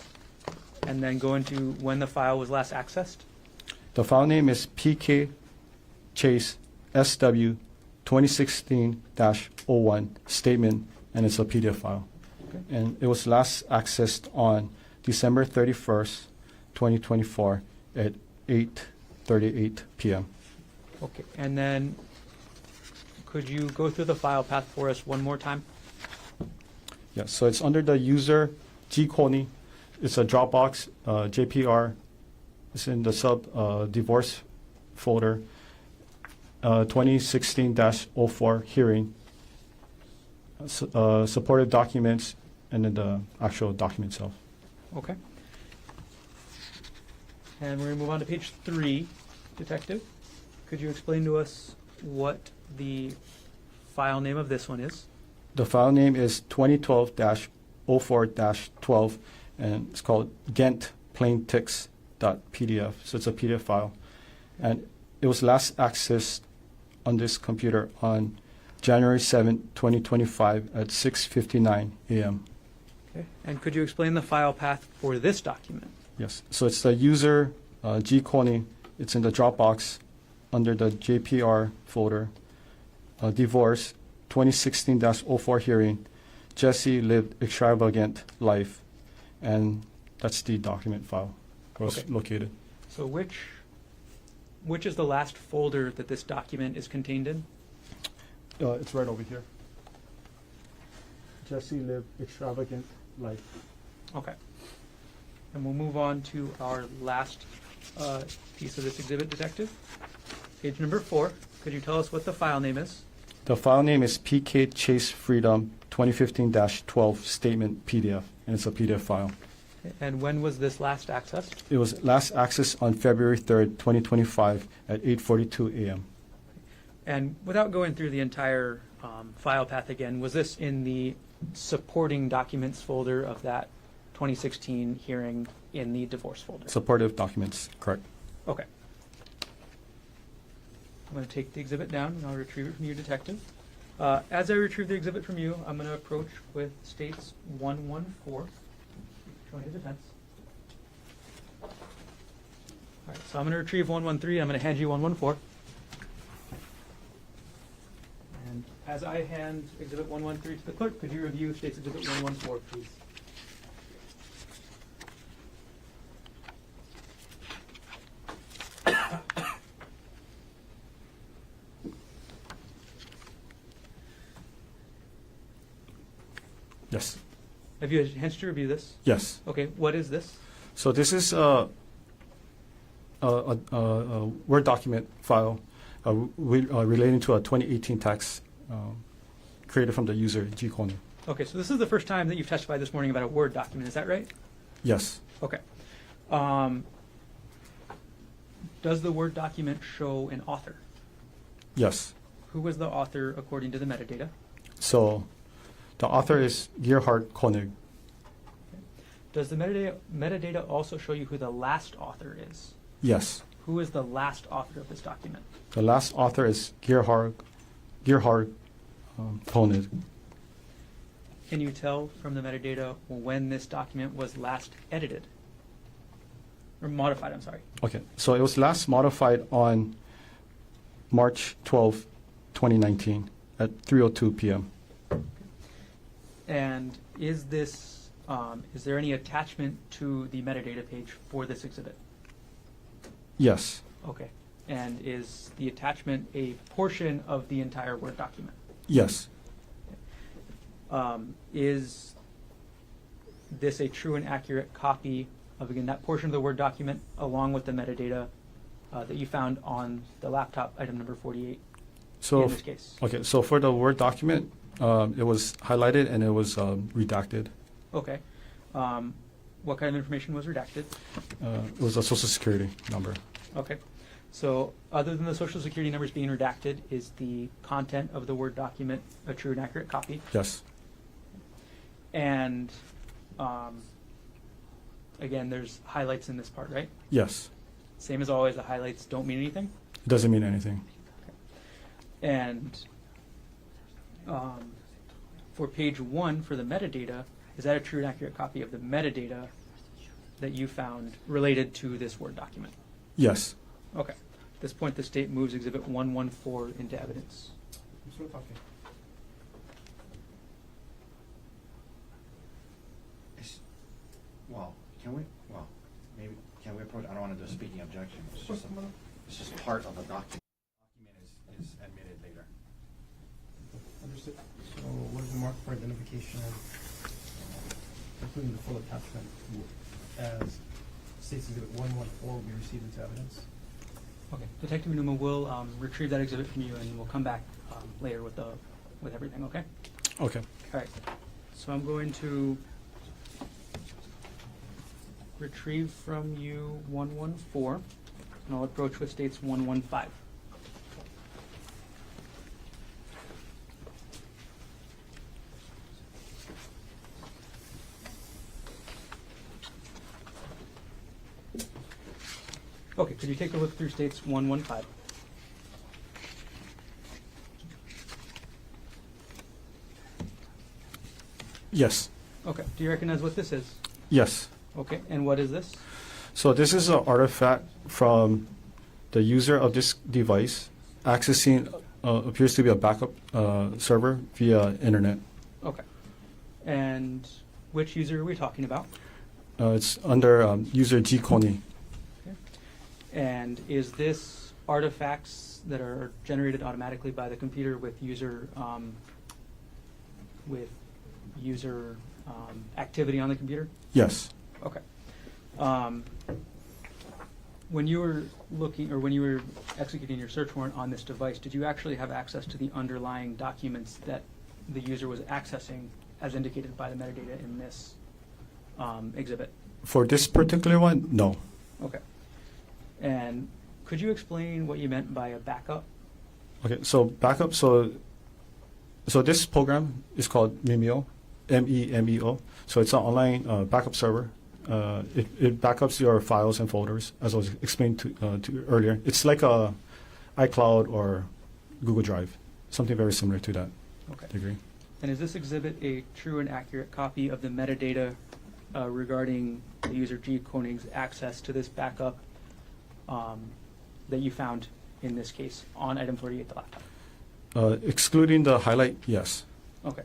and then go into when the file was last accessed? The file name is PK Chase SW 2016-01 statement, and it's a PDF file. Okay. And it was last accessed on December 31st, 2024 at 8:38 p.m. Okay. And then could you go through the file path for us one more time? Yeah, so it's under the user G Konig. It's a Dropbox JPR. It's in the divorce folder. 2016-04 hearing. Supported documents, and then the actual document itself. Okay. And we're going to move on to page 3, Detective. Could you explain to us what the file name of this one is? The file name is 2012-04-12, and it's called gentplaintext.pdf. So it's a PDF file. And it was last accessed on this computer on January 7, 2025 at 6:59 a.m. Okay. And could you explain the file path for this document? Yes. So it's the user G Konig. It's in the Dropbox under the JPR folder. Divorce 2016-04 hearing. Jesse lived extravagant life, and that's the document file where it's Okay. located. So which is the last folder that this document is contained in? It's right over here. Jesse lived extravagant life. Okay. And we'll move on to our last piece of this exhibit, Detective. Page number 4. Could you tell us what the file name is? The file name is PK Chase Freedom 2015-12 statement PDF, and it's a PDF file. And when was this last accessed? It was last accessed on February 3rd, 2025 at 8:42 a.m. And without going through the entire file path again, was this in the supporting documents folder of that 2016 hearing in the divorce folder? Supportive documents, correct. Okay. I'm going to take the exhibit down and I'll retrieve it from you, Detective. As I retrieve the exhibit from you, I'm going to approach with states 114, showing your defense. All right, so I'm going to retrieve 113. I'm going to hand you 114. And as I hand exhibit 113 to the clerk, could you review states exhibit 114, please? Yes. Have you had a chance to review this? Yes. Okay, what is this? So this is a Word document file relating to a 2018 tax created from the user G. Konig. Okay, so this is the first time that you've testified this morning about a Word document, is that right? Yes. Okay. Does the Word document show an author? Yes. Who was the author according to the metadata? So the author is Gerhardt Konig. Does the metadata also show you who the last author is? Yes. Who is the last author of this document? The last author is Gerhardt Konig. Can you tell from the metadata when this document was last edited? Or modified, I'm sorry. Okay, so it was last modified on March 12, 2019 at 3:02 p.m. And is this, is there any attachment to the metadata page for this exhibit? Yes. Okay. And is the attachment a portion of the entire Word document? Yes. Is this a true and accurate copy of, again, that portion of the Word document along with the metadata that you found on the laptop, item number 48 So in this case? okay, so for the Word document, it was highlighted and it was redacted. Okay. What kind of information was redacted? It was a Social Security number. Okay. So other than the Social Security numbers being redacted, is the content of the Word document a true and accurate copy? Yes. And again, there's highlights in this part, right? Yes. Same as always, the highlights don't mean anything. It doesn't mean anything. And for page 1, for the metadata, is that a true and accurate copy of the metadata that you found related to this Word document? Yes. Okay. At this point, the state moves exhibit 114 into evidence. Well, maybe, can we approach, I don't want to do a speaking objection. It's just part of the document. Document is admitted later. Understood. So what is the mark for identification of, including the full attachment as states exhibit 114 will be received into evidence? Okay. Detective Hinuma will retrieve that exhibit from you, and we'll come back later with everything. Okay. Okay. All right. So I'm going to retrieve from you 114, and I'll approach with states 115. Okay, could you take a look through states 115? Yes. Okay. Do you recognize what this is? Yes. Okay. And what is this? So this is an artifact from the user of this device accessing appears to be a backup server via internet. Okay. And which user are we talking about? It's under user G. Konig. Okay. And is this artifacts that are generated automatically by the computer with user activity on the computer? Yes. Okay. When you were looking, or when you were executing your search warrant on this device, did you actually have access to the underlying documents that the user was accessing as indicated by the metadata in this exhibit? For this particular one, no. Okay. And could you explain what you meant by a backup? Okay, so backup, so this program is called Mimeo, MEMEO. So it's an online backup server. It backups your files and folders, as I was explained to you earlier. It's like a iCloud or Google Drive, something very similar to that Okay. degree. And is this exhibit a true and accurate copy of the metadata regarding the user G. Konig's access to this backup that you found in this case on item 48, the laptop? Excluding the highlight, yes. Okay.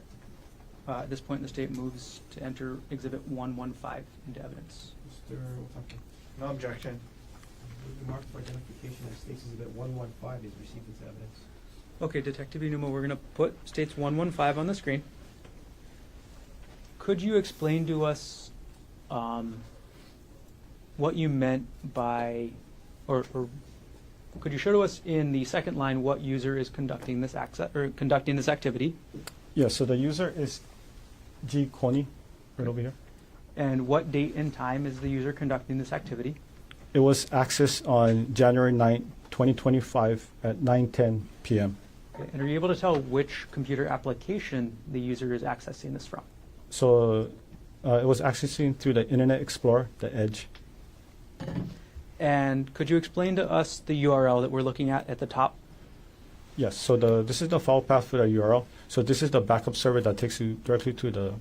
At this point, the state moves to enter Exhibit 115 into evidence. Mr. Otake. No objection. The mark for identification as States Exhibit 115 is received into evidence. Okay, Detective Hinuma, we're going to put States 115 on the screen. Could you explain to us what you meant by, or could you show to us in the second line what user is conducting this conducting this activity, Yeah, so the user is G. Konig, right over here. and what date and time is the user conducting this activity? It was accessed on January 9, 2025 at 9:10 p.m. Okay, and are you able to tell which computer application the user is accessing this from? So it was accessing through the Internet Explorer, the Edge. And could you explain to us the URL that we're looking at the top? Yes, so this is the file path for the URL. So this is the backup server that takes you directly to the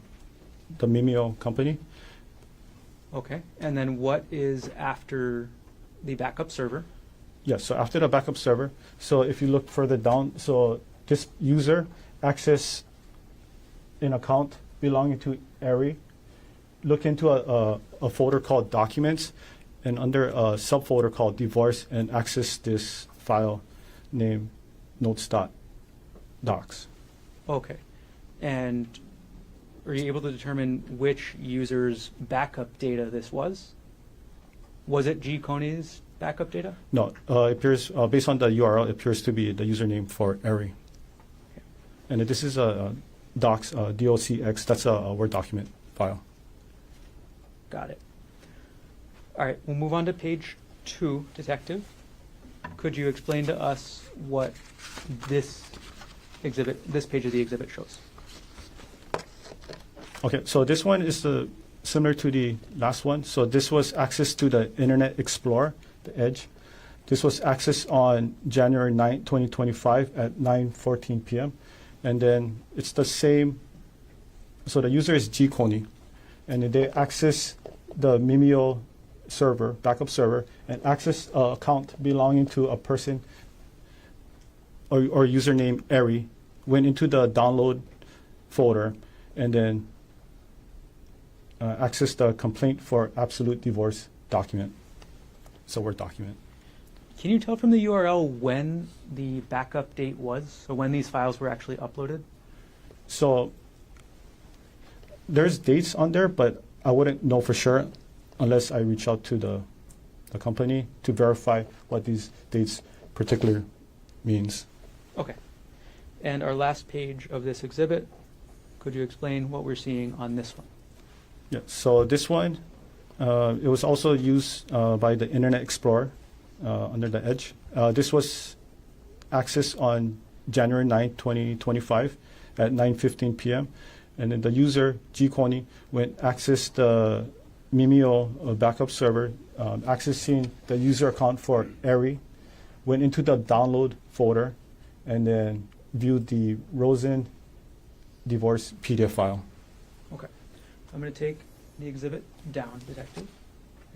Mimeo company. Okay, and then what is after the backup server? Yes, so after the backup server, so if you look further down, so this user access an account belonging to Ari, look into a folder called Documents, and under a subfolder called Divorce, and access this file named notes.docs. Okay, and are you able to determine which user's backup data this was? Was it G. Konig's backup data? No, it appears, based on the URL, it appears to be the username for Ari. Okay. And this is a docs, docx, that's a Word document file. Got it. All right, we'll move on to page 2, Detective. Could you explain to us what this page of the exhibit shows? Okay, so this one is similar to the last one. So this was access to the Internet Explorer, the Edge. This was accessed on January 9, 2025 at 9:14 p.m. And then it's the same, so the user is G. Konig, and they access the Mimeo server, backup server, and access an account belonging to a person or username Ari, went into the download folder, and then access the complaint for absolute divorce document. It's a Word document. Can you tell from the URL when the backup date was, so when these files were actually uploaded? So there's dates on there, but I wouldn't know for sure unless I reach out to the company to verify what these dates particular means. Okay. And our last page of this exhibit, could you explain what we're seeing on this one? Yeah, so this one, it was also used by the Internet Explorer under the Edge. This was accessed on January 9, 2025 at 9:15 p.m. And then the user, G. Konig, went access the Mimeo backup server, accessing the user account for Ari, went into the download folder, and then viewed the Rosen divorce PDF file. Okay. I'm going to take the exhibit down, Detective,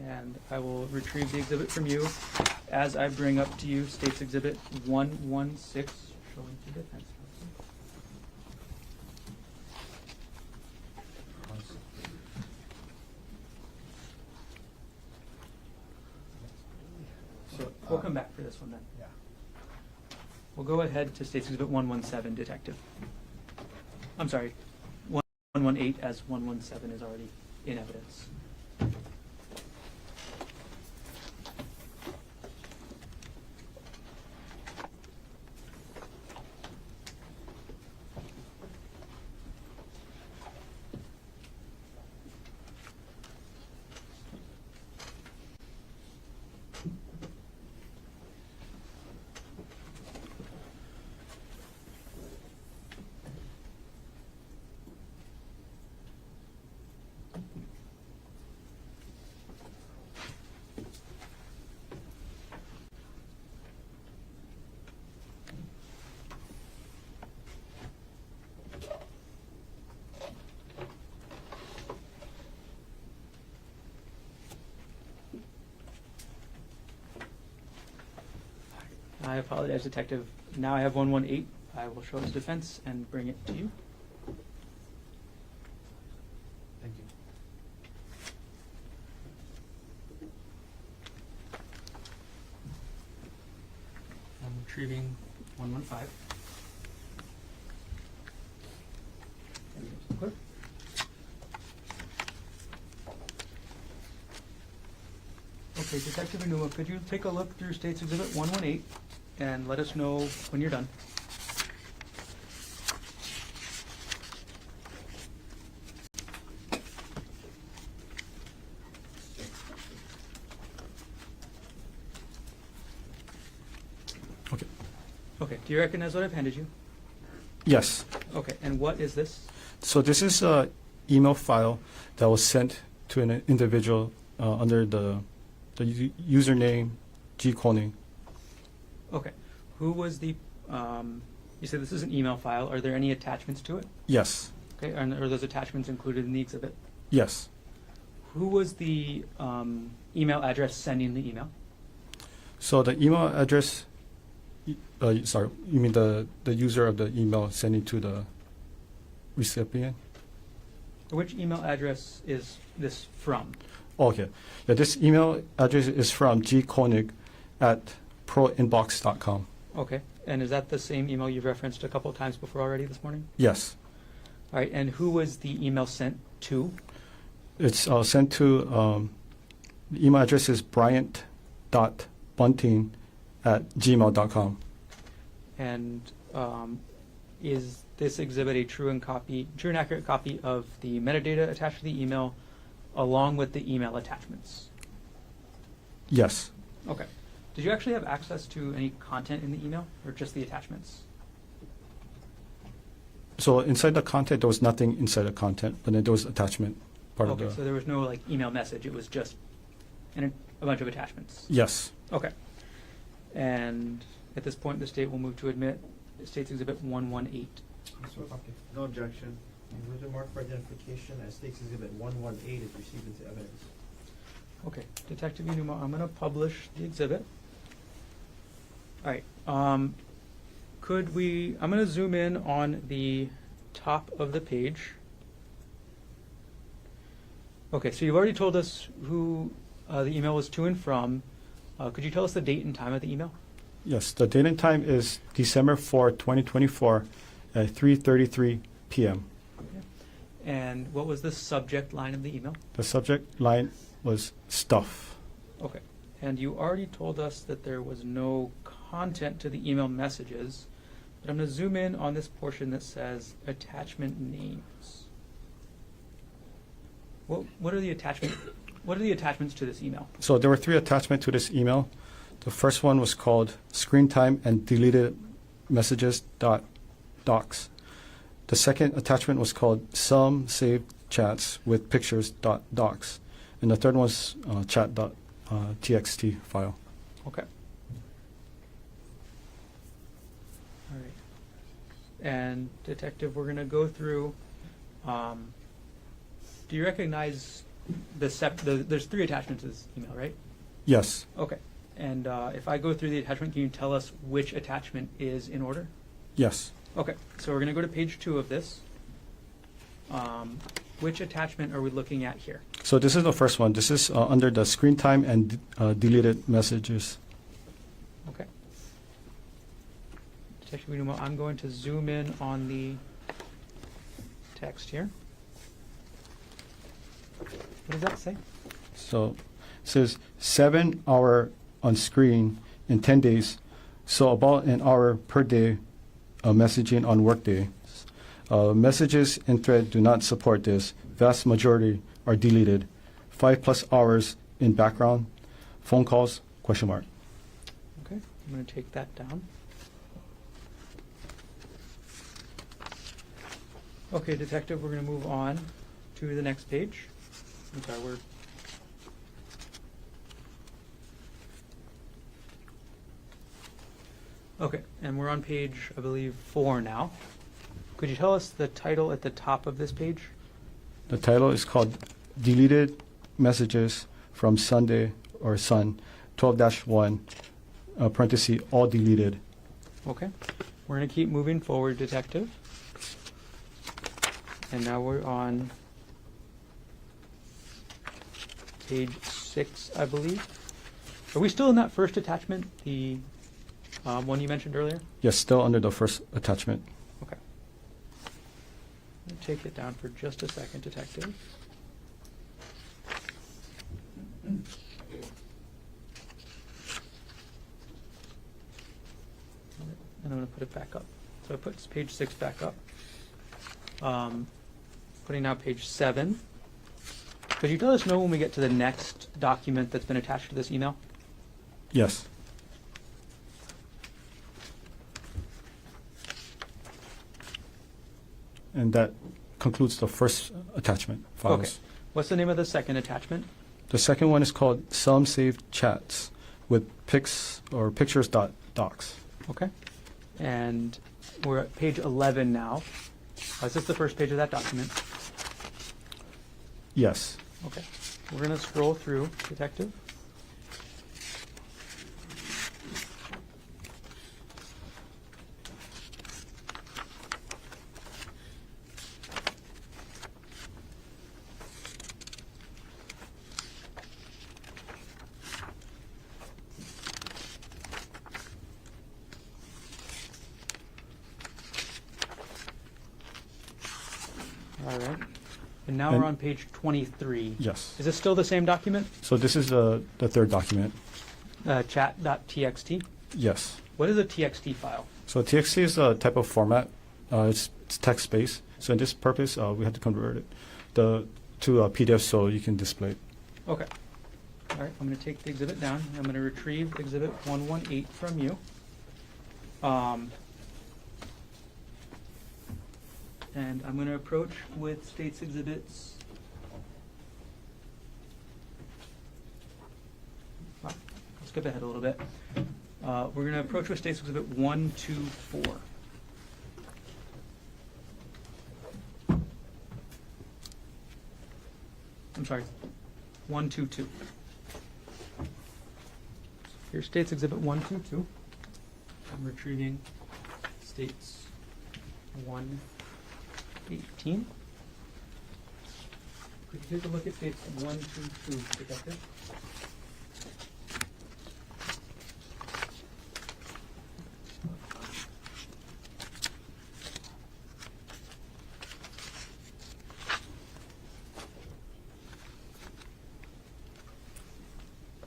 and I will retrieve the exhibit from you as I bring up to you State's Exhibit 116, showing to defense counsel. So, We'll come back for this one then. Yeah. We'll go ahead to State's Exhibit 117, Detective. I'm sorry, 118, as 117 is already in evidence. I apologize, Detective. Now I have 118. I will show his defense and bring it to you. Thank you. I'm retrieving 115. Clerk. Okay, Detective Hinuma, could you take a look through State's Exhibit 118 and let us know when you're done? Okay. Okay, do you recognize what I've handed you? Yes. Okay, and what is this? So this is an email file that was sent to an individual under the username G. Konig. Okay, who was the, you said this is an email file. Are there any attachments to it? Yes. Okay, and are those attachments included in the exhibit? Yes. Who was the email address sending the email? So the email address, sorry, you mean the user of the email sending to the recipient? Which email address is this from? Okay. Yeah, this email address is from gkonig at proinbox.com. Okay, and is that the same email you've referenced a couple of times before already this morning? Yes. All right, and who was the email sent to? It's sent to, the email address is bryant.bunting@gmail.com. And is this exhibit a true and accurate copy of the metadata attached to the email along with the email attachments? Yes. Okay. Did you actually have access to any content in the email or just the attachments? So inside the content, there was nothing inside the content, but then there was attachment part Okay, of so the. there was no like email message. It was just a bunch of attachments. Yes. Okay. And at this point, the state will move to admit State's Exhibit 118. No objection. Move to mark for identification as State's Exhibit 118 is received into evidence. Okay, Detective Hinuma, I'm going to publish the exhibit. All right. I'm going to zoom in on the top of the page. Okay, so you've already told us who the email was to and from. Could you tell us the date and time of the email? Yes. The date and time is December 4, 2024 at 3:33 p.m. Okay. And what was the subject line of the email? The subject line was stuff. Okay. And you already told us that there was no content to the email messages, but I'm going to zoom in on this portion that says attachment names. What are the attachments to this email? So there were 3 attachments to this email. The first one was called screen time and deleted messages.docs. The second attachment was called some saved chats with pictures.docs. And the third one was chat.txt file. Okay. All right. And Detective, we're going to go through. Do you recognize there's 3 attachments to this email, right? Yes. Okay. And if I go through the attachment, can you tell us which attachment is in order? Yes. Okay. So we're going to go to page 2 of this. Which attachment are we looking at here? So this is the first one. This is under the screen time and deleted messages. Okay. Detective Hinuma, I'm going to zoom in on the text here. What does that say? So it says 7 hour on screen in 10 days. So about an hour per day messaging on workday. Messages in thread do not support this. Vast majority are deleted. 5+ hours in background. Phone calls, ? Okay. I'm going to take that down. Okay, Detective, we're going to move on to the next page. I'm sorry, Okay, and we're on page, I believe, 4 now. Could you tell us the title at the top of this page? The title is called Deleted Messages from Sunday or Sun 12-1 parenthesis, all deleted. Okay. We're going to keep moving forward, Detective. And now we're on page 6, I believe. Are we still in that first attachment, the one you mentioned earlier? Yes, still under the first attachment. Okay. Let me take it down for just a second, Detective. And I'm going to put it back up. So I put page 6 back up. Putting now page 7. Could you let us know when we get to the next document that's been attached to this email? Yes. And that concludes the first attachment files. Okay. What's the name of the second attachment? The second one is called Some Saved Chats with pics or pictures.docs. Okay. And we're at page 11 now. Is this the first page of that document? Yes. Okay. We're going to scroll through, Detective. All right. And now we're on page 23. Yes. Is this still the same document? So this is the third document. Chat.txt? Yes. What is a TXT file? So TXT is a type of format. It's text-based. So in this purpose, we have to convert it to a PDF so you can display it. Okay. All right, I'm going to take the exhibit down. I'm going to retrieve exhibit 118 from you. And I'm going to approach with states exhibits. I'll skip ahead a little bit. We're going to approach with states exhibit 1, 2, 4. I'm sorry, 1, 2, 2. Here's states exhibit 1, 2, 2. I'm retrieving states 118. Could you take a look at states 1, 2, 2, Detective?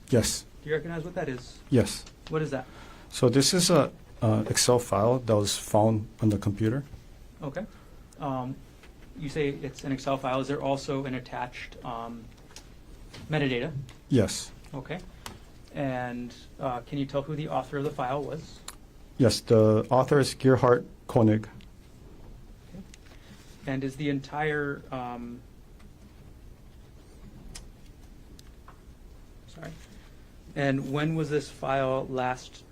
Yes. Do you recognize what that is? Yes. What is that? So this is a Excel file that was found on the computer. Okay. You say it's an Excel file. Is there also an attached metadata? Yes. Okay. And can you tell who the author of the file was? Yes, the author is Gerhardt Konig. Okay. And is the entire sorry. And when was this file last,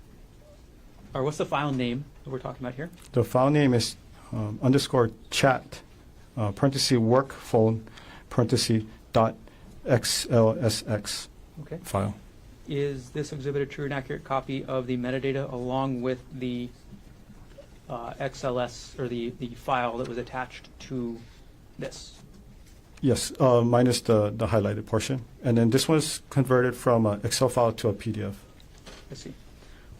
or what's the file name that we're talking about here? The file name is underscore chat, parenthesis work phone, parenthesis dot XLSX Okay. file. Is this exhibit a true and accurate copy of the metadata along with the XLS, or the file that was attached to this? Yes, minus the highlighted portion. And then this was converted from an Excel file to a PDF. I see.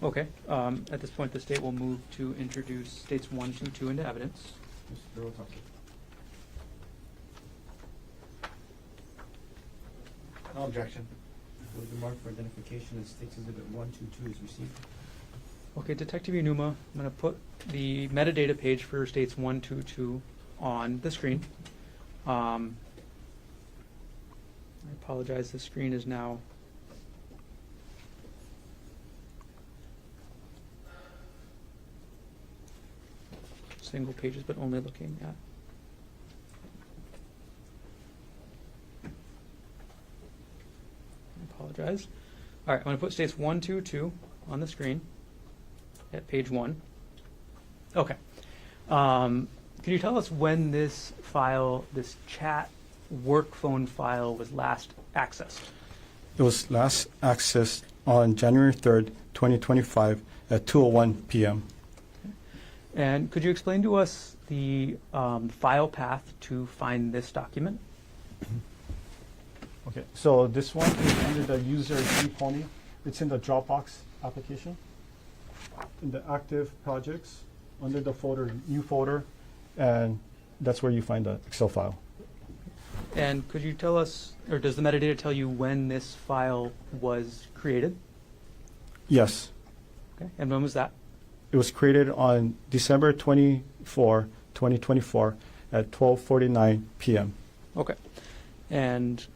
Okay. At this point, the state will move to introduce states 1, 2, 2 into evidence. Mr. Hirotake. No objection. With the mark for identification as states exhibit 1, 2, 2 is received. Okay, Detective Hinuma, I'm going to put the metadata page for states 1, 2, 2 on the screen. I apologize, the screen is now single pages, but only looking at. I apologize. All right, I'm going to put states 1, 2, 2 on the screen at page 1. Okay. Can you tell us when this file, this chat work phone file, was last accessed? It was last accessed on January 3rd, 2025 at 2:01 p.m. And could you explain to us the file path to find this document? Okay, so this one is under the user G Konig. It's in the Dropbox application. In the active projects, under the folder, new folder, and that's where you find the Excel file. And could you tell us, or does the metadata tell you when this file was created? Yes, Okay, and when was that? it was created on December 24, 2024 at 12:49 p.m. Okay. And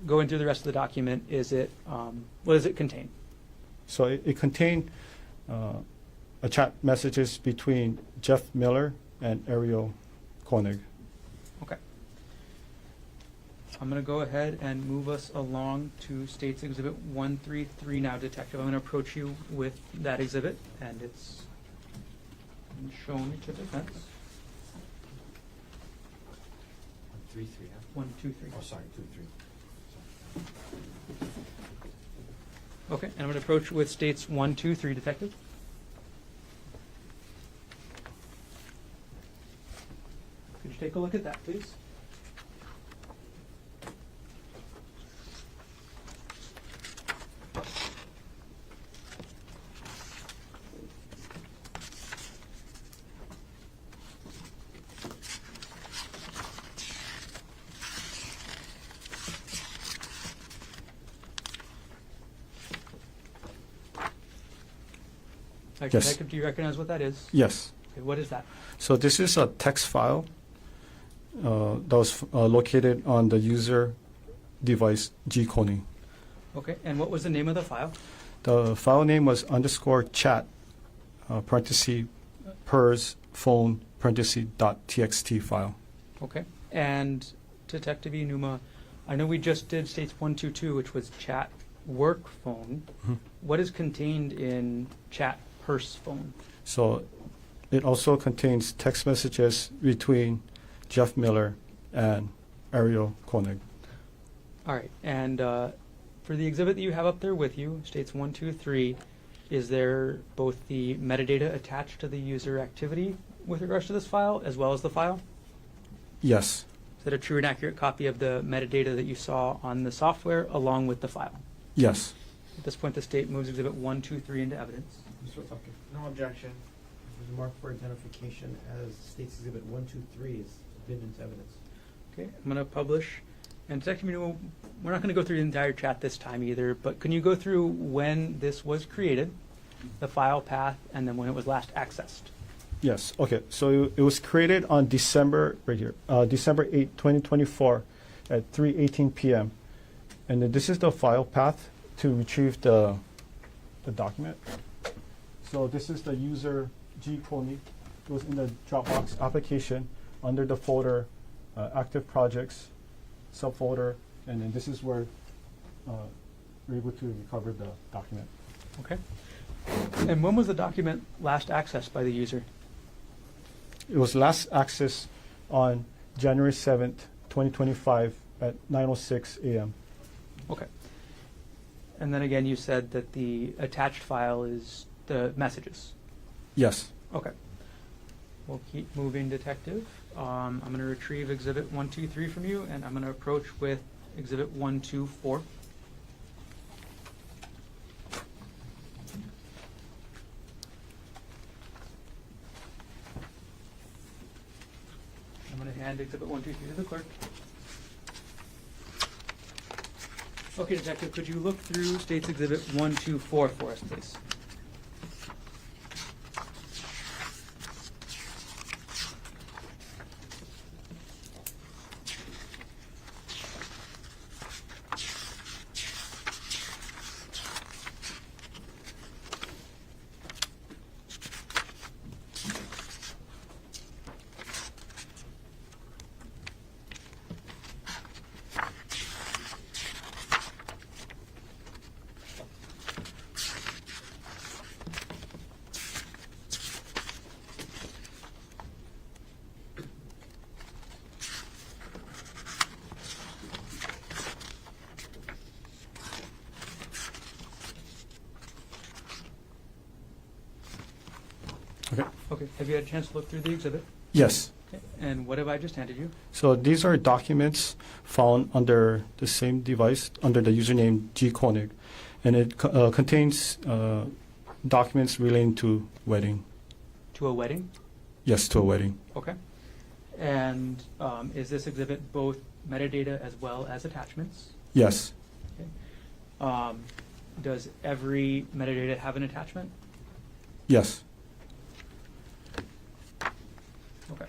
going through the rest of the document, is it, what does it contain? So it contained a chat messages between Jeff Miller and Ariel Konig. Okay. I'm going to go ahead and move us along to States Exhibit 133 now, Detective. I'm going to approach you with that exhibit, and it's been shown to defense. 1, 3, 3, huh? 1, 2, 3. Oh, sorry, 2, 3. Sorry. Okay, and I'm going to approach with States 1, 2, 3, Detective. Could you take a look at that, please? Yes. Detective, do you recognize what that is? Yes. Okay, what is that? So this is a text file that was located on the user device G Konig. Okay, and what was the name of the file? The file name was _chat parenthesis pers phone parenthesis .txt file. Okay, and Detective Hinuma, I know we just did States 122, which was chat work phone. Mhm. What is contained in chat purse phone? So it also contains text messages between Jeff Miller and Ariel Konig. All right, and for the exhibit that you have up there with you, States 123, is there both the metadata attached to the user activity with regards to this file as well as the file? Yes. Is that a true and accurate copy of the metadata that you saw on the software along with the file? Yes. At this point, the state moves exhibit 123 into evidence. Mr. Otake, no objection. It was marked for identification as States Exhibit 123 is admitted into evidence. Okay, I'm going to publish. And Detective Hinuma, we're not going to go through the entire chat this time either, but can you go through when this was created, the file path, and then when it was last accessed? Yes. Okay. So it was created on December, right here, December 8, 2024 at 3:18 p.m. And then this is the file path to retrieve the document. So this is the user G Konig. It was in the Dropbox application under the folder active projects subfolder, and then this is where we're able to recover the document. Okay. And when was the document last accessed by the user? It was last accessed on January 7th, 2025 at 9:06 a.m. Okay. And then again, you said that the attached file is the messages. Yes. Okay. We'll keep moving, Detective. I'm going to retrieve Exhibit 123 from you, and I'm going to approach with Exhibit 124. I'm going to hand Exhibit 123 to the clerk. Okay, Detective, could you look through State's Exhibit 124 for us, please? Have you had a chance to look through the exhibit? Yes. Okay. And what have I just handed you? So these are documents found under the same device, under the username Konig, and it contains documents relating to wedding. To a wedding? Yes, to a wedding. Okay. And is this exhibit both metadata as well as attachments? Yes. Okay. Does every metadata have an attachment? Yes. Okay.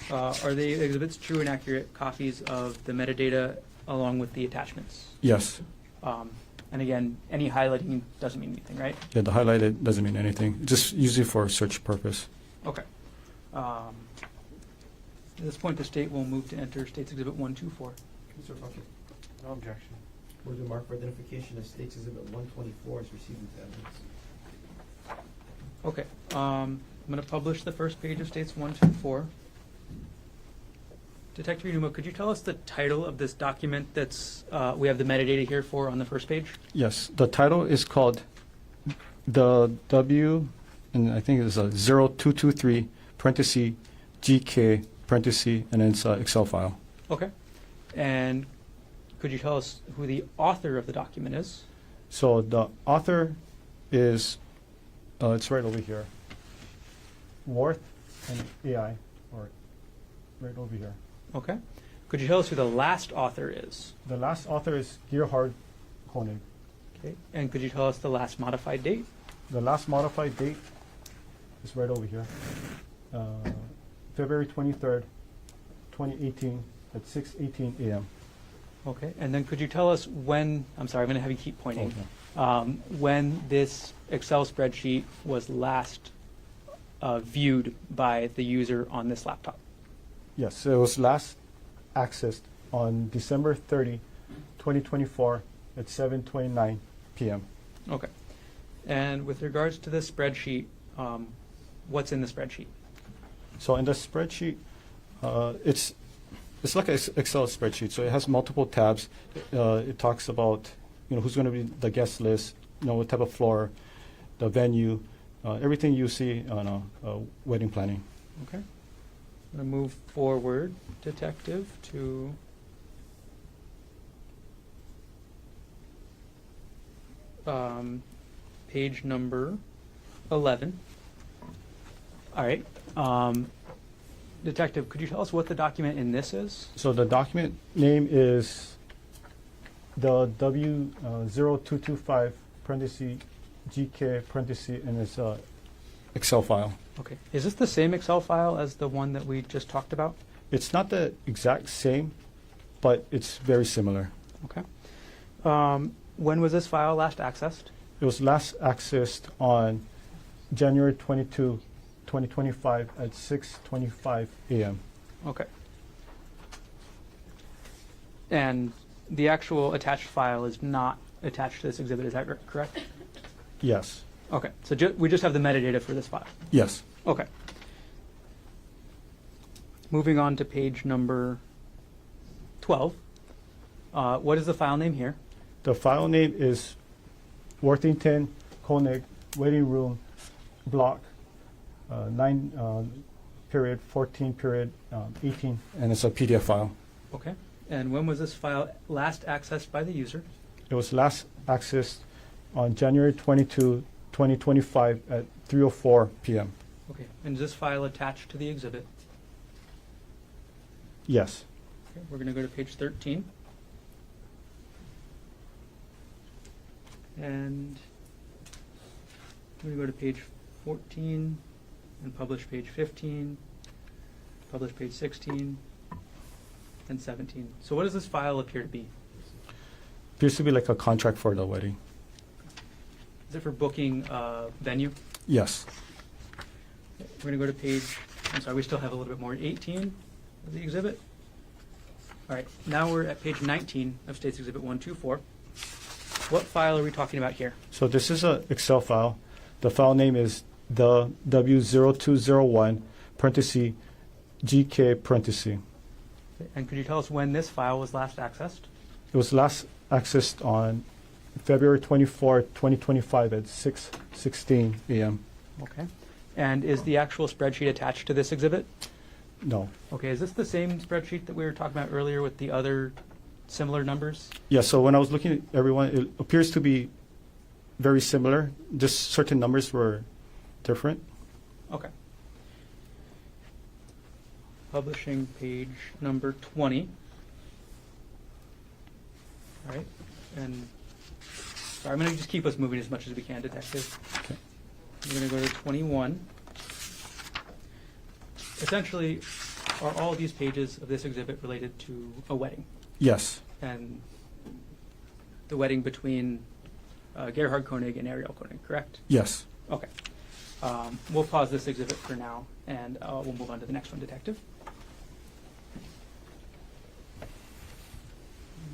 Are the exhibits true and accurate copies of the metadata along with the attachments? Yes. And again, any highlighting doesn't mean anything, right? Yeah, the highlighted doesn't mean anything. Just usually for search purpose. Okay. At this point, the state will move to enter State's Exhibit 124. Mr. Bucket, No objection. word to mark for identification as State's Exhibit 124 is received into evidence. Okay. I'm going to publish the first page of State's 124. Detective Hinuma, could you tell us the title of this document that's we have the metadata here for on the first page? Yes. The title is called the W, and I think it's a 0223 parenthesis GK parenthesis, and then it's an Excel file. Okay. And could you tell us who the author of the document is? So the author is, it's right over here. Worth and AI, or right over here. Okay. Could you tell us who the last author is? The last author is Gerhardt Konig. Okay. And could you tell us the last modified date? The last modified date is right over here. February 23rd, 2018 at 6:18 a.m. Okay. And then could you tell us when, I'm sorry, I'm going to have you keep pointing, when this Excel spreadsheet was last viewed by the user on this laptop? Yes, it was last accessed on December 30, 2024 at 7:29 p.m. Okay. And with regards to this spreadsheet, what's in the spreadsheet? So in the spreadsheet, it's like an Excel spreadsheet. So it has multiple tabs. It talks about who's going to be the guest list, what type of floor, the venue, everything you see on a wedding planning. Okay. I'm going to move forward, Detective, to page number 11. All right. Detective, could you tell us what the document in this is? So the document name is the W0225 parenthesis GK parenthesis, and it's a Excel file. Okay. Is this the same Excel file as the one that we just talked about? It's not the exact same, but it's very similar. Okay. When was this file last accessed? It was last accessed on January 22, 2025 at 6:25 a.m. Okay. And the actual attached file is not attached to this exhibit, is that correct? Yes. Okay, so we just have the metadata for this file. Yes. Okay. Moving on to page number 12. What is the file name here? The file name is Worthington Konig Waiting Room Block 9 period 14 period 18, and it's a PDF file. Okay. And when was this file last accessed by the user? It was last accessed on January 22, 2025 at 3:04 p.m. Okay. And is this file attached to the exhibit? Yes. Okay. We're going to go to page 13. And we're going to go to page 14 and publish page 15, publish page 16, and 17. So what does this file appear to be? Appears to be like a contract for the wedding. Is it for booking venue? Yes. We're going to go to page, I'm sorry, we still have a little bit more, 18 of the exhibit. All right, now we're at page 19 of State's Exhibit 124. What file are we talking about here? So this is an Excel file. The file name is the W0201 parenthesis GK parenthesis. And could you tell us when this file was last accessed? It was last accessed on February 24, 2025 at 6:16 a.m. Okay. And is the actual spreadsheet attached to this exhibit? No. Okay, is this the same spreadsheet that we were talking about earlier with the other similar numbers? Yeah, so when I was looking at everyone, it appears to be very similar. Just certain numbers were different. Okay. Publishing page number 20. All right, and sorry, I'm going to just keep us moving as much as we can, Detective. Okay. We're going to go to 21. Essentially, are all these pages of this exhibit related to a wedding? Yes. And the wedding between Gerhardt Konig and Ariel Konig, correct? Yes. Okay. We'll pause this exhibit for now, and we'll move on to the next one, Detective.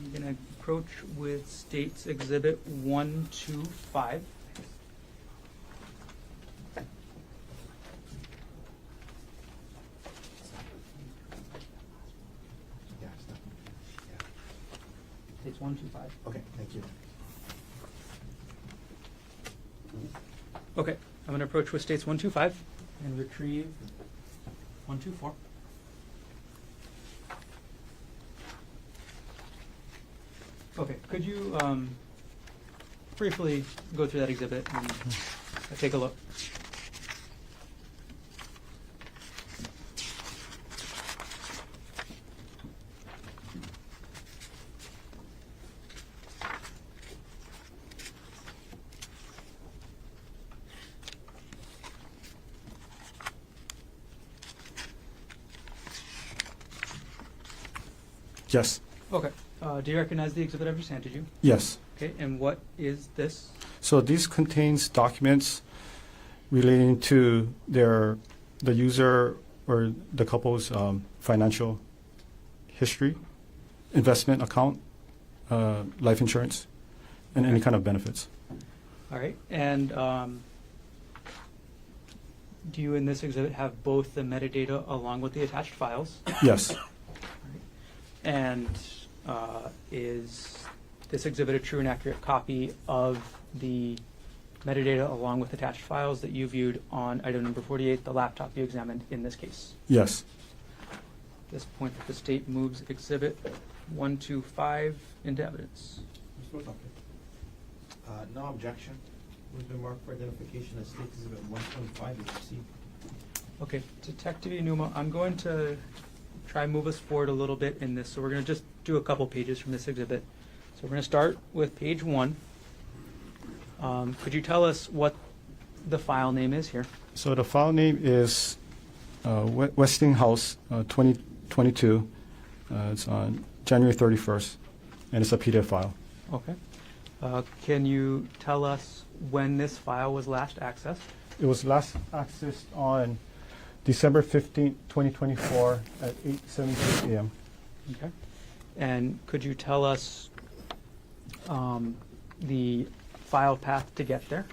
I'm going to approach with State's Exhibit 125. Yeah, stop. Yeah. State's 125. Okay, thank you. Okay, I'm going to approach with States 125 and retrieve 124. Okay, could you briefly go through that exhibit and take a look? Yes. Okay. Do you recognize the exhibit I've just handed you? Yes. Okay, and what is this? So this contains documents relating to the user or the couple's financial history, investment account, life insurance, and any kind of benefits. All right, and do you in this exhibit have both the metadata along with the attached files? Yes. And is this exhibit a true and accurate copy of the metadata along with attached files that you viewed on item number 48, the laptop you examined in this case? Yes. At this point, the state moves exhibit 125 into evidence. No objection. Would been marked for identification as State Exhibit 125 if received. Okay, Detective Hinuma, I'm going to try and move us forward a little bit in this. So we're going to just do a couple pages from this exhibit. So we're going to start with page 1. Could you tell us what the file name is here? So the file name is Westinghouse 2022. It's on January 31st, and it's a PDF file. Okay. Can you tell us when this file was last accessed? It was last accessed on December 15th, 2024 at 8:17 a.m. Okay. And could you tell us the file path to get there?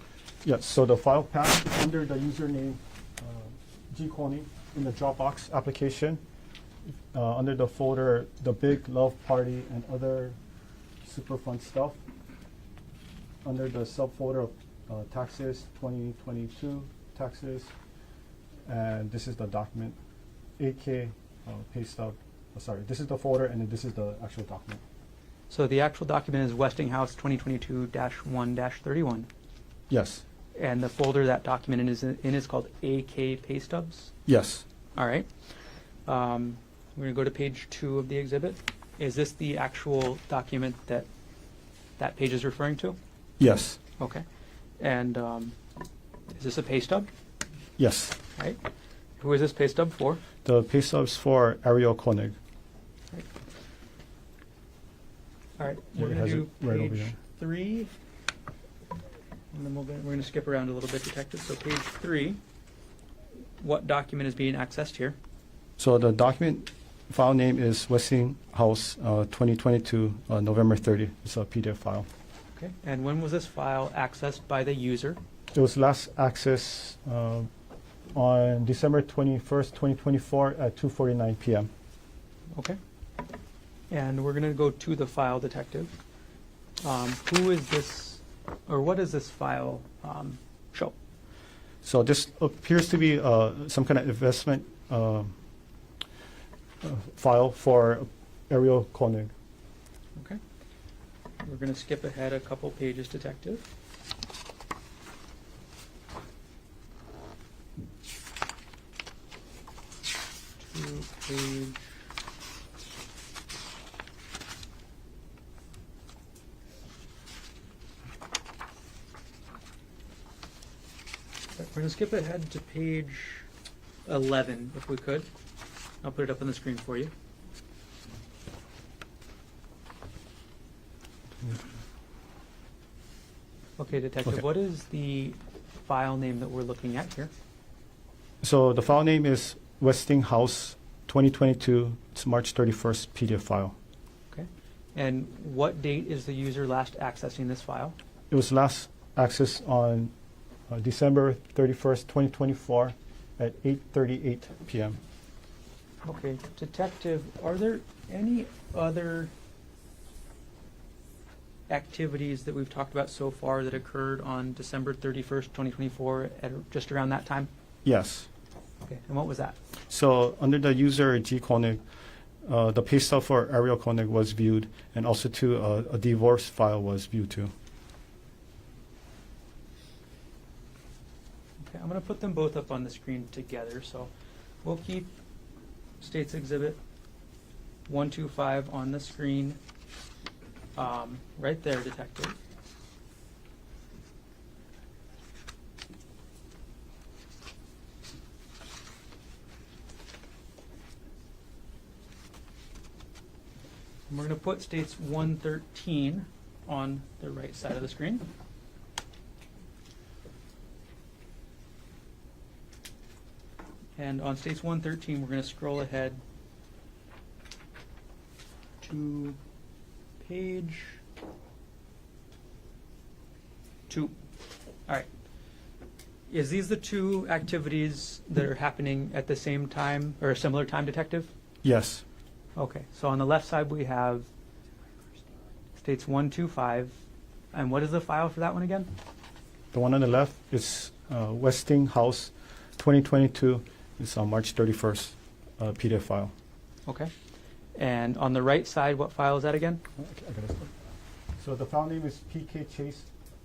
Yes, so the file path is under the username G. Konig in the Dropbox application, under the folder The Big Love Party and Other Super Fun Stuff, under the subfolder of Taxes 2022 Taxes, and this is the document, AK pay stub. Sorry, this is the folder, and then this is the actual document. So the actual document is Westinghouse 2022-1-31. Yes. And the folder that document is in is called AK Pay Stubs? Yes. All right. We're going to go to page 2 of the exhibit. Is this the actual document that that page is referring to? Yes. Okay. And is this a pay stub? Yes. Right. Who is this pay stub for? The pay stubs for Ariel Konig. Right. All right. Yeah, We're it going has to it do right over page here. 3. And then we're going to skip around a little bit, Detective. So page 3. What document is being accessed here? So the document file name is Westinghouse 2022 November 30. It's a PDF file. Okay. And when was this file accessed by the user? It was last accessed on December 21st, 2024 at 2:49 p.m. Okay. And we're going to go to the file, Detective. Who is this, or what does this file show? So this appears to be some kind of investment file for Ariel Konig. Okay. We're going to skip ahead a couple pages, Detective. To page... We're going to skip ahead to page 11, if we could. I'll put it up on the screen for you. Okay, Detective, Okay. what is the file name that we're looking at here? So the file name is Westinghouse 2022. It's March 31st PDF file. Okay. And what date is the user last accessing this file? It was last accessed on December 31st, 2024 at 8:38 p.m. Okay, Detective, are there any other activities that we've talked about so far that occurred on December 31st, 2024 at just around that time? Yes. Okay, and what was that? So under the user G. Konig, the pay stub for Ariel Konig was viewed, and also too a divorce file was viewed too. Okay, I'm going to put them both up on the screen together. So we'll keep States Exhibit 125 on the screen right there, Detective. And we're going to put States 113 on the right side of the screen. And on States 113, we're going to scroll ahead to page 2. All right. Is these the two activities that are happening at the same time or a similar time, Detective? Yes. Okay. So on the left side, we have States 125. And what is the file for that one again? The one on the left is Westinghouse 2022. It's on March 31st PDF file. Okay. And on the right side, what file is that again? So the file name is PK Chase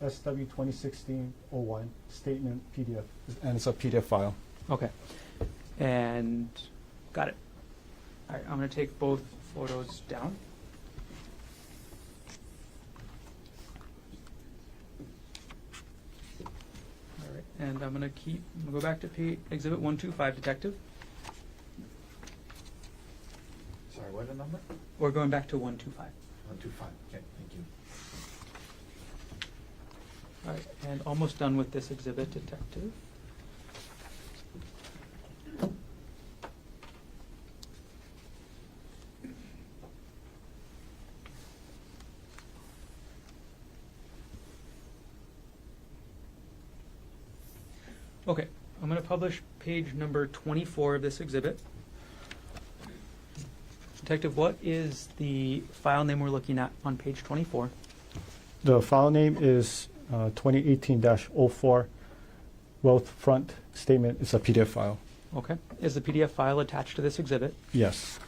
SW 2016-01 statement PDF, and it's a PDF file. Okay. And got it. All right, I'm going to take both photos down. All right, and I'm going to go back to Exhibit 125, Detective. Sorry, what the number? We're going back to 125. 125, okay, thank you. All right, and almost done with this exhibit, Detective. Okay, I'm going to publish page number 24 of this exhibit. Detective, what is the file name we're looking at on page 24? The file name is 2018-04 Wealth Front Statement. It's a PDF file. Okay. Is the PDF file attached to this exhibit? Yes.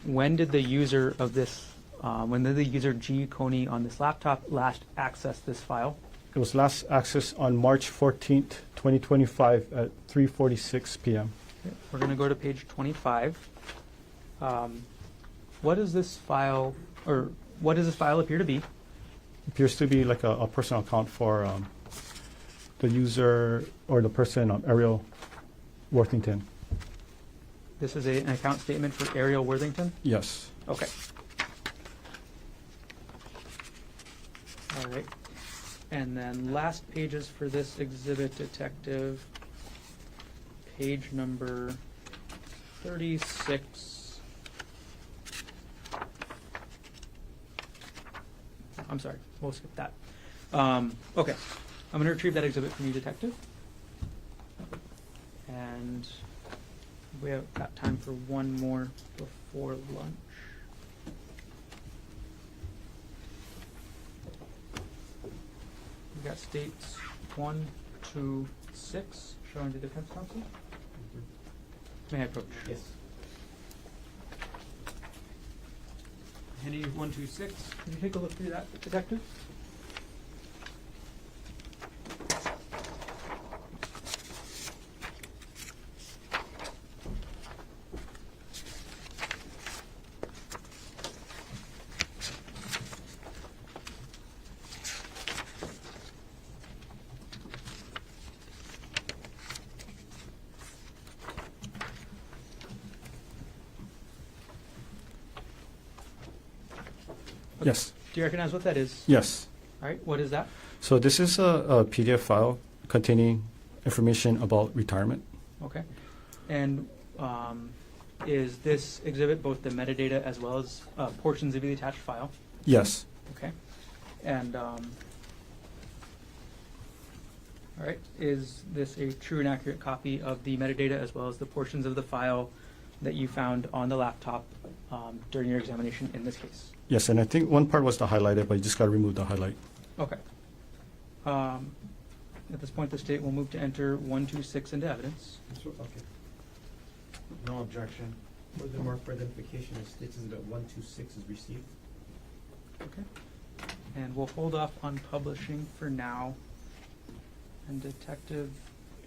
When did the user of this, when did the user G. Konig on this laptop last access this file? It was last accessed on March 14th, 2025 at 3:46 p.m. Okay. We're going to go to page 25. What does this file, or what does this file appear to be? Appears to be like a personal account for the user or the person, Ariel Worthington. This is an account statement for Ariel Worthington? Yes. Okay. All right. And then last pages for this exhibit, Detective, page number 36. I'm sorry, we'll skip that. Okay, I'm going to retrieve that exhibit from you, Detective. And we have got time for one more before lunch. We got states 1, 2, 126, showing the defense counsel. May I approach? Yes. Henry 126. Can you take a look through that, detective? Yes. Do you recognize what that is? Yes. All right, what is that? So this is a PDF file containing information about retirement. Okay. And is this exhibit both the metadata as well as portions of the attached file? Yes. Okay. And all right, is this a true and accurate copy of the metadata as well as the portions of the file that you found on the laptop during your examination in this case? Yes, and I think one part was the highlighted, but you just got to remove the highlight. Okay. At this point, the state will move to enter 126 into evidence. Okay. No objection. Furthermore, for identification, it states that 126 is received. Okay. And we'll hold off on publishing for now. And Detective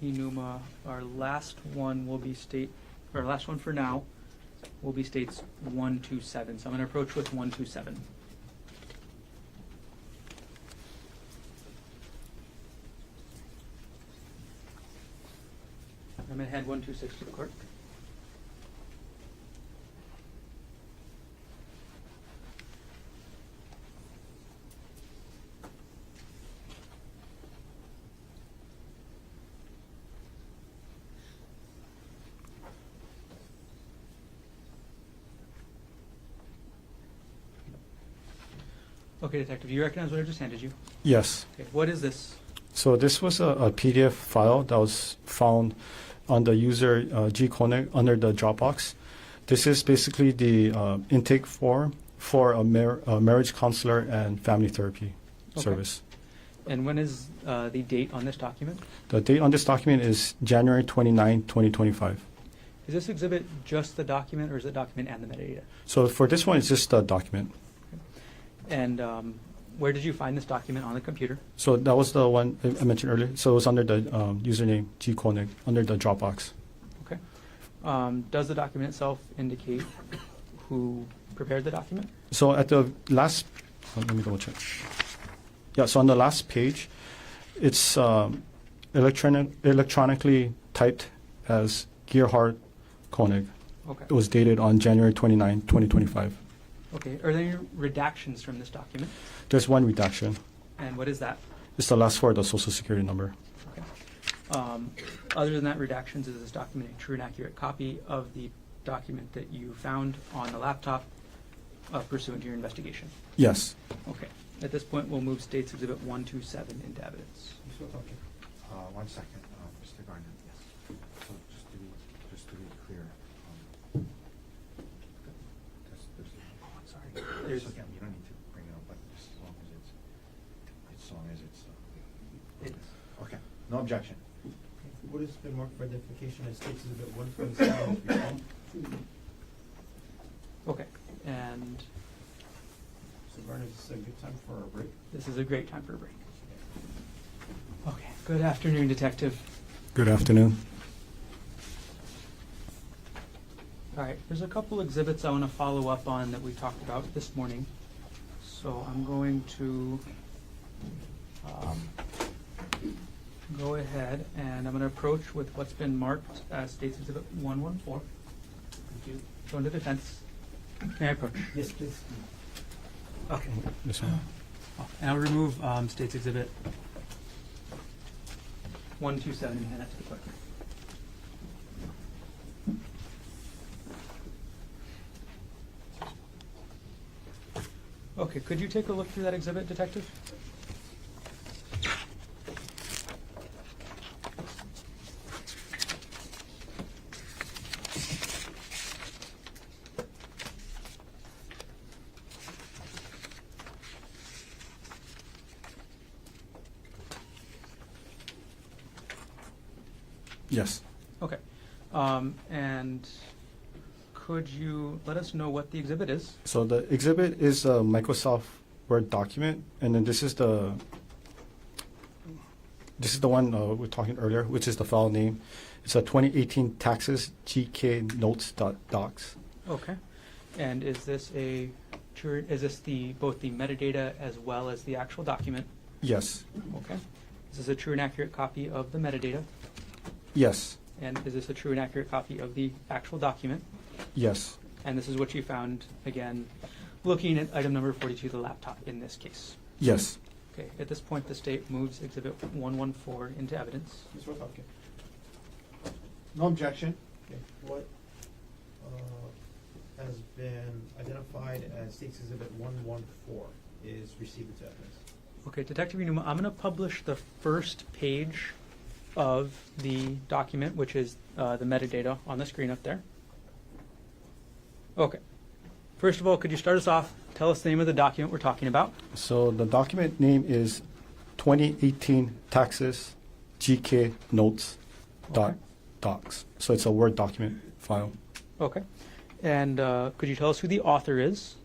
Hinuma, our last one for now will be states 127. So I'm going to approach with 127. I'm going to hand 126 to the clerk. Okay, Detective, you recognize what I just handed you? Yes. Okay, what is this? So this was a PDF file that was found on the user G. Konig under the Dropbox. This is basically the intake form for a marriage counselor and family therapy service. And when is the date on this document? The date on this document is January 29, 2025. Is this exhibit just the document, or is it document and the metadata? So for this one, it's just a document. And where did you find this document on the computer? So that was the one I mentioned earlier. So it was under the username G. Konig, under the Dropbox. Okay. Does the document itself indicate who prepared the document? So at the last, let me double check. Yeah, so on the last page, it's electronically typed as Gerhardt Konig. Okay. It was dated on January 29, 2025. Okay. Are there any redactions from this document? There's one redaction. And what is that? It's the last four of the social security number. Okay. Other than that, redactions, is this document a true and accurate copy of the document that you found on the laptop pursuant to your investigation? Yes. Okay. At this point, we'll move States Exhibit 127 into evidence. Okay. 1 second, Mr. Garner. Yes. So just to be clear, sorry. There's- Again, you don't need to bring it up, but just as long as it's. Okay. No objection. What has been marked for identification as states exhibit 127 is received. Okay. And So Vernon, is this a good time for a break? this is a great time for a break. Okay. Good afternoon, Detective. Good afternoon. All right. There's a couple exhibits I want to follow up on that we talked about this morning. So I'm going to go ahead and I'm going to approach with what's been marked as States Exhibit 114. Thank you. Go into defense. May I approach? Yes, please. Okay. This one. And I'll remove States Exhibit 127 and hand that to the clerk. Okay, could you take a look through that exhibit, Detective? Yes. Okay. And could you let us know what the exhibit is? So the exhibit is a Microsoft Word document, and then this is the one we're talking earlier, which is the file name. It's a 2018 taxes GK notes.docs. Okay. And is this both the metadata as well as the actual document? Yes. Okay. Is this a true and accurate copy of the metadata? Yes. And is this a true and accurate copy of the actual document? Yes. And this is what you found, again, looking at item number 42, the laptop in this case. Yes. Okay. At this point, the state moves Exhibit 114 into evidence. Ms. Roth, okay. No objection. Okay. What has been identified as State's Exhibit 114 is received into evidence. Okay, Detective Hinuma, I'm going to publish the first page of the document, which is the metadata on the screen up there. Okay. First of all, could you start us off? Tell us the name of the document we're talking about. So the document name is 2018 taxes GK notes Okay. docs. So it's a Word document file. Okay. And could you tell us who the author is?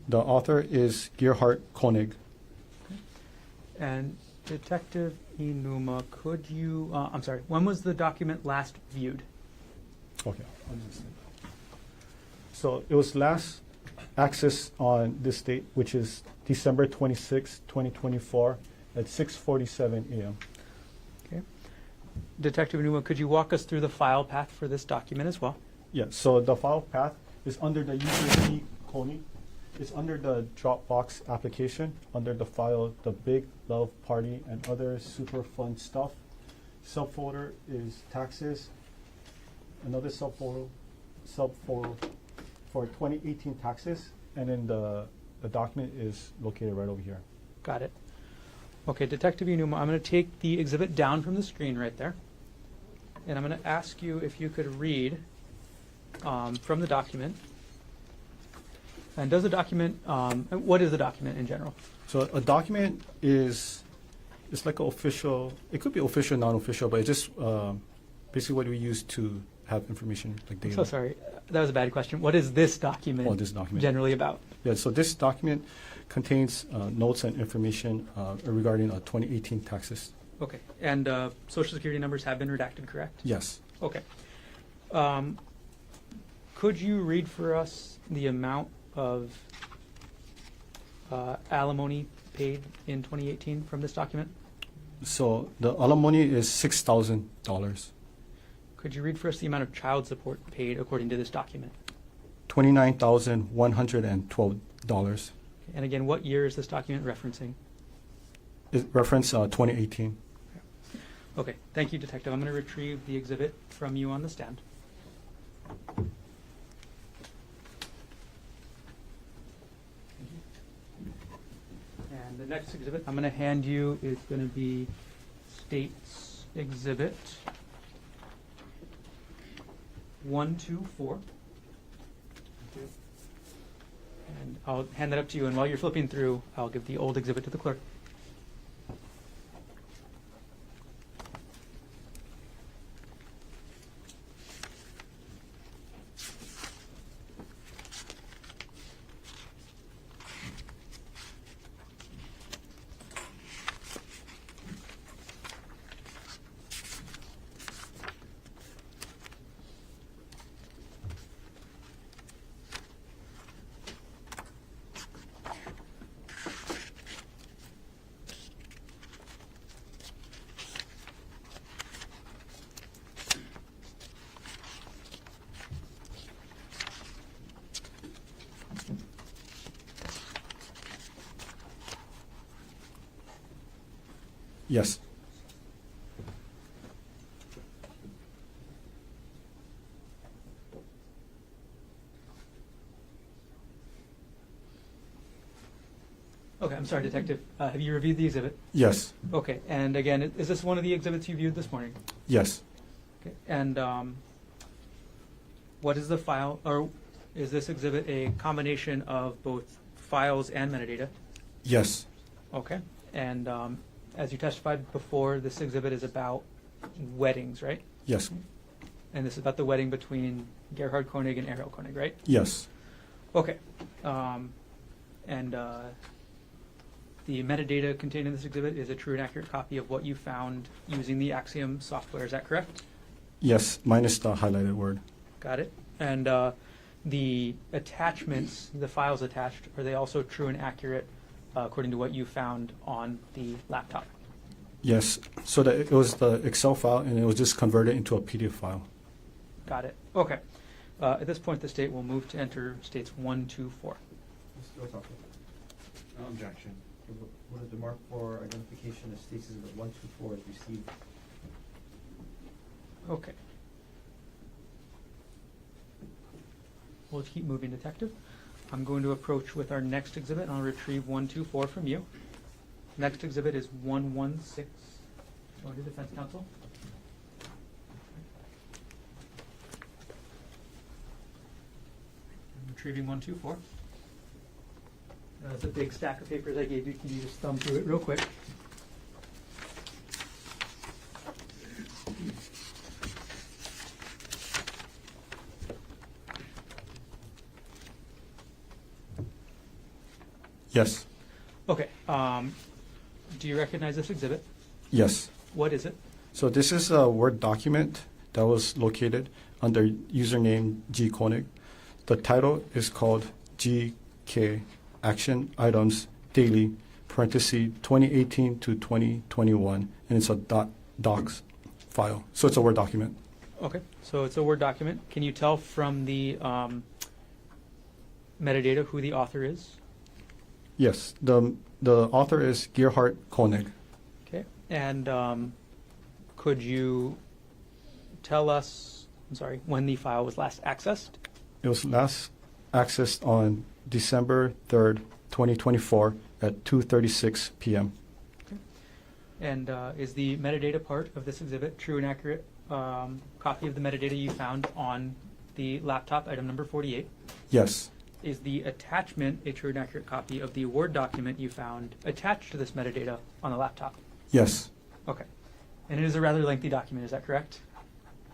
The author is Gerhardt Konig. And Detective Hinuma, could you, I'm sorry, when was the document last viewed? Okay. So it was last accessed on this date, which is December 26, 2024 at 6:47 a.m. Okay. Detective Hinuma, could you walk us through the file path for this document as well? Yeah, so the file path is under the user Konig. It's under the Dropbox application, under the file, the Big Love Party and other super fun stuff. Subfolder is taxes. Another subfolder for 2018 taxes, and then the document is located right over here. Got it. Okay, Detective Hinuma, I'm going to take the exhibit down from the screen right there, and I'm going to ask you if you could read from the document. And does the document, what is the document in general? So a document is, it's like an official, it could be official, non-official, but it's just basically what we use to have information like I'm data. so sorry. That was a bad question. What is this document, Oh, this document. generally about? Yeah, so this document contains notes and information regarding 2018 taxes. Okay. And Social Security numbers have been redacted, correct? Yes. Okay. Could you read for us the amount of alimony paid in 2018 from this document? So the alimony is $6,000, Could you read for us the amount of child support paid according to this document? $29,112. And again, what year is this document referencing? It reference 2018. Okay, thank you, Detective. I'm going to retrieve the exhibit from you on the stand. And the next exhibit I'm going to hand you is going to be State's Exhibit 124. And I'll hand that up to you, and while you're flipping through, I'll give the old exhibit to the clerk. Yes. Okay, I'm sorry, Detective. Have you reviewed the exhibit? Yes. Okay, and again, is this one of the exhibits you viewed this morning? Yes. Okay, and what is the file, or is this exhibit a combination of both files and metadata? Yes. Okay, and as you testified before, this exhibit is about weddings, right? Yes. And this is about the wedding between Gerhardt Konig and Ariel Konig, right? Yes. Okay. And the metadata contained in this exhibit is a true and accurate copy of what you found using the Axiom software. Is that correct? Yes, minus the highlighted word. Got it. And the attachments, the files attached, are they also true and accurate according to what you found on the laptop? Yes. So that it was the Excel file, and it was just converted into a PDF file. Got it. Okay. At this point, the state will move to enter states 1, 2, 4. Mr. Otake. No objection. Would the mark for identification of states exhibit 1, 2, 4 is received? Okay. We'll keep moving, Detective. I'm going to approach with our next exhibit, and I'll retrieve 1, 2, 4 from you. Next exhibit is 116. Going to Defense Counsel. I'm retrieving 1, 2, 4. That's a big stack of papers I gave you. Can you just thumb through it real quick? Yes. Okay. Do you recognize this exhibit? Yes. What is it? So this is a Word document that was located under username G Konig. The title is called GK Action Items Daily, parenthesis 2018 to 2021, and it's a docs file. So it's a Word document. Okay, so it's a Word document. Can you tell from the metadata who the author is? Yes. The author is Gerhardt Konig. Okay, and could you tell us, when the file was last accessed? It was last accessed on December 3rd, 2024 at 2:36 p.m. Okay. And is the metadata part of this exhibit true and accurate copy of the metadata you found on the laptop, item number 48? Yes. Is the attachment a true and accurate copy of the Word document you found attached to this metadata on the laptop? Yes. Okay. And it is a rather lengthy document, is that correct?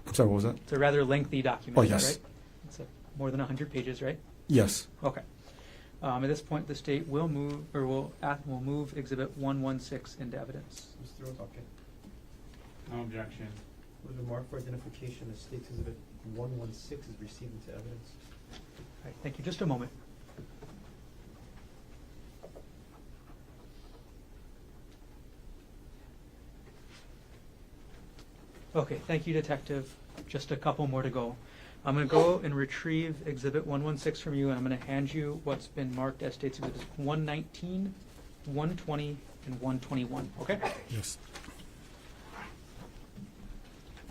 I'm sorry, what was that? It's a rather lengthy document, Oh, is that yes. right? It's more than 100 pages, right? Yes. Okay. At this point, the state will move, or will move Exhibit 116 into evidence. Mr. Otake. No objection. Would the mark for identification of states exhibit 116 is received into evidence? All right, thank you. Just a moment. Okay, thank you, Detective. Just a couple more to go. I'm going to go and retrieve Exhibit 116 from you, and I'm going to hand you what's been marked as States Exhibits 119, 120, and 121. Okay? Yes.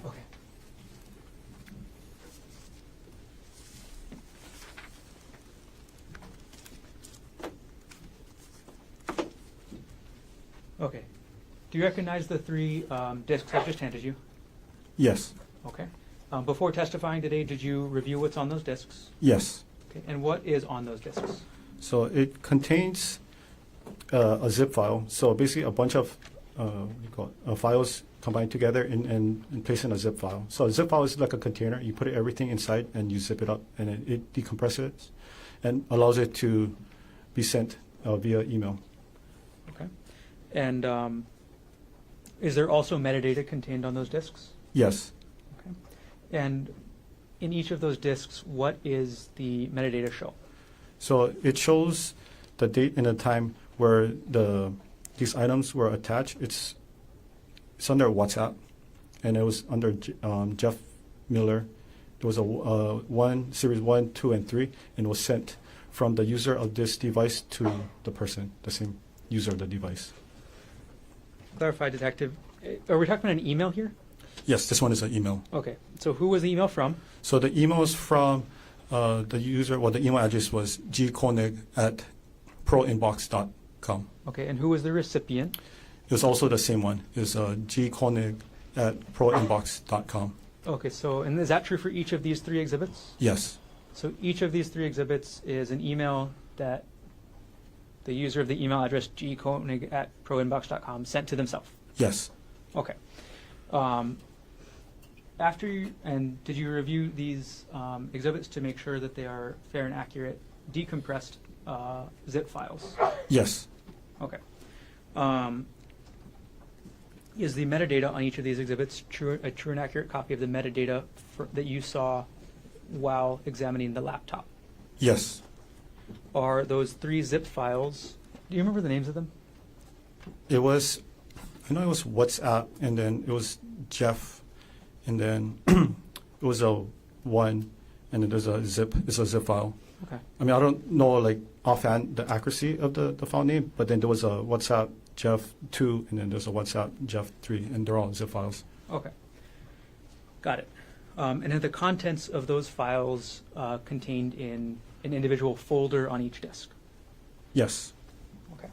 Okay. Okay. Do you recognize the three discs I've just handed you? Yes. Okay. Before testifying today, did you review what's on those discs? Yes. Okay. And what is on those discs? So it contains a zip file. So basically a bunch of files combined together and placed in a zip file. So a zip file is like a container. You put everything inside and you zip it up, and it decompresses it and allows it to be sent via email. Okay. And is there also metadata contained on those discs? Yes. Okay. And in each of those discs, what is the metadata show? So it shows the date and the time where these items were attached. It's under WhatsApp, and it was under Jeff Miller. It was a series 1, 2, and 3, and was sent from the user of this device to the person, the same user of the device. Clarify, Detective. Are we talking about an email here? Yes, this one is an email. Okay. So who was the email from? So the email is from the user. Well, the email address was gkonig@proinbox.com. Okay. And who was the recipient? It was also the same one. It's gkonig@proinbox.com. Okay. So, and is that true for each of these three exhibits? Yes. So each of these three exhibits is an email that the user of the email address gkonig@proinbox.com sent to themselves. Yes. Okay. after you, and did you review these exhibits to make sure that they are fair and accurate, decompressed zip files? Yes. Okay. Is the metadata on each of these exhibits a true and accurate copy of the metadata that you saw while examining the laptop? Yes. Are those 3 zip files, do you remember the names of them? I know it was WhatsApp, and then it was Jeff, and then it was a 1, and then there's a zip. It's a zip file. Okay. I mean, I don't know like offhand the accuracy of the file name, but then there was a WhatsApp Jeff 2, and then there's a WhatsApp Jeff 3, and they're all zip files. Okay. Got it. And are the contents of those files contained in an individual folder on each disk? Yes. Okay.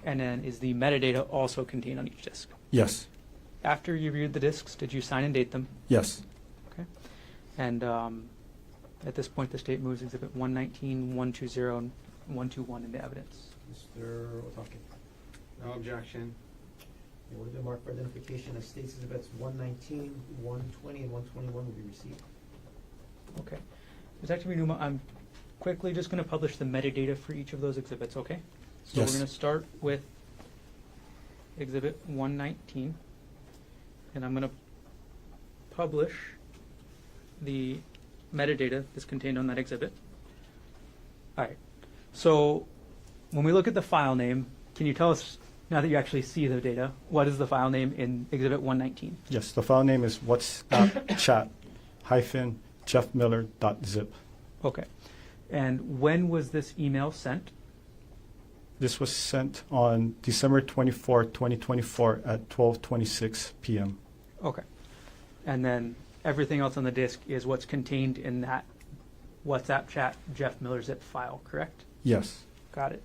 And then is the metadata also contained on each disk? Yes. After you reviewed the disks, did you sign and date them? Yes. Okay. And at this point, the state moves Exhibit 119, 120, and 121 into evidence. Mr. Otake. No objection. The order marked for identification of states exhibits 119, 120, and 121 will be received. Okay. Detective Hinuma, I'm quickly just going to publish the metadata for each of those exhibits, okay? So Yes. we're going to start with Exhibit 119, and I'm going to publish the metadata that's contained on that exhibit. All right. So when we look at the file name, can you tell us, now that you actually see the data, what is the file name in Exhibit 119? Yes. The file name is WhatsApp chat -jeffmiller.zip. Okay. And when was this email sent? This was sent on December 24, 2024 at 12:26 p.m. Okay. And then everything else on the disk is what's contained in that WhatsApp chat Jeff Miller zip file, correct? Yes. Got it.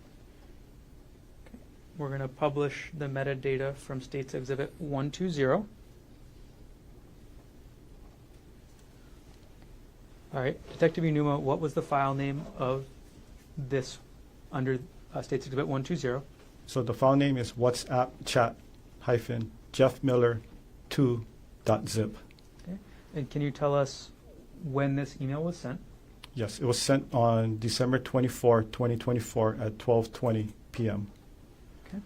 Okay. We're going to publish the metadata from States Exhibit 120. All right. Detective Hinuma, what was the file name of this under States Exhibit 120? So the file name is WhatsApp chat -jeffmiller2.zip. Okay. And can you tell us when this email was sent? Yes, it was sent on December 24, 2024 at 12:20 p.m. Okay.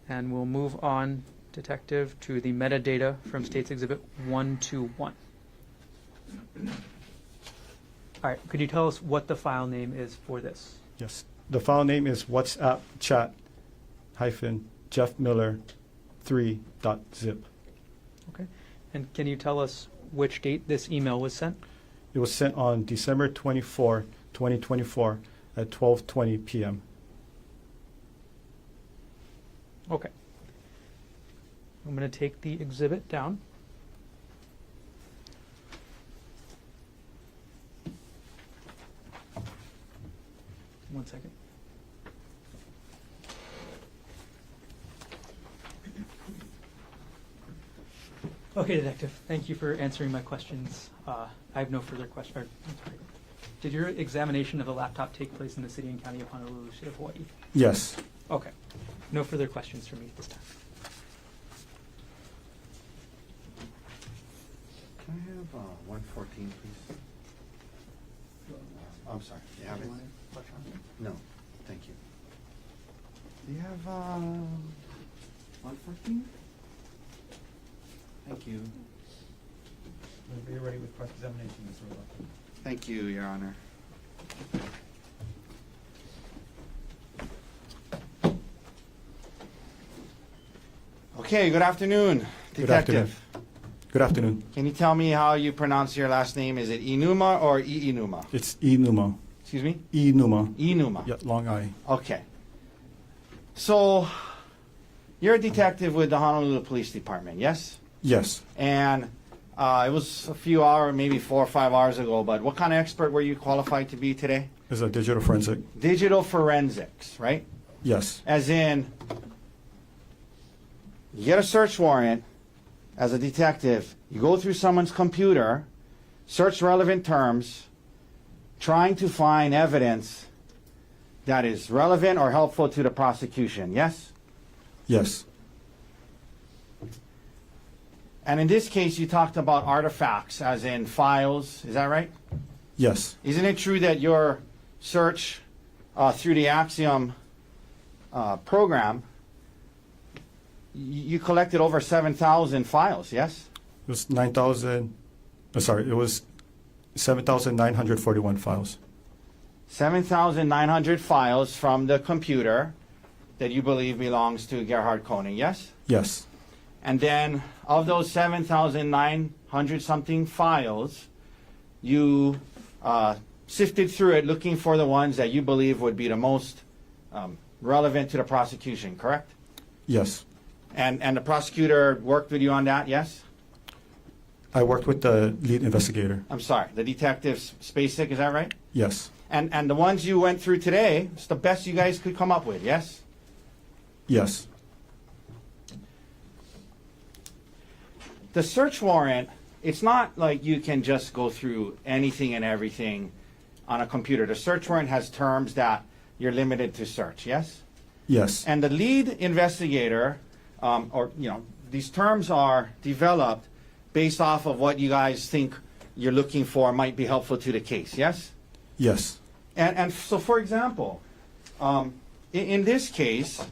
And we'll move on, Detective, to the metadata from States Exhibit 121. All right, could you tell us what the file name is for this? Yes, the file name is WhatsApp chat -jeffmiller3.zip. Okay. And can you tell us which date this email was sent? It was sent on December 24, 2024 at 12:20 p.m. Okay. I'm going to take the exhibit down. One second. Okay, Detective. Thank you for answering my questions. I have no further questions. Did your examination of the laptop take place in the city and county of Honolulu, state of Hawaii? Yes. Okay. No further questions for me at this time. Can I have 114, please? I'm sorry. Do you have it? No, thank you. Do you have 114? Thank you. Whenever you're ready with cross-examination, Mr. Otake. Thank you, Your Honor. Okay, good afternoon, Good Detective. afternoon. Good afternoon. Can you tell me how you pronounce your last name? Is it Hinuma or Hinuma? It's Hinuma. Excuse me? Hinuma. Hinuma. Yeah, long I. Okay. So, you're a detective with the Honolulu Police Department, yes? Yes. And it was a few hours, maybe 4 or 5 hours ago, but what kind of expert were you qualified to be today? It's a digital forensic. Digital forensics, right? Yes. As in, you get a search warrant as a detective, you go through someone's computer, search relevant terms, trying to find evidence that is relevant or helpful to the prosecution, yes? Yes. And in this case, you talked about artifacts, as in files. Is that right? Yes. Isn't it true that your search through the Axiom program, you collected over 7,000 files, yes? It was 9,000. Sorry, it was 7,941 files. 7,900 files from the computer that you believe belongs to Gerhardt Konig, yes? Yes. And then of those 7,900 something files, you sifted through it looking for the ones that you believe would be the most relevant to the prosecution, correct? Yes. And the prosecutor worked with you on that, yes? I worked with the lead investigator. I'm sorry, the detective Spacek, is that right? Yes. And the ones you went through today, it's the best you guys could come up with, yes? Yes. The search warrant, it's not like you can just go through anything and everything on a computer. The search warrant has terms that you're limited to search, yes? Yes. And the lead investigator, these terms are developed based off of what you guys think you're looking for might be helpful to the case, yes? Yes. And so, for example, in this case,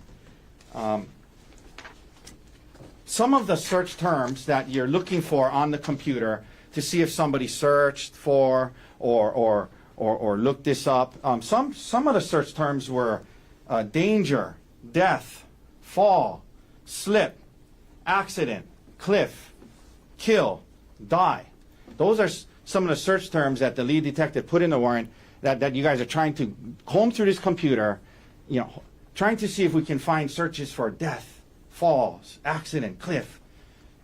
some of the search terms that you're looking for on the computer to see if somebody searched for or looked this up, some of the search terms were danger, death, fall, slip, accident, cliff, kill, die. Those are some of the search terms that the lead detective put in the warrant that you guys are trying to comb through this computer, trying to see if we can find searches for death, falls, accident, cliff.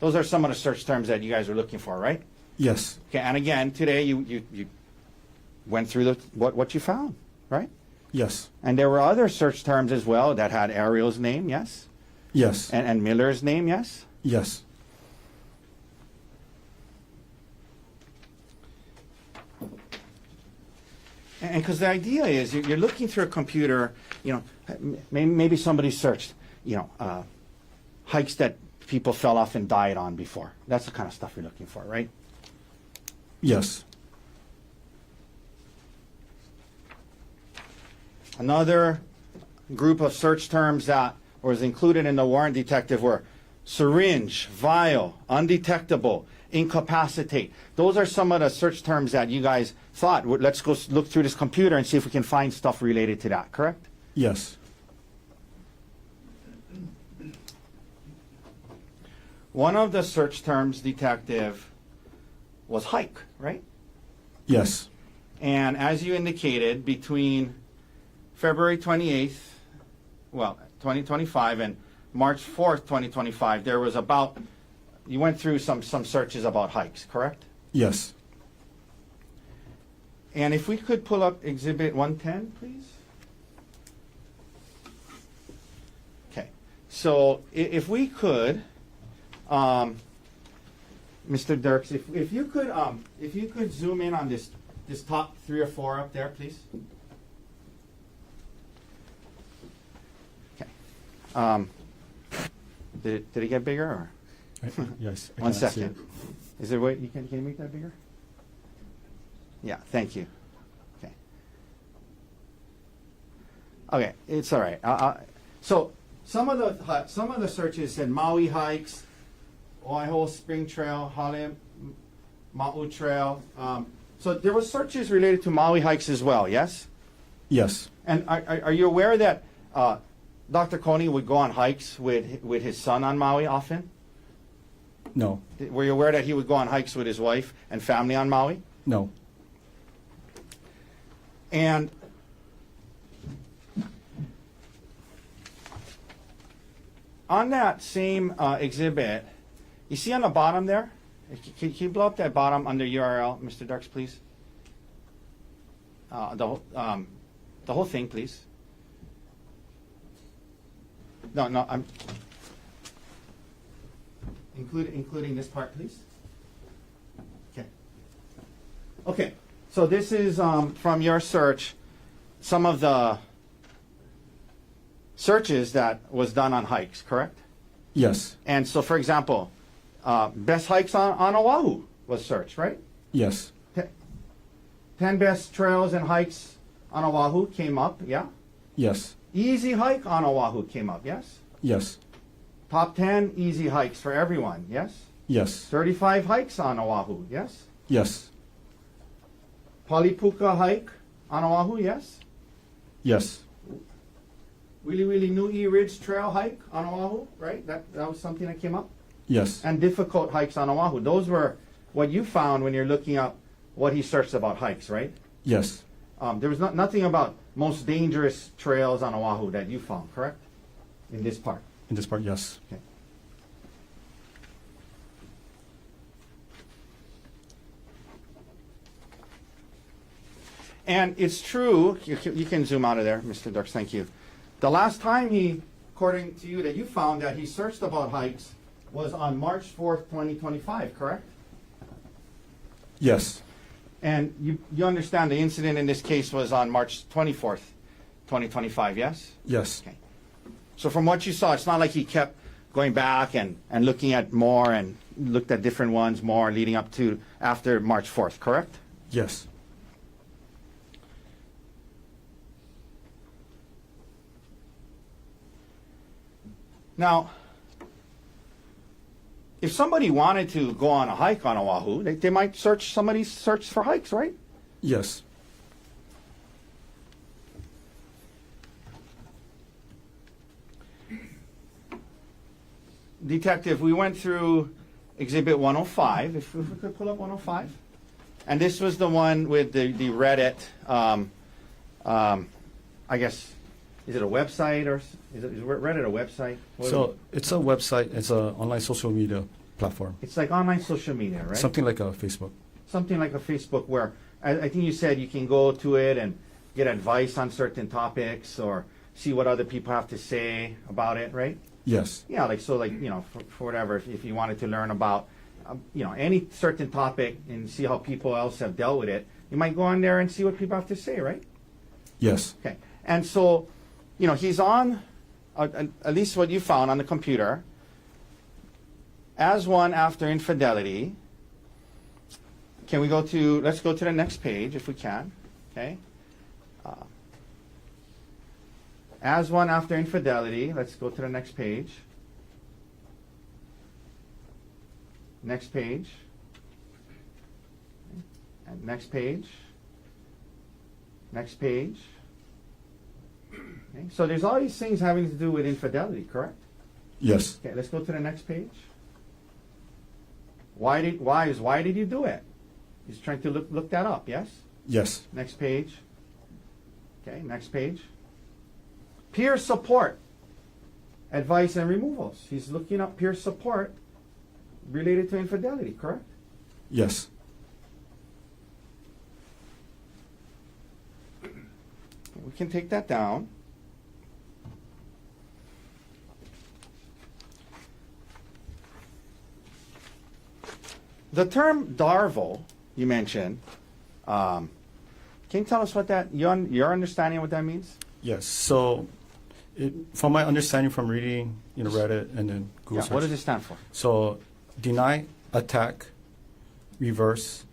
Those are some of the search terms that you guys are looking for, right? Yes. Okay, and again, today you went through what you found, right? Yes. And there were other search terms as well that had Ariel's name, yes? Yes. And Miller's name, yes? Yes. And because the idea is you're looking through a computer, maybe somebody searched, hikes that people fell off and died on before. That's the kind of stuff you're looking for, right? Yes. Another group of search terms that was included in the warrant detective were syringe, vial, undetectable, incapacitate. Those are some of the search terms that you guys thought, let's go look through this computer and see if we can find stuff related to that, correct? Yes. One of the search terms, detective, was hike, right? Yes. And as you indicated, between February 28th, 2025, and March 4th, 2025, there was you went through some searches about hikes, correct? Yes. And if we could pull up Exhibit 110, please. Okay. So if we could, Mr. Dirks, if you could zoom in on this top 3 or 4 up there, please. Okay. Did it get bigger or? Yes. I One cannot see second. it. Is there a way can you make that bigger? Yeah, thank you. Okay. Okay, it's all right. So some of the searches said Maui hikes, Waiho Spring Trail, Hale Ma'u Trail. So there were searches related to Maui hikes as well. Yes. Yes. And are you aware that Dr. Konig would go on hikes with his son on Maui often? No. Were you aware that he would go on hikes with his wife and family on Maui? No. And on that same exhibit, you see on the bottom there? Can you blow up that bottom under URL, Mr. Dirks, please? The whole thing, please. No, I'm including this part, please. Okay. Okay. So this is from your search, some of the searches that was done on hikes, correct? Yes. And so, for example, Best hikes on Oahu was searched, right? Yes. 10 best trails and hikes on Oahu came up, yeah? Yes. Easy hike on Oahu came up, yes? Yes. Top 10 easy hikes for everyone, yes? Yes. 35 hikes on Oahu, yes? Yes. Palipuka hike on Oahu, yes? Yes. Wili Wili Nui Ridge Trail hike on Oahu, right? That was something that came up? Yes. And difficult hikes on Oahu. Those were what you found when you're looking up what he searched about hikes, right? Yes. There was nothing about most dangerous trails on Oahu that you found, correct? In this part. In this part, yes. Okay. And it's true, you can zoom out of there, Mr. Dirks, thank you. The last time according to you, that you found that he searched about hikes was on March 4th, 2025, correct? Yes. And you understand the incident in this case was on March 24th, 2025, yes? Yes. Okay. So from what you saw, it's not like he kept going back and looking at more and looked at different ones more leading up to after March 4th, correct? Yes. Now, if somebody wanted to go on a hike on Oahu, they might search for hikes, right? Yes. Detective, we went through Exhibit 105, if we could pull up 105. And this was the one with the Reddit, I guess, is it a website or is Reddit a website? So it's a website. It's an online social media platform. It's like online social media, right? Something like a Facebook. Something like a Facebook where I think you said you can go to it and get advice on certain topics or see what other people have to say about it, right? Yes. Yeah, for whatever, if you wanted to learn about, any certain topic and see how people else have dealt with it, you might go on there and see what people have to say, right? Yes. Okay. And so, he's on, at least what you found on the computer, as one after infidelity. Let's go to the next page if we can, okay? As one after infidelity, let's go to the next page. Next page. And next page. Next page. Okay. So there's all these things having to do with infidelity, correct? Yes. Okay, let's go to the next page. Why did you do it? He's trying to look that up, yes? Yes. Next page. Okay, next page. Peer support, advice and removals. He's looking up peer support related to infidelity, correct? Yes. We can take that down. The term Darvo, you mentioned, can you tell us what your understanding of what that means? Yes. So, from my understanding from reading, Reddit and then Google search. What does it stand for? So, deny, attack, reverse,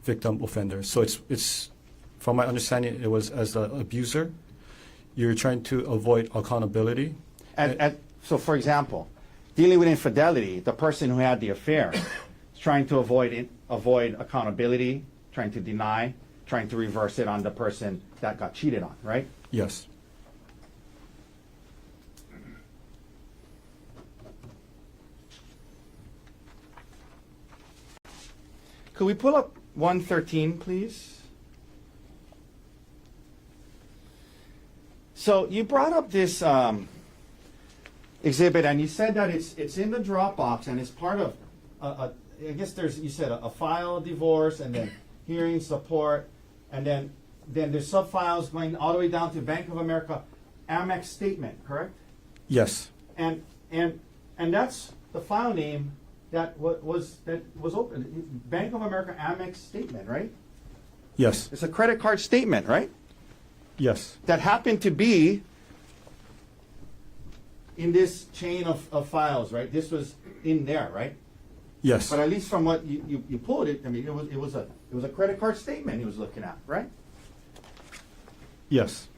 victim, offender. So it's from my understanding, it was as the abuser, you're trying to avoid accountability. So, for example, dealing with infidelity, the person who had the affair is trying to avoid accountability, trying to deny, trying to reverse it on the person that got cheated on, right? Yes. Could we pull up 113, please? So you brought up this exhibit, and you said that it's in the Dropbox, and it's part of, I guess you said a file divorce, and then hearing support, and then there's sub-files going all the way down to Bank of America Amex statement, correct? Yes. And that's the file name that was open. Bank of America Amex statement, right? Yes. It's a credit card statement, right? Yes. That happened to be in this chain of files, right? This was in there, right? Yes. But at least from what you pulled it, I mean, it was a credit card statement he was looking at, right? Yes.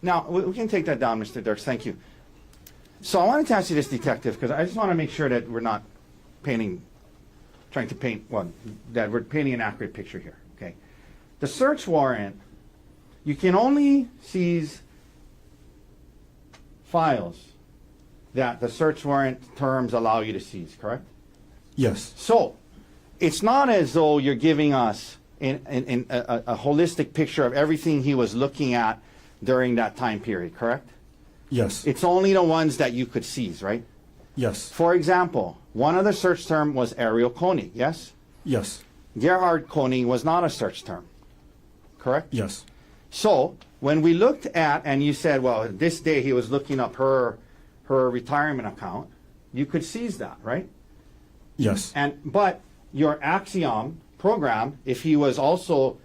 Now, we can take that down, Mr. Dirks. Thank you. So I wanted to ask you this, Detective, because I just want to make sure that we're not trying to paint, well, that we're painting an accurate picture here, okay? The search warrant, you can only seize files that the search warrant terms allow you to seize, correct? Yes. So, it's not as though you're giving us a holistic picture of everything he was looking at during that time period, correct? Yes. It's only the ones that you could seize, right? Yes. For example, one of the search term was Gerhardt Konig, yes? Yes. Gerhardt Konig was not a search term, correct? Yes. So, when we looked at, and you said, well, this day he was looking up her retirement account, you could seize that, right? Yes. But your Axiom program, if he was also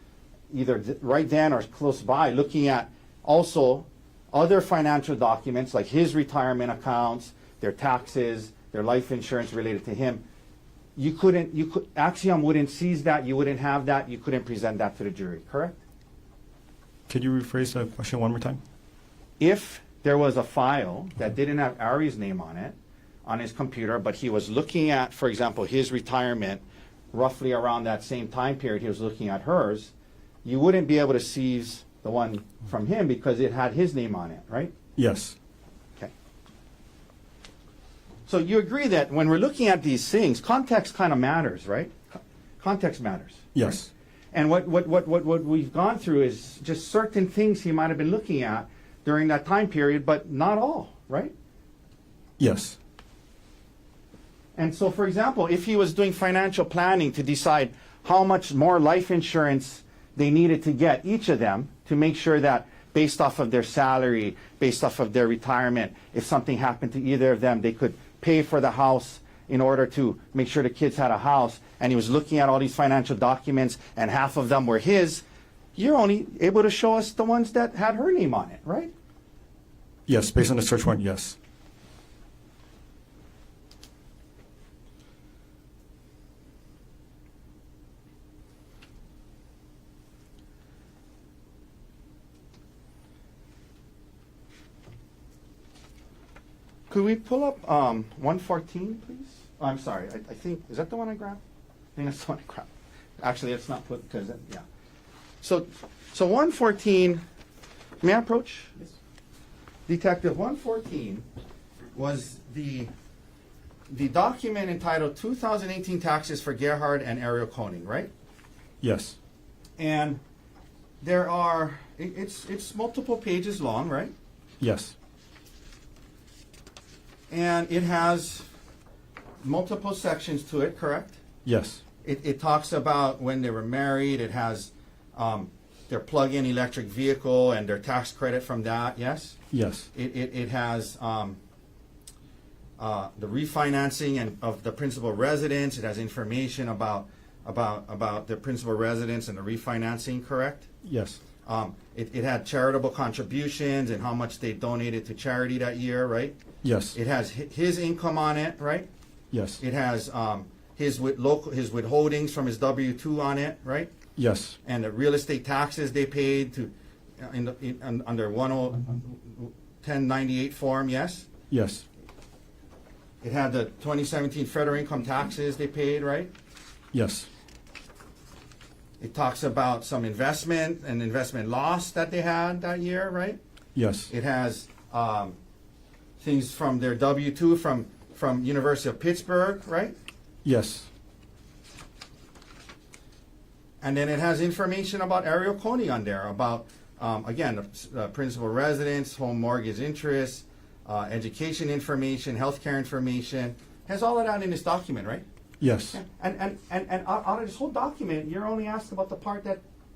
either right then or close by looking at also other financial documents like his retirement accounts, their taxes, their life insurance related to him, Axiom wouldn't seize that, you wouldn't have that, you couldn't present that to the jury, correct? Could you rephrase the question one more time? If there was a file that didn't have Ari's name on it, on his computer, but he was looking at, for example, his retirement roughly around that same time period he was looking at hers, you wouldn't be able to seize the one from him because it had his name on it, right? Yes. Okay. So you agree that when we're looking at these things, context kind of matters, right? Context matters. Yes. And what we've gone through is just certain things he might have been looking at during that time period, but not all, right? Yes. And so, for example, if he was doing financial planning to decide how much more life insurance they needed to get, each of them, to make sure that based off of their salary, based off of their retirement, if something happened to either of them, they could pay for the house in order to make sure the kids had a house, and he was looking at all these financial documents, and half of them were his, you're only able to show us the ones that had her name on it, right? Yes. Based on the search warrant, yes. Could we pull up 114, please? Oh, I'm sorry. I think, is that the one I grabbed? I think that's the one I grabbed. Actually, it's not put, because, yeah. So 114, may I approach? Yes. Detective, 114 was the document entitled 2018 Taxes for Gerhardt and Gerhardt Konig, right? Yes. And there are, it's multiple pages long, right? Yes. And it has multiple sections to it, correct? Yes. It talks about when they were married. It has their plug-in electric vehicle and their tax credit from that, yes? Yes. It has the refinancing of the principal residence. It has information about the principal residence and the refinancing, correct? Yes. It had charitable contributions and how much they donated to charity that year, right? Yes. It has his income on it, right? Yes. It has his withholdings from his W-2 on it, right? Yes. And the real estate taxes they paid to under 1098 form, yes? Yes. It had the 2017 federal income taxes they paid, right? Yes. It talks about some investment and investment loss that they had that year, right? Yes. It has things from their W-2 from University of Pittsburgh, right? Yes. And then it has information about Gerhardt Konig on there, about, again, the principal residence, home mortgage interest, education information, healthcare information. It has all of that in this document, right? Yes. And out of this whole document, you're only asked about the part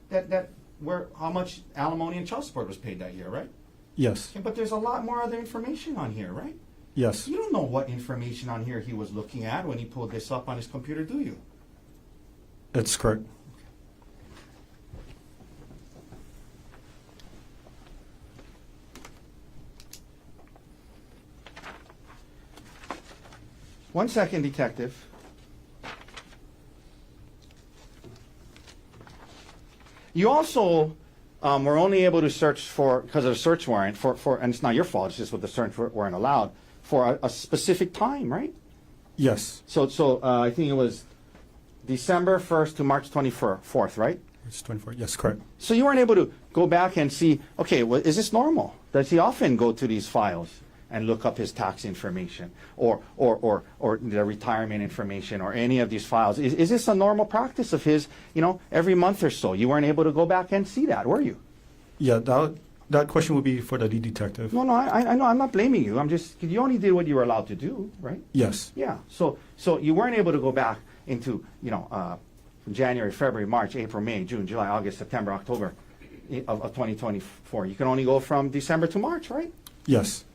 that where how much alimony and child support was paid that year, right? Yes. Okay, but there's a lot more other information on here, right? Yes. You don't know what information on here he was looking at when he pulled this up on his computer, do you? That's correct. 1 second, detective. You also were only able to search for, because of a search warrant, and it's not your fault, it's just what the search warrant allowed, for a specific time, right? Yes. So I think it was December 1st to March 24th, right? It's 24. Yes, correct. So you weren't able to go back and see, okay, well, is this normal? Does he often go to these files and look up his tax information or the retirement information or any of these files? Is this a normal practice of his, every month or so? You weren't able to go back and see that, were you? Yeah, that question would be for the lead detective. No, I know. I'm not blaming you. I'm just, you only did what you were allowed to do, right? Yes. Yeah. So you weren't able to go back into, January, February, March, April, May, June, July, August, September, October of 2024. You can only go from December to March, right? Yes.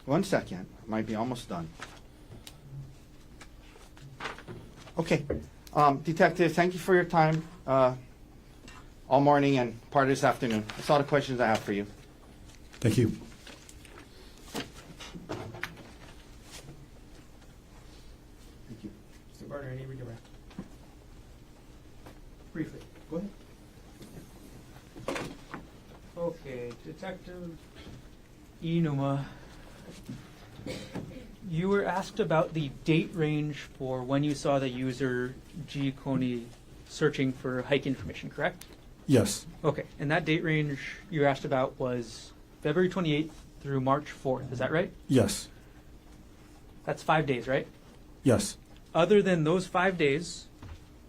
One second. Might be almost done. Okay. Detective, thank you for your time all morning and part of this afternoon. That's all the questions I have for you. Thank you. Thank you. Mr. Gardner, any redirect? Briefly, go ahead. Okay, Detective Hinuma, you were asked about the date range for when you saw the user G. Konig searching for hike information, correct? Yes. Okay, and that date range you were asked about was February 28th through March 4th, is that right? Yes. That's 5 days, right? Yes. Other than those 5 days,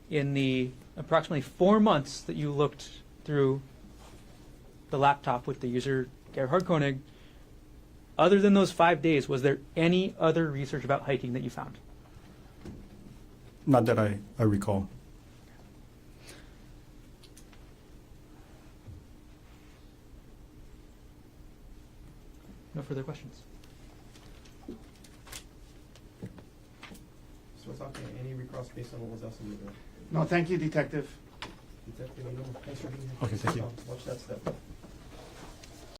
in the approximately 4 months that you looked through the laptop with the user Gerhardt Konig, other than those 5 days, was there any other research about hiking that you found? Not that I recall. No further questions. So it's okay, any recross based on what was asked of you? No, thank you, Detective. Detective, thanks for being here. Okay, thank you. Watch that step.